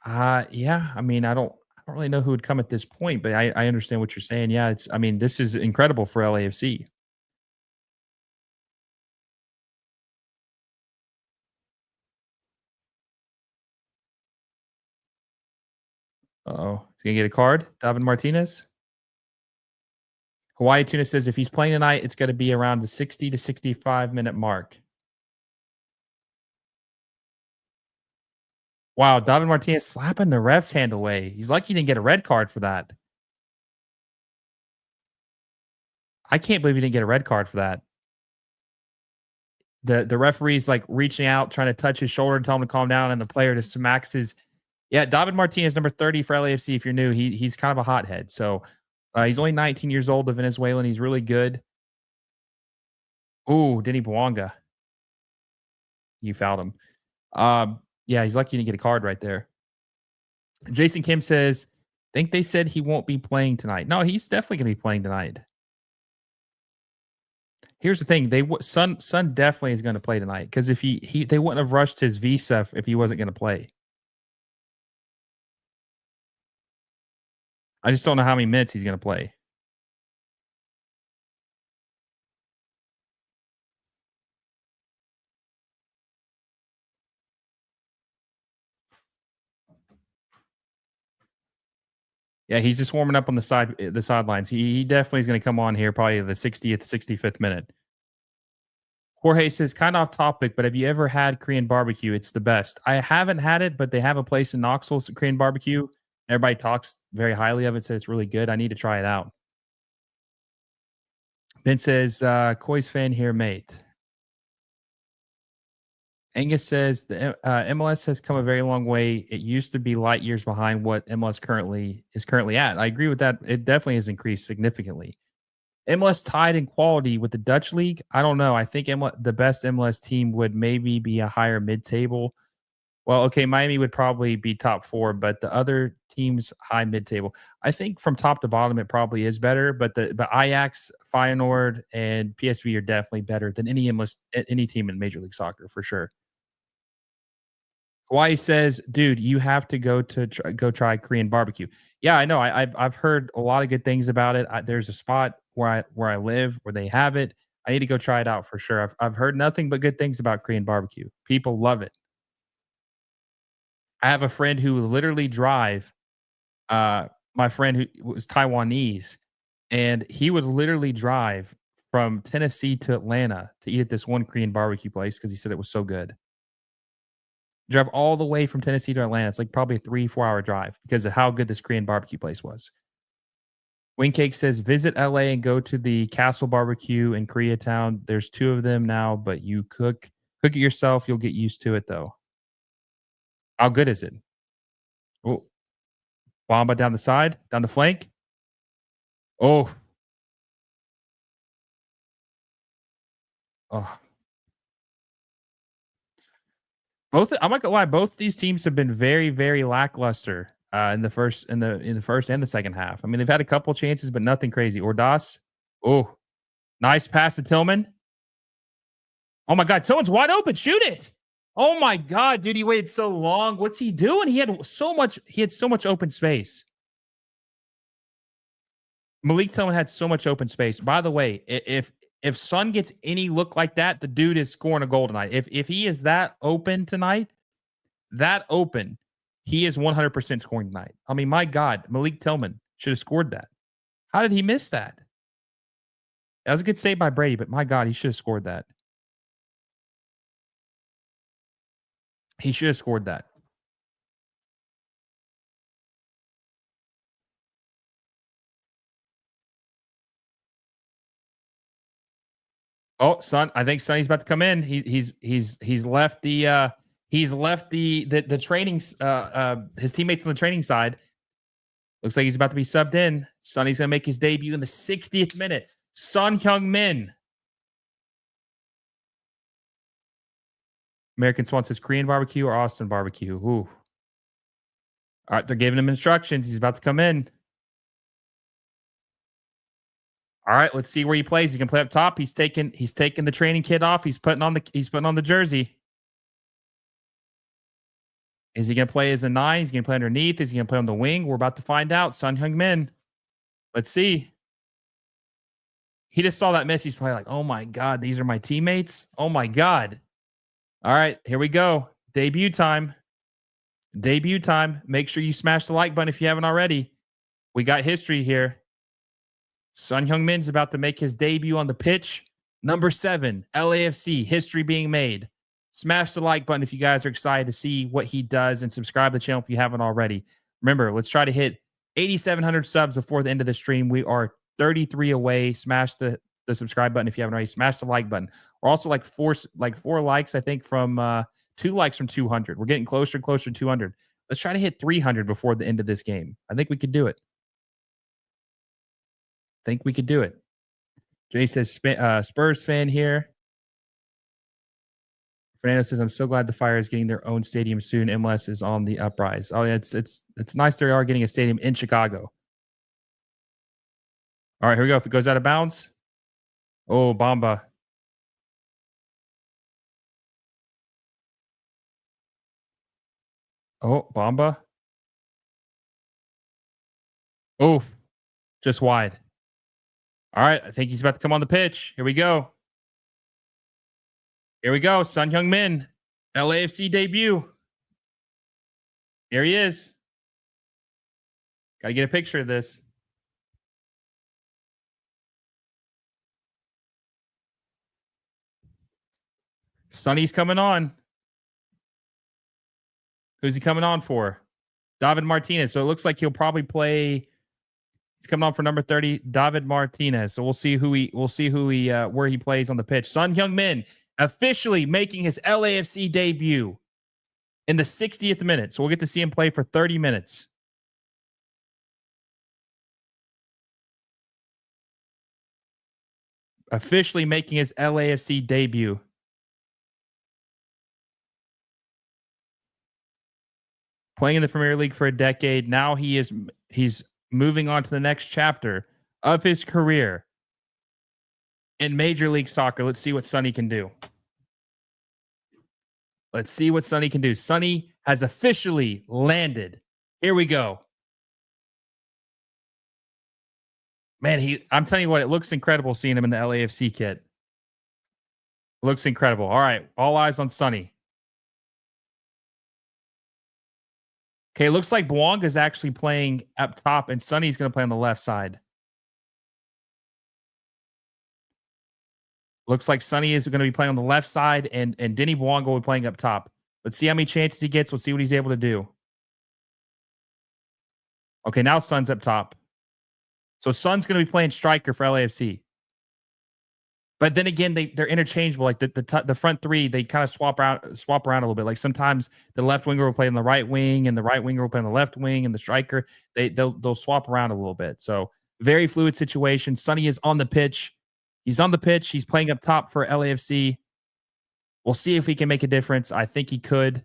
Speaker 1: Yeah. I mean, I don't really know who would come at this point, but I understand what you're saying. Yeah, I mean, this is incredible for LAFC. Uh-oh. He's gonna get a card. David Martinez. Hawaii Tuna says if he's playing tonight, it's gonna be around the 60 to 65-minute mark. Wow, David Martinez slapping the ref's hand away. He's lucky he didn't get a red card for that. I can't believe he didn't get a red card for that. The referee's like reaching out, trying to touch his shoulder and tell him to calm down, and the player just smacks his. Yeah, David Martinez, number 30 for LAFC. If you're new, he's kind of a hothead. So he's only 19 years old, a Venezuelan. He's really good. Ooh, Denny Bwanga. You fouled him. Yeah, he's lucky to get a card right there. Jason Kim says, think they said he won't be playing tonight. No, he's definitely going to be playing tonight. Here's the thing: Son definitely is going to play tonight because if they wouldn't have rushed his visa if he wasn't going to play. I just don't know how many minutes he's going to play. Yeah, he's just warming up on the sidelines. He definitely is going to come on here probably the 60th, 65th minute. Jorge says, kind of off topic, but have you ever had Korean barbecue? It's the best. I haven't had it, but they have a place in Knoxville, Korean barbecue. Everybody talks very highly of it, says it's really good. I need to try it out. Ben says, Koi's fan here, mate. Angus says the MLS has come a very long way. It used to be light years behind what MLS currently at. I agree with that. It definitely has increased significantly. MLS tied in quality with the Dutch league. I don't know. I think the best MLS team would maybe be a higher mid-table. Well, okay, Miami would probably be top 4, but the other teams high mid-table. I think from top to bottom it probably is better, but the Ajax, Feyenoord, and PSV are definitely better than any team in Major League Soccer for sure. Hawaii says, "Dude, you have to go try Korean barbecue." Yeah, I know. I've heard a lot of good things about it. There's a spot where I live where they have it. I need to go try it out for sure. I've heard nothing but good things about Korean barbecue. People love it. I have a friend who literally drive. My friend who was Taiwanese, and he would literally drive from Tennessee to Atlanta to eat at this one Korean barbecue place because he said it was so good. Drive all the way from Tennessee to Atlanta. It's like probably a 3-4 hour drive because of how good this Korean barbecue place was. Wingcake says, visit LA and go to the Castle Barbecue in Koreatown. There's 2 of them now, but you cook it yourself. You'll get used to it though. How good is it? Oh, Bomba down the side, down the flank. Oh, oh. I'm not gonna lie, both these teams have been very, very lackluster in the first and the second half. I mean, they've had a couple chances, but nothing crazy. Ordas, oh, nice pass to Tillman. Oh my God, Tillman's wide open. Shoot it. Oh my God, dude, he waited so long. What's he doing? He had so much open space. Malik Tillman had so much open space. By the way, if Son gets any look like that, the dude is scoring a goal tonight. If he is that open tonight, that open, he is 100% scoring tonight. I mean, my God, Malik Tillman should have scored that. How did he miss that? That was a good save by Brady, but my God, he should have scored that. He should have scored that. Oh, Son, I think Sonny's about to come in. He's left the training his teammates on the training side. Looks like he's about to be subbed in. Sonny's gonna make his debut in the 60th minute. Son Heung-min. American Swan says Korean barbecue or Austin barbecue. Ooh. All right, they're giving him instructions. He's about to come in. All right, let's see where he plays. He can play up top. He's taking the training kit off. He's putting on the jersey. Is he gonna play as a 9? He's gonna play underneath. Is he gonna play on the wing? We're about to find out. Son Heung-min. Let's see. He just saw that miss. He's probably like, oh my God, these are my teammates. Oh my God. All right, here we go. Debut time. Debut time. Make sure you smash the like button if you haven't already. We got history here. Son Heung-min's about to make his debut on the pitch. Number 7, LAFC, history being made. Smash the like button if you guys are excited to see what he does, and subscribe to the channel if you haven't already. Remember, let's try to hit 8,700 subs before the end of the stream. We are 33 away. Smash the subscribe button if you haven't already. Smash the like button. We're also like four likes, I think, from 2 likes from 200. We're getting closer and closer to 200. Let's try to hit 300 before the end of this game. I think we could do it. Think we could do it. Jay says Spurs fan here. Fernando says, I'm so glad the Fire is getting their own stadium soon. MLS is on the uprise. Oh, yeah, it's nice they are getting a stadium in Chicago. All right, here we go. If it goes out of bounds. Oh, Bamba. Oh, Bamba. Oh, just wide. All right, I think he's about to come on the pitch. Here we go. Here we go. Son Heung-min, LAFC debut. Here he is. Got to get a picture of this. Sonny's coming on. Who's he coming on for? David Martinez. So it looks like he'll probably play. He's coming on for number 30, David Martinez. So we'll see where he plays on the pitch. Son Heung-min officially making his LAFC debut in the 60th minute. So we'll get to see him play for 30 minutes. Officially making his LAFC debut. Playing in the Premier League for a decade. Now he's moving on to the next chapter of his career in Major League Soccer. Let's see what Sonny can do. Let's see what Sonny can do. Sonny has officially landed. Here we go. Man, I'm telling you what, it looks incredible seeing him in the LAFC kit. Looks incredible. All right, all eyes on Sonny. Okay, looks like Bwong is actually playing up top, and Sonny's going to play on the left side. Looks like Sonny is going to be playing on the left side, and Denny Bwong will be playing up top. Let's see how many chances he gets. Let's see what he's able to do. Okay, now Son's up top. So Son's going to be playing striker for LAFC. But then again, they're interchangeable. Like the front three, they kind of swap around a little bit. Like sometimes the left winger will play on the right wing, and the right winger will play on the left wing, and the striker they'll swap around a little bit. So very fluid situation. Sonny is on the pitch. He's on the pitch. He's playing up top for LAFC. We'll see if he can make a difference. I think he could.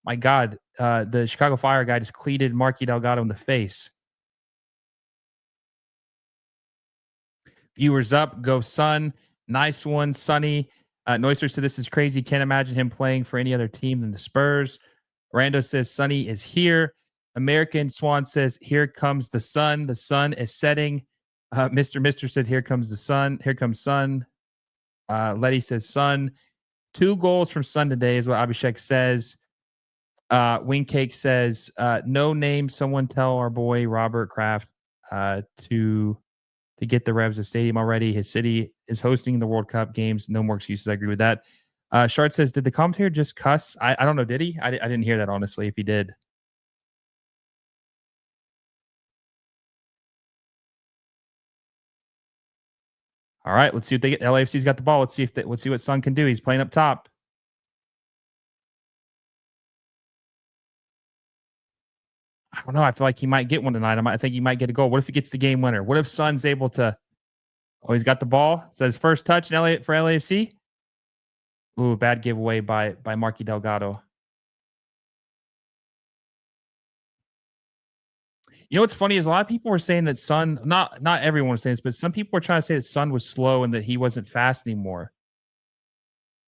Speaker 1: My God, the Chicago Fire guy just cleated Marky Delgado in the face. Viewers up, go Son. Nice one, Sonny. Neusser said, this is crazy. Can't imagine him playing for any other team than the Spurs. Rando says, Sonny is here. American Swan says, here comes the sun. The sun is setting. Mr. said, "Here comes the sun. Here comes sun." Letty says, "Sun." 2 goals from Sun today is what Abhishek says. Wingcake says, "No name. Someone tell our boy Robert Kraft to get the Revs a stadium already. His city is hosting the World Cup games. No more excuses." I agree with that. Shart says, "Did the commentator just cuss?" I don't know. Did he? I didn't hear that, honestly, if he did. All right, let's see what they get. LAFC's got the ball. Let's see what Sun can do. He's playing up top. I don't know. I feel like he might get one tonight. I think he might get a goal. What if he gets the game winner? What if Sun's able to? Oh, he's got the ball. Says first touch in LA for LAFC. Ooh, bad giveaway by Marky Delgado. You know what's funny is a lot of people were saying that Sun, not everyone was saying this, but some people were trying to say that Sun was slow and that he wasn't fast anymore.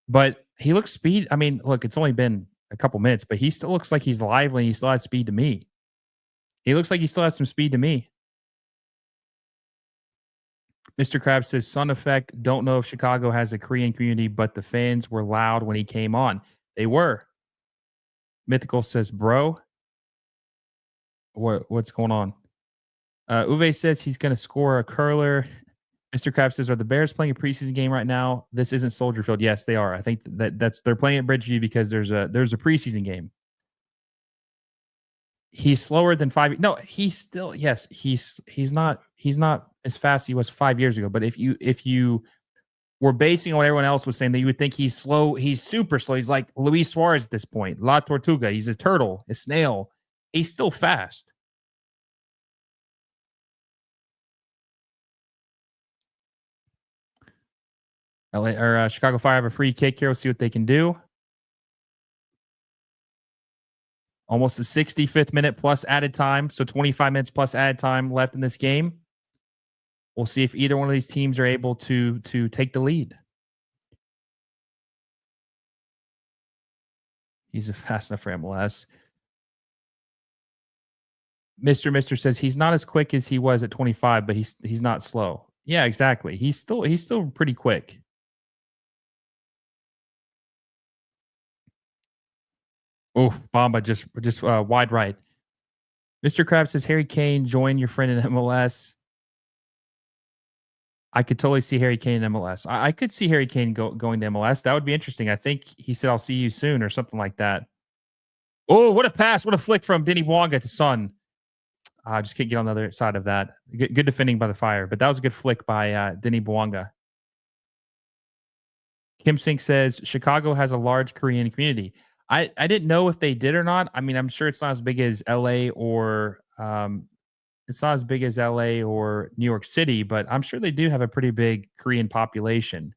Speaker 1: But he looks speed. I mean, look, it's only been a couple minutes, but he still looks like he's lively. He still has speed to me. He looks like he still has some speed to me. Mr. Krabs says Sun effect. Don't know if Chicago has a Korean community, but the fans were loud when he came on. They were. Mythical says, "Bro, what's going on?" Uwe says he's going to score a curler. Mr. Krabs says, "Are the Bears playing a preseason game right now? This isn't Soldier Field." Yes, they are. I think that's they're playing at Bridgeview because there's a preseason game. He's slower than 5. No, he's still, yes, he's not as fast as he was 5 years ago. But if you were basing on what everyone else was saying, that you would think he's slow, he's super slow. He's like Luis Suarez at this point, La Tortuga. He's a turtle, a snail. He's still fast. Chicago Fire have a free kick here. We'll see what they can do. Almost the 65th minute plus added time. So 25 minutes plus added time left in this game. We'll see if either one of these teams are able to take the lead. He's a fast enough for MLS. Mr. says he's not as quick as he was at 25, but he's not slow. Yeah, exactly. He's still pretty quick. Oh, Bamba just wide right. Mr. Krabs says Harry Kane join your friend in MLS. I could totally see Harry Kane in MLS. I could see Harry Kane going to MLS. That would be interesting. I think he said, "I'll see you soon," or something like that. Oh, what a pass. What a flick from Denny Bwanga to Son. I just can't get on the other side of that. Good defending by the Fire, but that was a good flick by Denny Bwanga. Kim Sink says Chicago has a large Korean community. I didn't know if they did or not. I mean, I'm sure it's not as big as LA or it's not as big as LA or New York City, but I'm sure they do have a pretty big Korean population.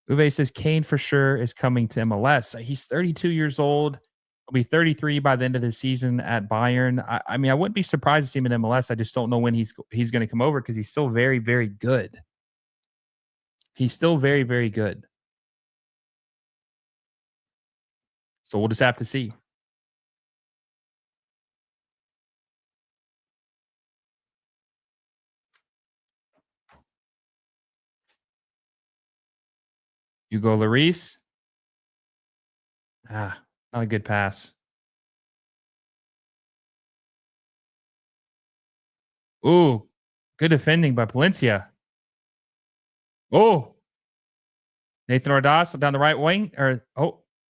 Speaker 1: Uwe says Kane for sure is coming to MLS. He's 32 years old. He'll be 33 by the end of the season at Bayern. I mean, I wouldn't be surprised to see him in MLS. I just don't know when he's going to come over because he's still very, very good. He's still very, very good. So we'll just have to see. Hugo Lloris. Not a good pass. Ooh, good defending by Palencia. Oh, Nathan Ordaz down the right wing.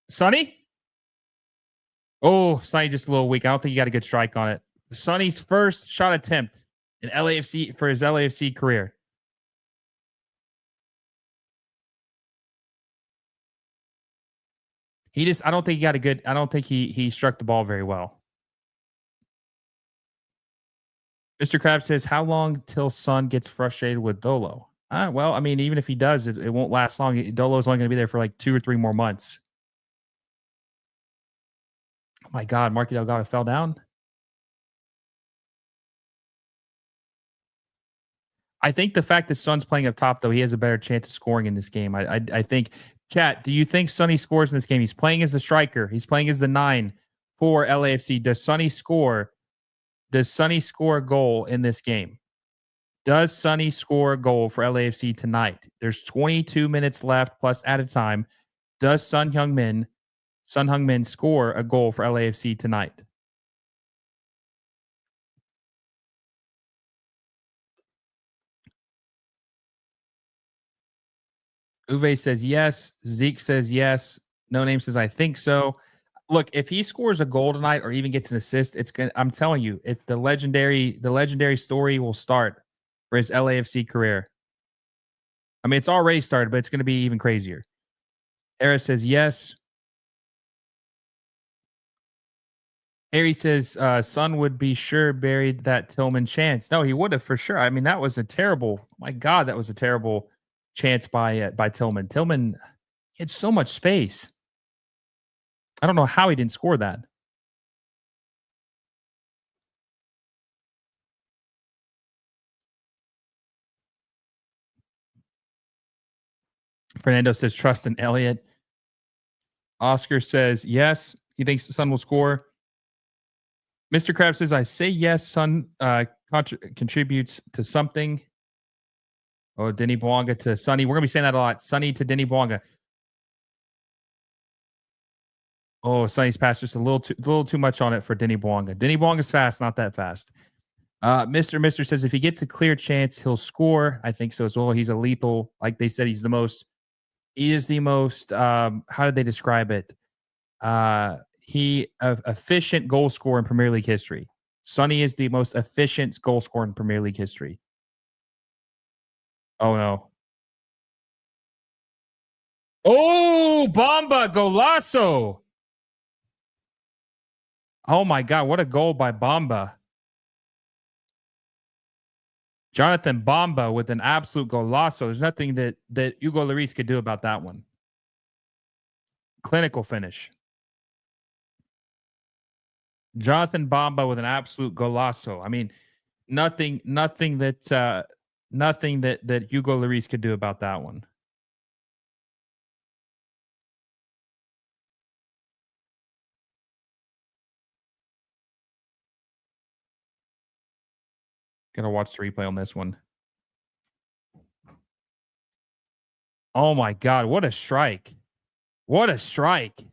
Speaker 1: Sonny? Oh, Sonny just a little weak. I don't think he got a good strike on it. Sonny's first shot attempt in LAFC for his LAFC career. I don't think he got a good, I don't think he struck the ball very well. Mr. Krabs says, how long till Son gets frustrated with Dolo? Well, I mean, even if he does, it won't last long. Dolo's only going to be there for like 2 or 3 more months. Oh my God, Marky Delgado fell down. I think the fact that Son's playing up top, though, he has a better chance of scoring in this game. I think, chat, do you think Sonny scores in this game? He's playing as the striker. He's playing as the 9 for LAFC. Does Sonny score? Does Sonny score a goal in this game? Does Sonny score a goal for LAFC tonight? There's 22 minutes left plus added time. Does Sun Heung-min score a goal for LAFC tonight? Uwe says yes. Zeke says yes. No Name says I think so. Look, if he scores a goal tonight or even gets an assist, it's gonna. I'm telling you, it's the legendary story will start for his LAFC career. I mean, it's already started, but it's going to be even crazier. Harris says yes. Harry says Son would be sure buried that Tillman chance. No, he would have for sure. I mean, that was a terrible. My God, that was a terrible chance by Tillman. Tillman had so much space. I don't know how he didn't score that. Fernando says trust in Elliott. Oscar says yes. He thinks the Sun will score. Mr. Krabs says I say yes. Sun contributes to something. Oh, Denny Bwanga to Sonny. We're gonna be saying that a lot. Sonny to Denny Bwanga. Oh, Sonny's pass just a little too much on it for Denny Bwanga. Denny Bwanga's fast, not that fast. Mister says if he gets a clear chance, he'll score. I think so as well. He's a lethal, like they said, he's the most. He is the most. How did they describe it? Efficient goal scorer in Premier League history. Sonny is the most efficient goal scorer in Premier League history. Oh no. Oh, Bamba Golasso. Oh my God, what a goal by Bamba. Jonathan Bamba with an absolute golazo. There's nothing that Hugo Lloris could do about that one. Clinical finish. Jonathan Bamba with an absolute golazo. I mean, nothing that Hugo Lloris could do about that one. Gotta watch the replay on this one. Oh my God, what a strike. What a strike.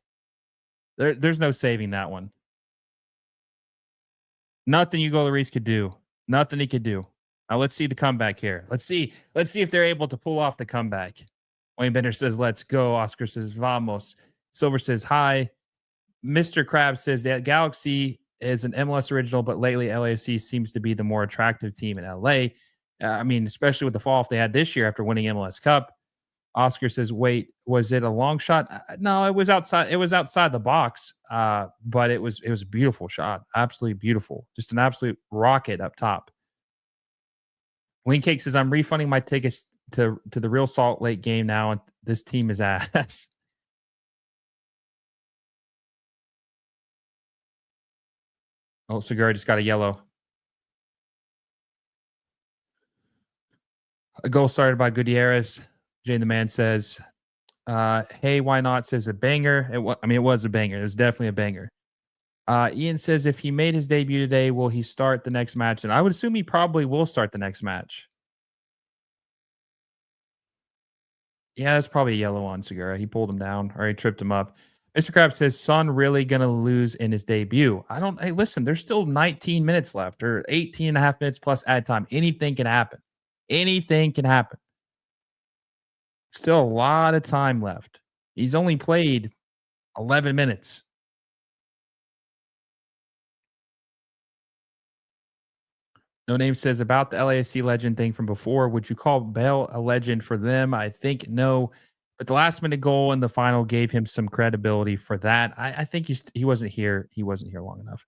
Speaker 1: There's no saving that one. Nothing Hugo Lloris could do. Nothing he could do. Now let's see the comeback here. Let's see if they're able to pull off the comeback. Wayne Bender says, let's go. Oscar says, vamos. Silver says, hi. Mr. Krabs says that Galaxy is an MLS original, but lately LAFC seems to be the more attractive team in LA. I mean, especially with the fall off they had this year after winning MLS Cup. Oscar says, "Wait, was it a long shot? No, it was outside. It was outside the box, but it was a beautiful shot. Absolutely beautiful. Just an absolute rocket up top." Wing Cake says, "I'm refunding my tickets to the real Salt Lake game now, and this team is ass." Oh, Segura just got a yellow. A goal started by Gutierrez. Jane the Man says, hey, why not? Says a banger. It was a banger. It was definitely a banger. Ian says, if he made his debut today, will he start the next match? And I would assume he probably will start the next match. Yeah, that's probably a yellow on Segura. He pulled him down or he tripped him up. Mr. Krabs says, Son really going to lose in his debut. Hey, listen, there's still 19 minutes left or 18 and a half minutes plus add time. Anything can happen. Anything can happen. Still a lot of time left. He's only played 11 minutes. No Name says about the LAFC legend thing from before. Would you call Bell a legend for them? I think no, but the last minute goal in the final gave him some credibility for that. I think he wasn't here. He wasn't here long enough.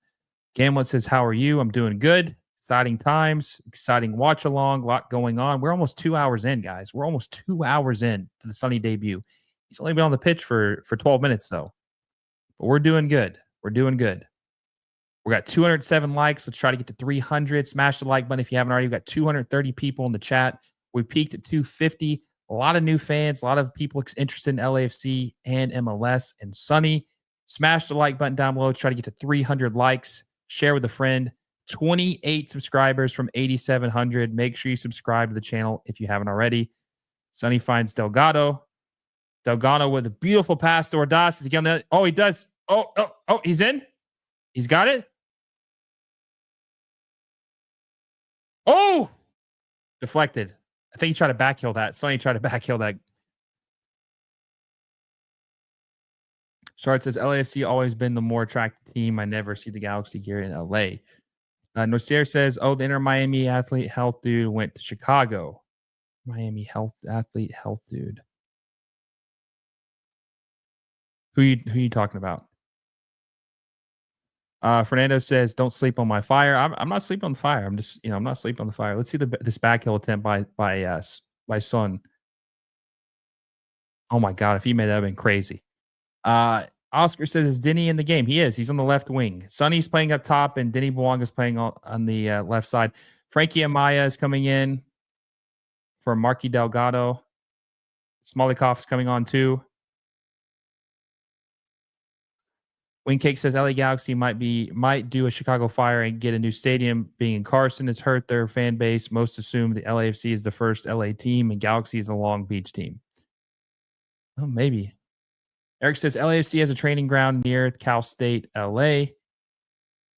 Speaker 1: Gamlet says, "How are you? I'm doing good. Exciting times, exciting watch along. Lot going on. We're almost 2 hours in, guys. We're almost 2 hours in to the Sunny debut. He's only been on the pitch for 12 minutes though, but we're doing good. We're doing good." We got 207 likes. Let's try to get to 300. Smash the like button if you haven't already. We got 230 people in the chat. We peaked at 250. A lot of new fans, a lot of people interested in LAFC and MLS and Sunny. Smash the like button down below. Try to get to 300 likes. Share with a friend. 28 subscribers from 8,700. Make sure you subscribe to the channel if you haven't already. Sonny finds Delgado. Delgado with a beautiful pass to Ordaz. Oh, he does. Oh, he's in. He's got it. Oh, deflected. I think he tried to backheel that. Sonny tried to backheel that. Shard says LAFC always been the more attractive team. I never see the Galaxy here in LA. Nocier says, oh, the inner Miami athlete health dude went to Chicago. Miami health athlete health dude. Who you talking about? Fernando says, don't sleep on my fire. I'm not sleeping on the fire. I'm not sleeping on the fire. Let's see this backheel attempt by Son. Oh my God, if he made that, would have been crazy. Oscar says, is Denny in the game? He is. He's on the left wing. Sonny's playing up top, and Denny Bouanga's playing on the left side. Frankie Amaya is coming in for Marky Delgado. Smolikov's coming on too. Wingcake says LA Galaxy might do a Chicago Fire and get a new stadium. Being in Carson has hurt their fan base. Most assume the LAFC is the first LA team and Galaxy is a Long Beach team. Oh, maybe. Eric says LAFC has a training ground near Cal State, LA.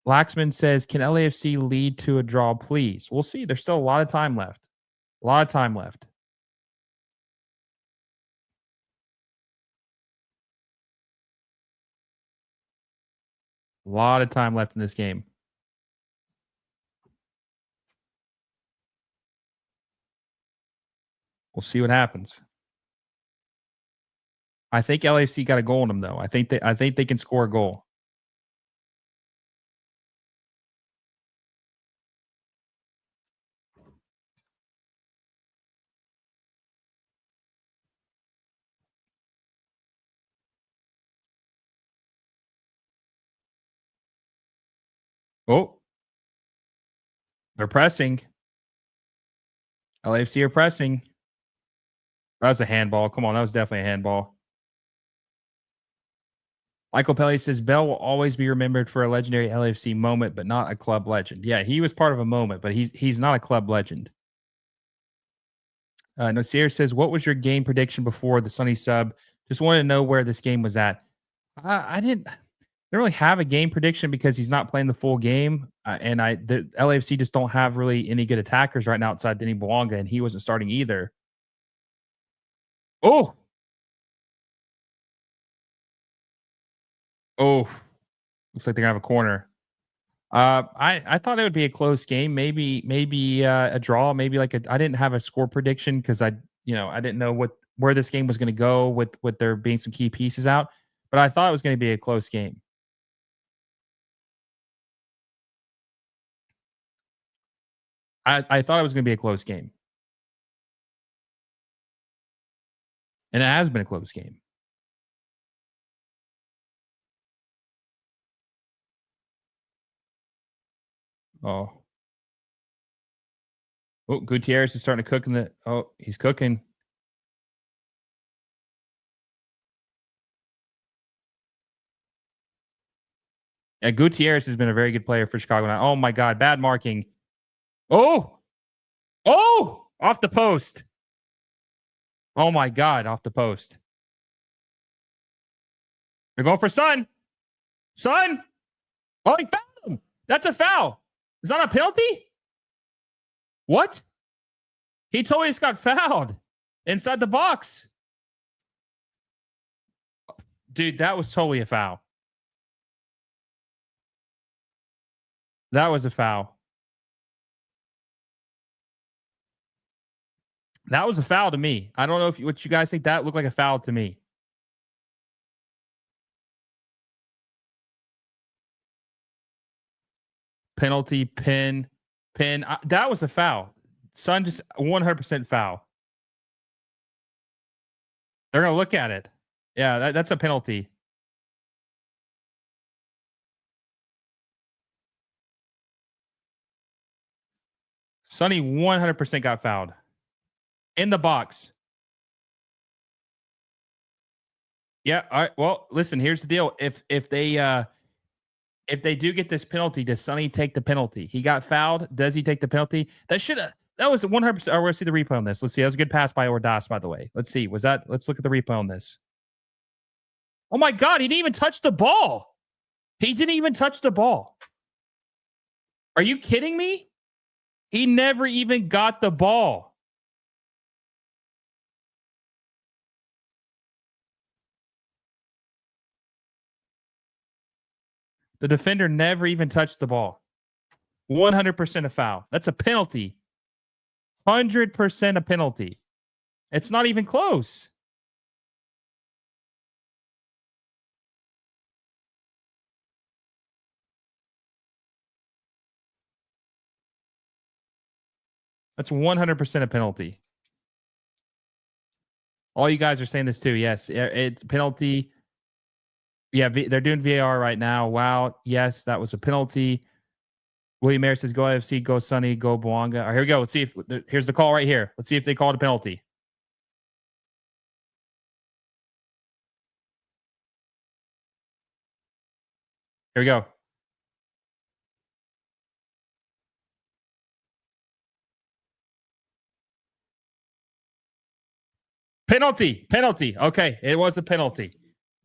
Speaker 1: Laxman says, can LAFC lead to a draw, please? We'll see. There's still a lot of time left. A lot of time left. A lot of time left in this game. We'll see what happens. I think LAFC got a goal in them, though. I think they can score a goal. Oh, they're pressing. LAFC are pressing. That was a handball. Come on, that was definitely a handball. Michael Pelly says Bell will always be remembered for a legendary LAFC moment, but not a club legend. Yeah, he was part of a moment, but he's not a club legend. Nocier says, what was your game prediction before the Sunny sub? Just wanted to know where this game was at. I didn't really have a game prediction because he's not playing the full game. And the LAFC just don't have really any good attackers right now outside Denny Bouanga, and he wasn't starting either. Oh, looks like they're gonna have a corner. I thought it would be a close game, maybe a draw, maybe I didn't have a score prediction because I didn't know where this game was going to go with there being some key pieces out, but I thought it was going to be a close game. I thought it was going to be a close game, and it has been a close game. Oh, Gutierrez is starting to cook he's cooking. Yeah, Gutierrez has been a very good player for Chicago now. Oh my God, bad marking. Oh, off the post. Oh my God, off the post. They're going for Son. Son. Oh, he fouled him. That's a foul. Is that a penalty? What? He totally just got fouled inside the box. Dude, that was totally a foul. That was a foul. That was a foul to me. I don't know what you guys think. That looked like a foul to me. Penalty, pin. That was a foul. Son just 100% foul. They're going to look at it. Yeah, that's a penalty. Sonny 100% got fouled. In the box. Yeah. All right. Well, listen, here's the deal. If they if they do get this penalty, does Sonny take the penalty? He got fouled. Does he take the penalty? That was 100%. We're going to see the replay on this. Let's see. That was a good pass by Ordaz, by the way. Let's see. Let's look at the replay on this. Oh my God. He didn't even touch the ball. He didn't even touch the ball. Are you kidding me? He never even got the ball. The defender never even touched the ball. 100% a foul. That's a penalty. 100% a penalty. It's not even close. That's 100% a penalty. All you guys are saying this too. Yes, it's penalty. Yeah, they're doing VAR right now. Wow. Yes, that was a penalty. William Mayer says, go AFC, go Sonny, go Bouanga. All right, here we go. Let's see if here's the call right here. Let's see if they called a penalty. Here we go. Penalty. Okay, it was a penalty.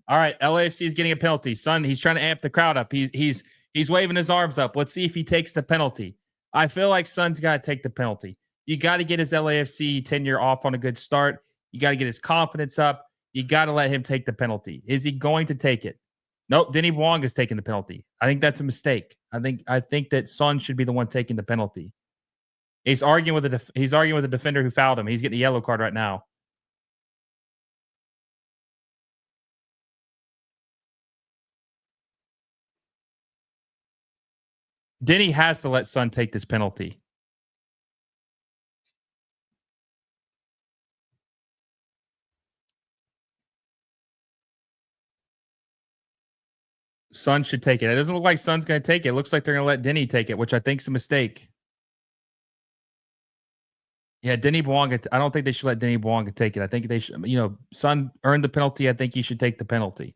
Speaker 1: All right, LAFC is getting a penalty. Son, he's trying to amp the crowd up. He's waving his arms up. Let's see if he takes the penalty. I feel like Son's got to take the penalty. You got to get his LAFC tenure off on a good start. You got to get his confidence up. You got to let him take the penalty. Is he going to take it? Nope. Denny Wong is taking the penalty. I think that's a mistake. I think that Son should be the one taking the penalty. He's arguing with the defender who fouled him. He's getting a yellow card right now. Denny has to let Son take this penalty. Son should take it. It doesn't look like Son's going to take it. It looks like they're going to let Denny take it, which I think is a mistake. Yeah, Denny Bouanga. I don't think they should let Denny Bouanga take it. I think they should, Son earned the penalty. I think he should take the penalty.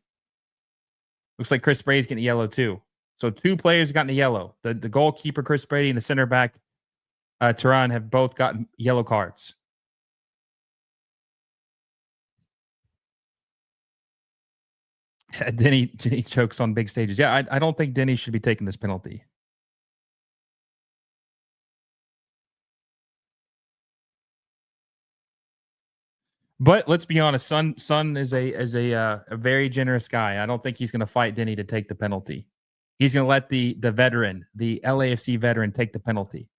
Speaker 1: Looks like Chris Brady's getting yellow too. So 2 players gotten a yellow. The goalkeeper, Chris Brady, and the center back, Tehran, have both gotten yellow cards. Denny chokes on big stages. Yeah, I don't think Denny should be taking this penalty. But let's be honest, Son is a very generous guy. I don't think he's going to fight Denny to take the penalty. He's going to let the veteran, the LAFC veteran, take the penalty.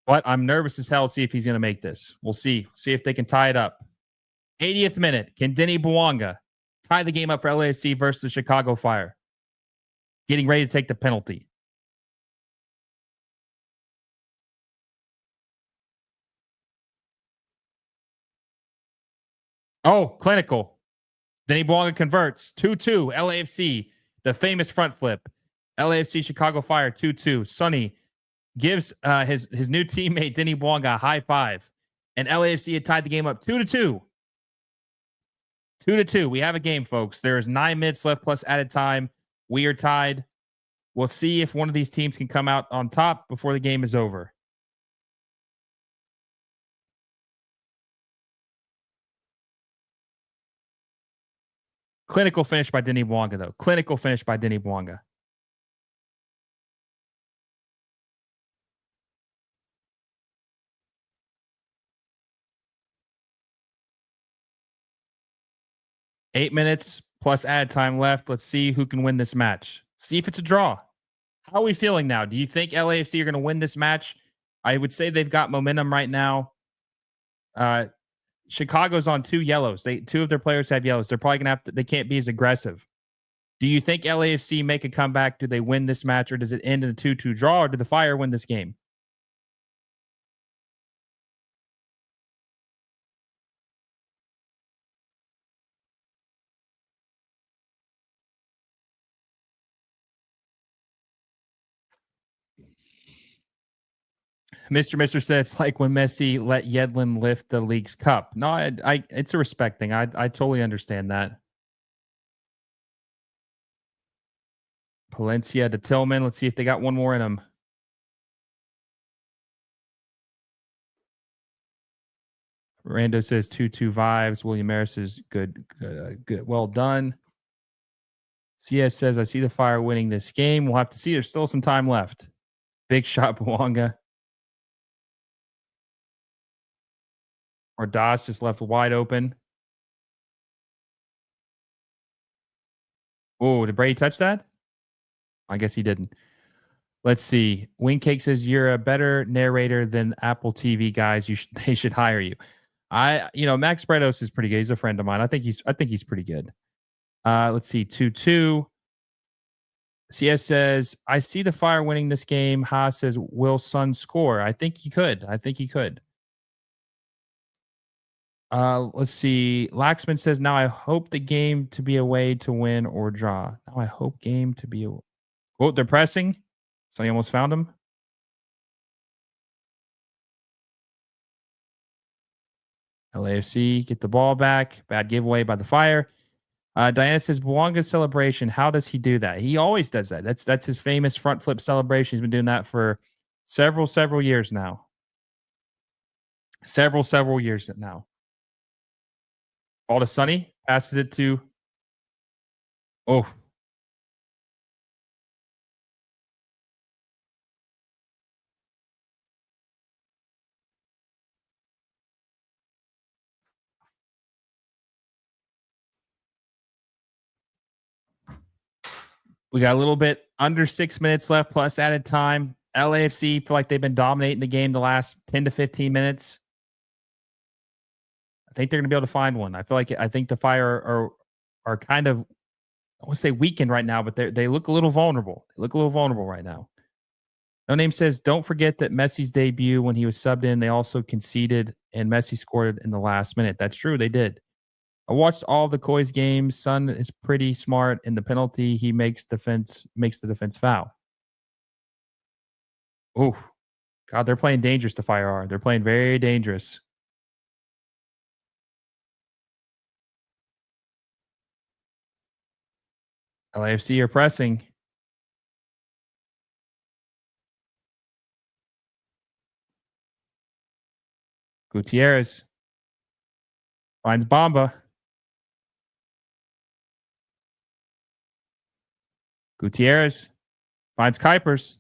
Speaker 1: But I'm nervous as hell to see if he's going to make this. We'll see. See if they can tie it up. 80th minute. Can Denny Bouanga tie the game up for LAFC versus Chicago Fire? Getting ready to take the penalty. Oh, clinical. Denny Bouanga converts. 2-2. LAFC. The famous front flip. LAFC Chicago Fire 2-2. Sonny gives his new teammate Denny Bouanga a high five. And LAFC had tied the game up 2-2. 2-2. We have a game, folks. There's 9 minutes left plus added time. We are tied. We'll see if one of these teams can come out on top before the game is over. Clinical finish by Denny Bouanga, though. Clinical finish by Denny Bouanga. Eight minutes plus add time left. Let's see who can win this match. See if it's a draw. How are we feeling now? Do you think LAFC are going to win this match? I would say they've got momentum right now. Chicago's on 2 yellows. 2 of their players have yellows. They're probably going to they can't be as aggressive. Do you think LAFC make a comeback? Do they win this match, or does it end in a 2-2 draw, or do the Fire win this game? Mr. said it's like when Messi let Yedlin lift the league's cup. No, it's a respect thing. I totally understand that. Palencia to Tillman. Let's see if they got one more in them. Rando says 2-2 vibes. William Maris says good. Well done. CS says, I see the Fire winning this game. We'll have to see. There's still some time left. Big shot, Bwanga. Or Das just left wide open. Oh, did Brady touch that? I guess he didn't. Let's see. Wingcake says you're a better narrator than Apple TV guys. They should hire you. Max Bredos is pretty good. He's a friend of mine. I think he's pretty good. Let's see. 2-2. CS says, I see the Fire winning this game. Ha says, will Sun score? I think he could. Let's see. Laxman says, now I hope the game to be a way to win or draw. Now I hope game to be oh, they're pressing. Sonny almost found him. LAFC get the ball back. Bad giveaway by the Fire. Diana says, Bwanga's celebration. How does he do that? He always does that. That's his famous front flip celebration. He's been doing that for several years now. Several years now. Ball to Sonny. Passes it to. Oh. We got a little bit under 6 minutes left plus added time. LAFC feel like they've been dominating the game the last 10 to 15 minutes. I think they're going to be able to find one. I think the Fire are kind of, I won't say weakened right now, but they look a little vulnerable. They look a little vulnerable right now. No Name says, don't forget that Messi's debut when he was subbed in, they also conceded and Messi scored in the last minute. That's true. They did. I watched all the Koi's games. Son is pretty smart in the penalty. He makes the defense foul. Oh, God, they're playing dangerous, the Fire are. They're playing very dangerous. LAFC are pressing. Gutierrez finds Bamba. Gutierrez finds Kuipers.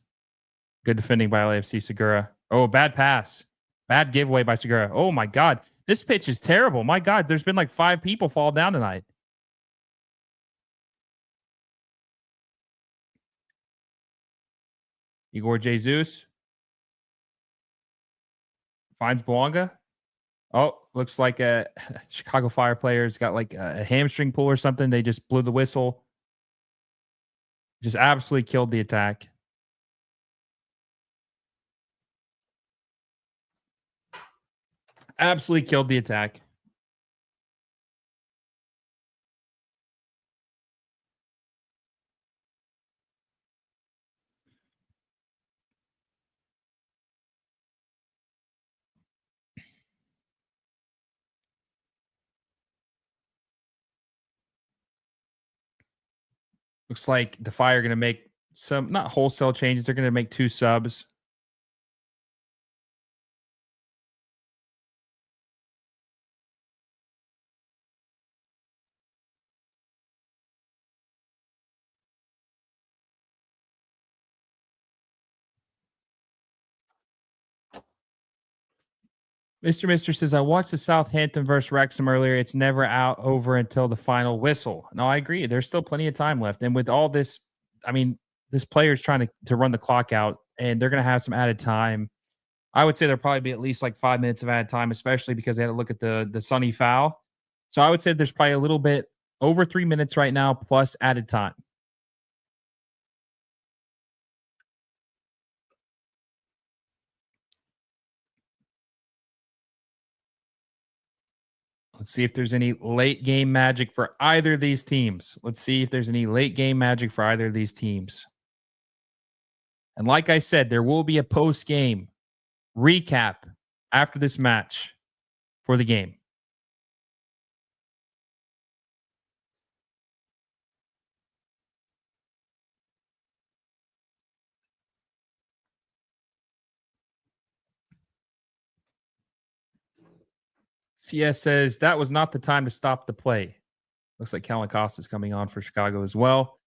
Speaker 1: Good defending by LAFC. Segura. Oh, bad pass. Bad giveaway by Segura. Oh, my God. This pitch is terrible. My God, there's been like 5 people fall down tonight. Igor Jesus finds Bwanga. Oh, looks like a Chicago Fire player's got like a hamstring pull or something. They just blew the whistle. Just absolutely killed the attack. Absolutely killed the attack. Looks like the Fire are going to make some, not wholesale changes. They're going to make 2 subs. Mr. Mister says, I watched the Southampton versus Wrexham earlier. It's never over until the final whistle. No, I agree. There's still plenty of time left. And with all this, I mean, this player's trying to run the clock out, and they're going to have some added time. I would say there'll probably be at least like 5 minutes of added time, especially because they had to look at the Sunny foul. So I would say there's probably a little bit over 3 minutes right now plus added time. Let's see if there's any late game magic for either of these teams. And like I said, there will be a post game recap after this match for the game. CS says that was not the time to stop the play. Looks like Kellen Costa's coming on for Chicago as well.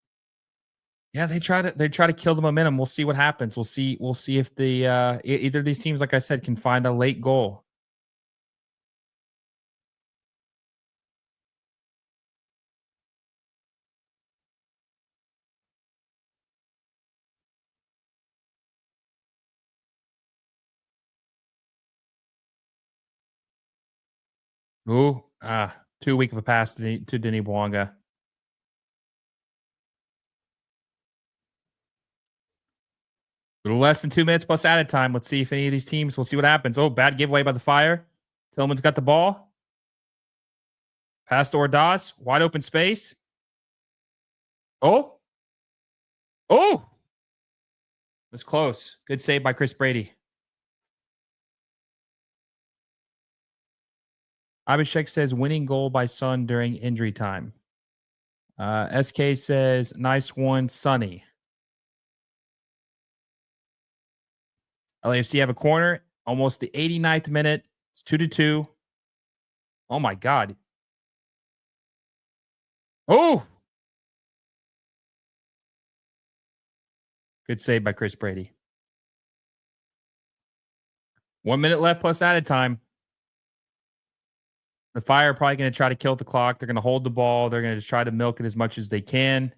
Speaker 1: Yeah, they try to kill the momentum. We'll see what happens. We'll see if the either of these teams, like I said, can find a late goal. Ooh, too weak of a pass to Denis Bouanga. A little less than 2 minutes plus added time. Let's see if any of these teams. We'll see what happens. Oh, bad giveaway by the Fire. Tillman's got the ball. Pass to Ordaz. Wide open space. Oh, oh, it was close. Good save by Chris Brady. Abhishek says winning goal by Sun during injury time. SK says nice one, Sonny. LAFC have a corner. Almost the 89th minute. It's 2-2. Oh my God. Oh, good save by Chris Brady. 1 minute left plus added time. The Fire are probably going to try to kill the clock. They're going to hold the ball. They're going to just try to milk it as much as they can.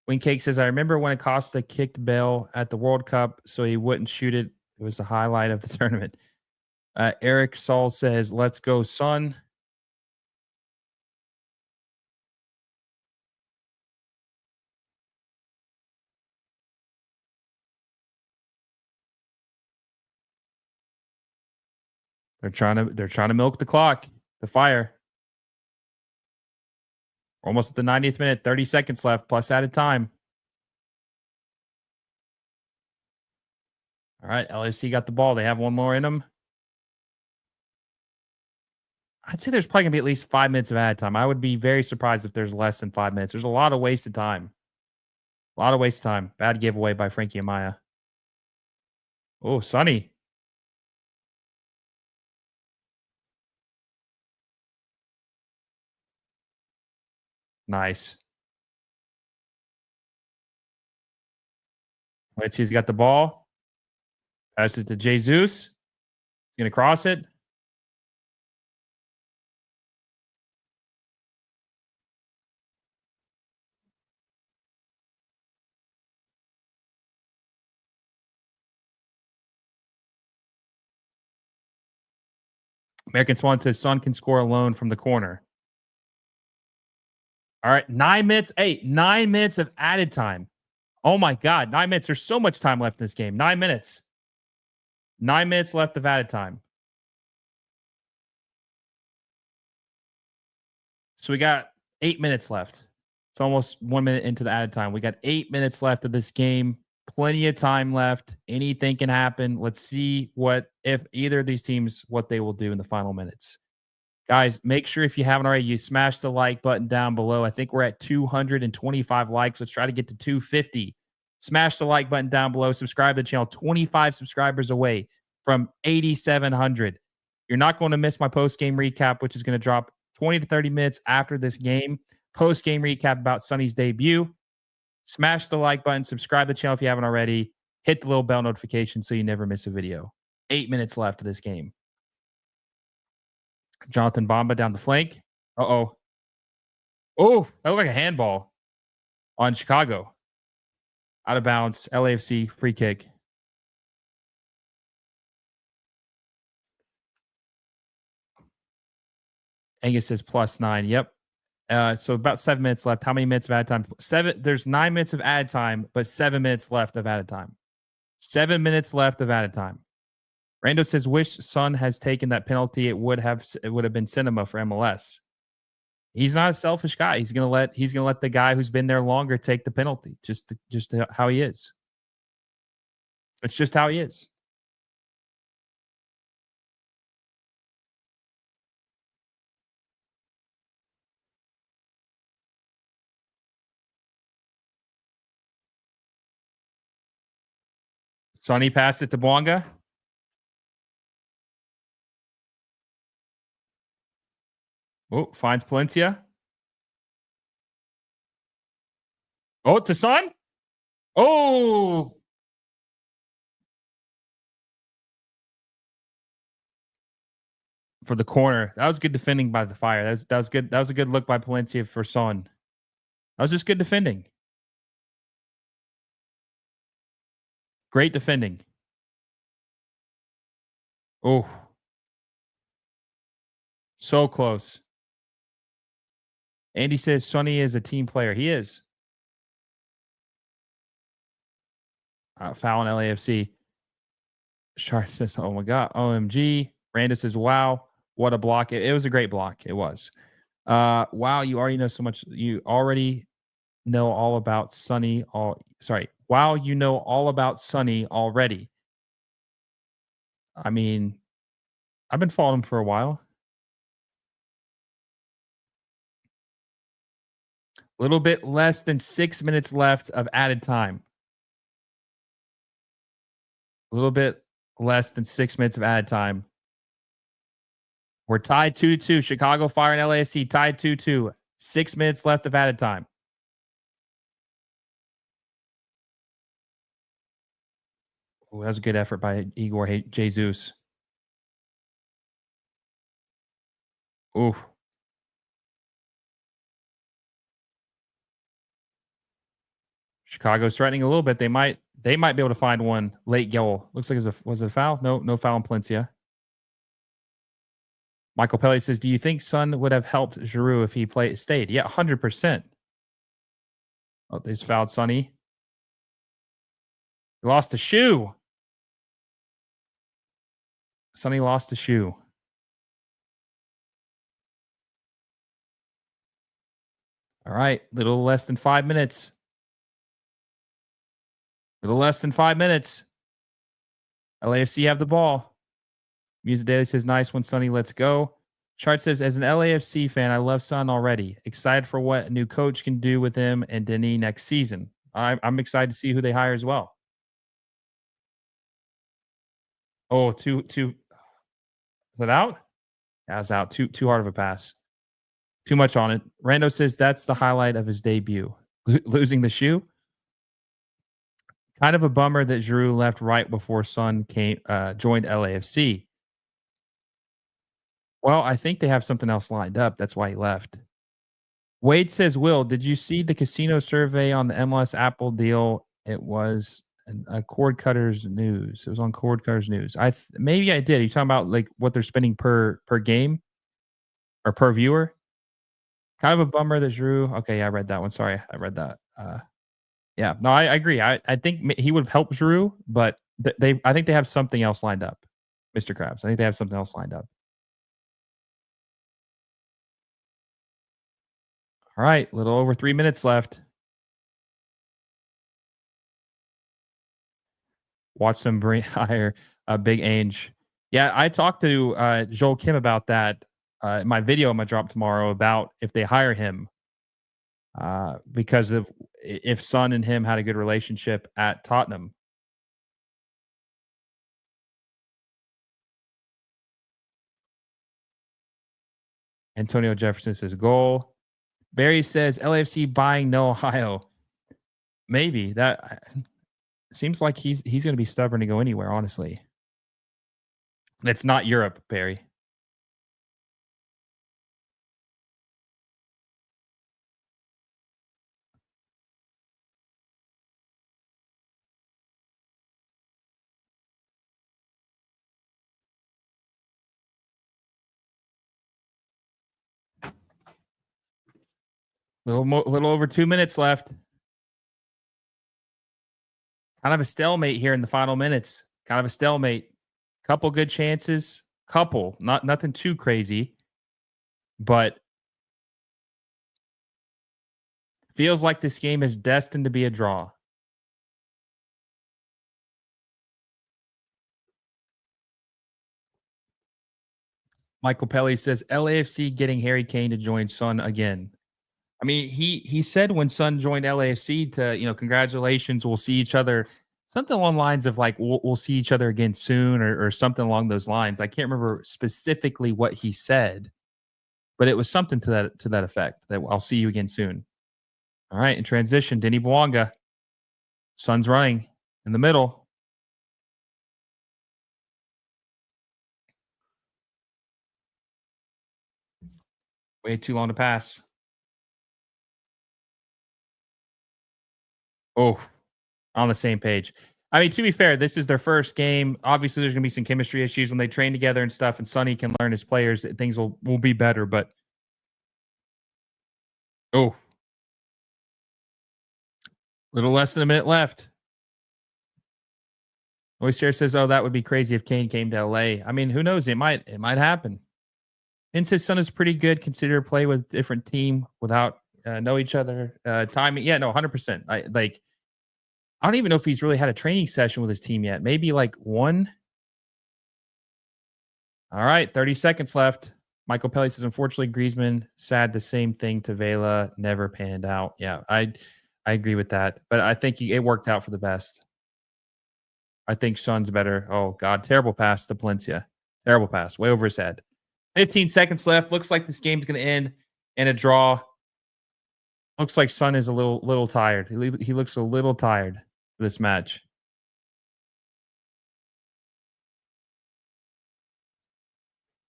Speaker 1: Wingcake says, I remember when Acosta kicked Bale at the World Cup so he wouldn't shoot it. It was the highlight of the tournament. Eric Saul says, let's go, son. They're trying to milk the clock. The Fire. Almost at the 90th minute, 30 seconds left, plus added time. All right, LAC got the ball. They have one more in them. I'd say there's probably going to be at least 5 minutes of added time. I would be very surprised if there's less than 5 minutes. There's a lot of wasted time. A lot of wasted time. Bad giveaway by Frankie Amaya. Oh, Sonny. Nice. Let's see. He's got the ball. Pass it to Jesus. He's going to cross it. American Swan says Son can score alone from the corner. All right. 9 minutes. 9 minutes of added time. Oh my God. 9 minutes. There's so much time left in this game. 9 minutes. 9 minutes left of added time. So we got 8 minutes left. It's almost 1 minute into the added time. We got 8 minutes left of this game. Plenty of time left. Anything can happen. Let's see what, if either of these teams, what they will do in the final minutes. Guys, make sure if you haven't already, you smash the like button down below. I think we're at 225 likes. Let's try to get to 250. Smash the like button down below. Subscribe to the channel. 25 subscribers away from 8,700. You're not going to miss my post game recap, which is going to drop 20 to 30 minutes after this game. Post game recap about Sonny's debut. Smash the like button. Subscribe to the channel if you haven't already. Hit the little bell notification so you never miss a video. 8 minutes left of this game. Jonathan Bamba down the flank. Uh-oh. Oh, that looked like a handball on Chicago. Out of bounds. LAFC free kick. Angus says +9. Yep. So about 7 minutes left. How many minutes of added time? There's 9 minutes of added time, but 7 minutes left of added time. 7 minutes left of added time. Rando says, wish Son has taken that penalty. It would have been cinema for MLS. He's not a selfish guy. He's gonna let the guy who's been there longer take the penalty. Just how he is. It's just how he is. Sonny passed it to Bouanga. Oh, finds Palencia. Oh, to Son. Oh, for the corner. That was good defending by the Fire. That was good. That was a good look by Palencia for Son. That was just good defending. Great defending. Oh, so close. Andy says Sonny is a team player. He is. Foul on LAFC. Shark says, "Oh my god, OMG." Randa says, "Wow, what a block!" It was a great block. It was. Wow, you already know so much. You already know all about Sonny. Wow, you know all about Sonny already. I mean, I've been following him for a while. A little bit less than 6 minutes left of added time. A little bit less than 6 minutes of added time. We're tied 2-2. Chicago Fire and LAFC tied 2-2. 6 minutes left of added time. Oh, that was a good effort by Igor Jesus. Ooh. Chicago's threatening a little bit. They might be able to find one late goal. Looks like was it a foul? No foul on Palencia. Michael Pelly says, "Do you think Son would have helped Giroud if he stayed?" Yeah, 100%. Oh, they just fouled Sonny. He lost a shoe. Sonny lost a shoe. All right, little less than 5 minutes. Little less than 5 minutes. LAFC have the ball. Music Daily says, "Nice one, Sonny. Let's go." Chart says, "As an LAFC fan, I love Son already. Excited for what a new coach can do with him and Denis next season. I'm excited to see who they hire as well." Oh, two. Is that out? Yeah, it's out. Too hard of a pass. Too much on it. Rando says that's the highlight of his debut. Losing the shoe. Kind of a bummer that Giroud left right before Son joined LAFC. Well, I think they have something else lined up. That's why he left. Wade says, "Will, did you see the casino survey on the MLS Apple deal? It was a Cord Cutters News. It was on Cord Cutters News. Maybe I did. Are you talking about like what they're spending per game or per viewer? Kind of a bummer that Drew. Okay, yeah, I read that one. Sorry, I read that. Yeah, no, I agree. I think he would have helped Giroud, but I think they have something else lined up, Mr. Krabs. I think they have something else lined up. All right, little over 3 minutes left. Watch them bring hire Big Ange. Yeah, I talked to Joel Kim about that. In my video I'm gonna drop tomorrow about if they hire him, because of if Son and him had a good relationship at Tottenham. Antonio Jefferson says goal. Barry says LAFC buying No Ohio. Maybe that seems like he's going to be stubborn to go anywhere. Honestly, it's not Europe, Barry. Little over 2 minutes left. Kind of a stalemate here in the final minutes. Kind of a stalemate. Couple good chances. Couple, not nothing too crazy, but feels like this game is destined to be a draw. Michael Pelly says LAFC getting Harry Kane to join Son again. I mean, he said when Son joined LAFC to, congratulations, we'll see each other. Something along the lines of like we'll see each other again soon, or something along those lines. I can't remember specifically what he said, but it was something to that effect. That I'll see you again soon. All right, in transition, Denny Bwanga, Sun's running in the middle. Way too long to pass. Oh, on the same page. I mean, to be fair, this is their first game. Obviously, there's going to be some chemistry issues when they train together and stuff, and Sonny can learn his players. Things will be better, but oh, little less than a minute left. Oyster says, "Oh, that would be crazy if Kane came to LA." I mean, who knows? It might happen. And his son is pretty good. Consider play with different team without know each other. Timing, yeah, no, 100%. I don't even know if he's really had a training session with his team yet. Maybe like one. All right, 30 seconds left. Michael Pelly says, unfortunately, Griezmann sad the same thing to Vela, never panned out. Yeah, I agree with that. But I think it worked out for the best. I think Son's better. Oh, God. Terrible pass to Palencia. Terrible pass. Way over his head. 15 seconds left. Looks like this game's going to end in a draw. Looks like Son is a little tired. He looks a little tired for this match.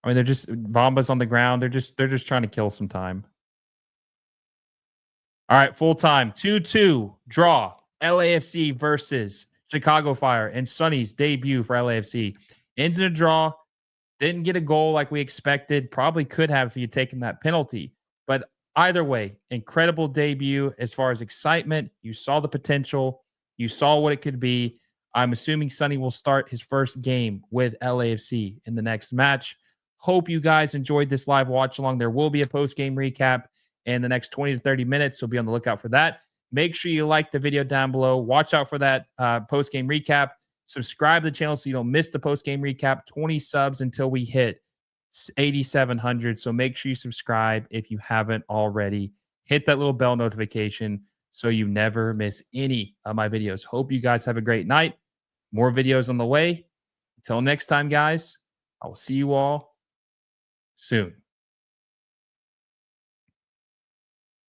Speaker 1: I mean, they're just Bomba's on the ground. They're just trying to kill some time. All right, full time. 2-2 draw. LAFC versus Chicago Fire and Sonny's debut for LAFC. Ends in a draw. Didn't get a goal like we expected. Probably could have if he had taken that penalty. But either way, incredible debut as far as excitement. You saw the potential. You saw what it could be. I'm assuming Sonny will start his first game with LAFC in the next match. Hope you guys enjoyed this live watch along. There will be a post-game recap in the next 20 to 30 minutes, so be on the lookout for that. Make sure you like the video down below. Watch out for that post-game recap. Subscribe to the channel so you don't miss the post-game recap. 20 subs until we hit 8,700. So make sure you subscribe if you haven't already. Hit that little bell notification so you never miss any of my videos. Hope you guys have a great night. More videos on the way. Until next time, guys, I will see you all soon.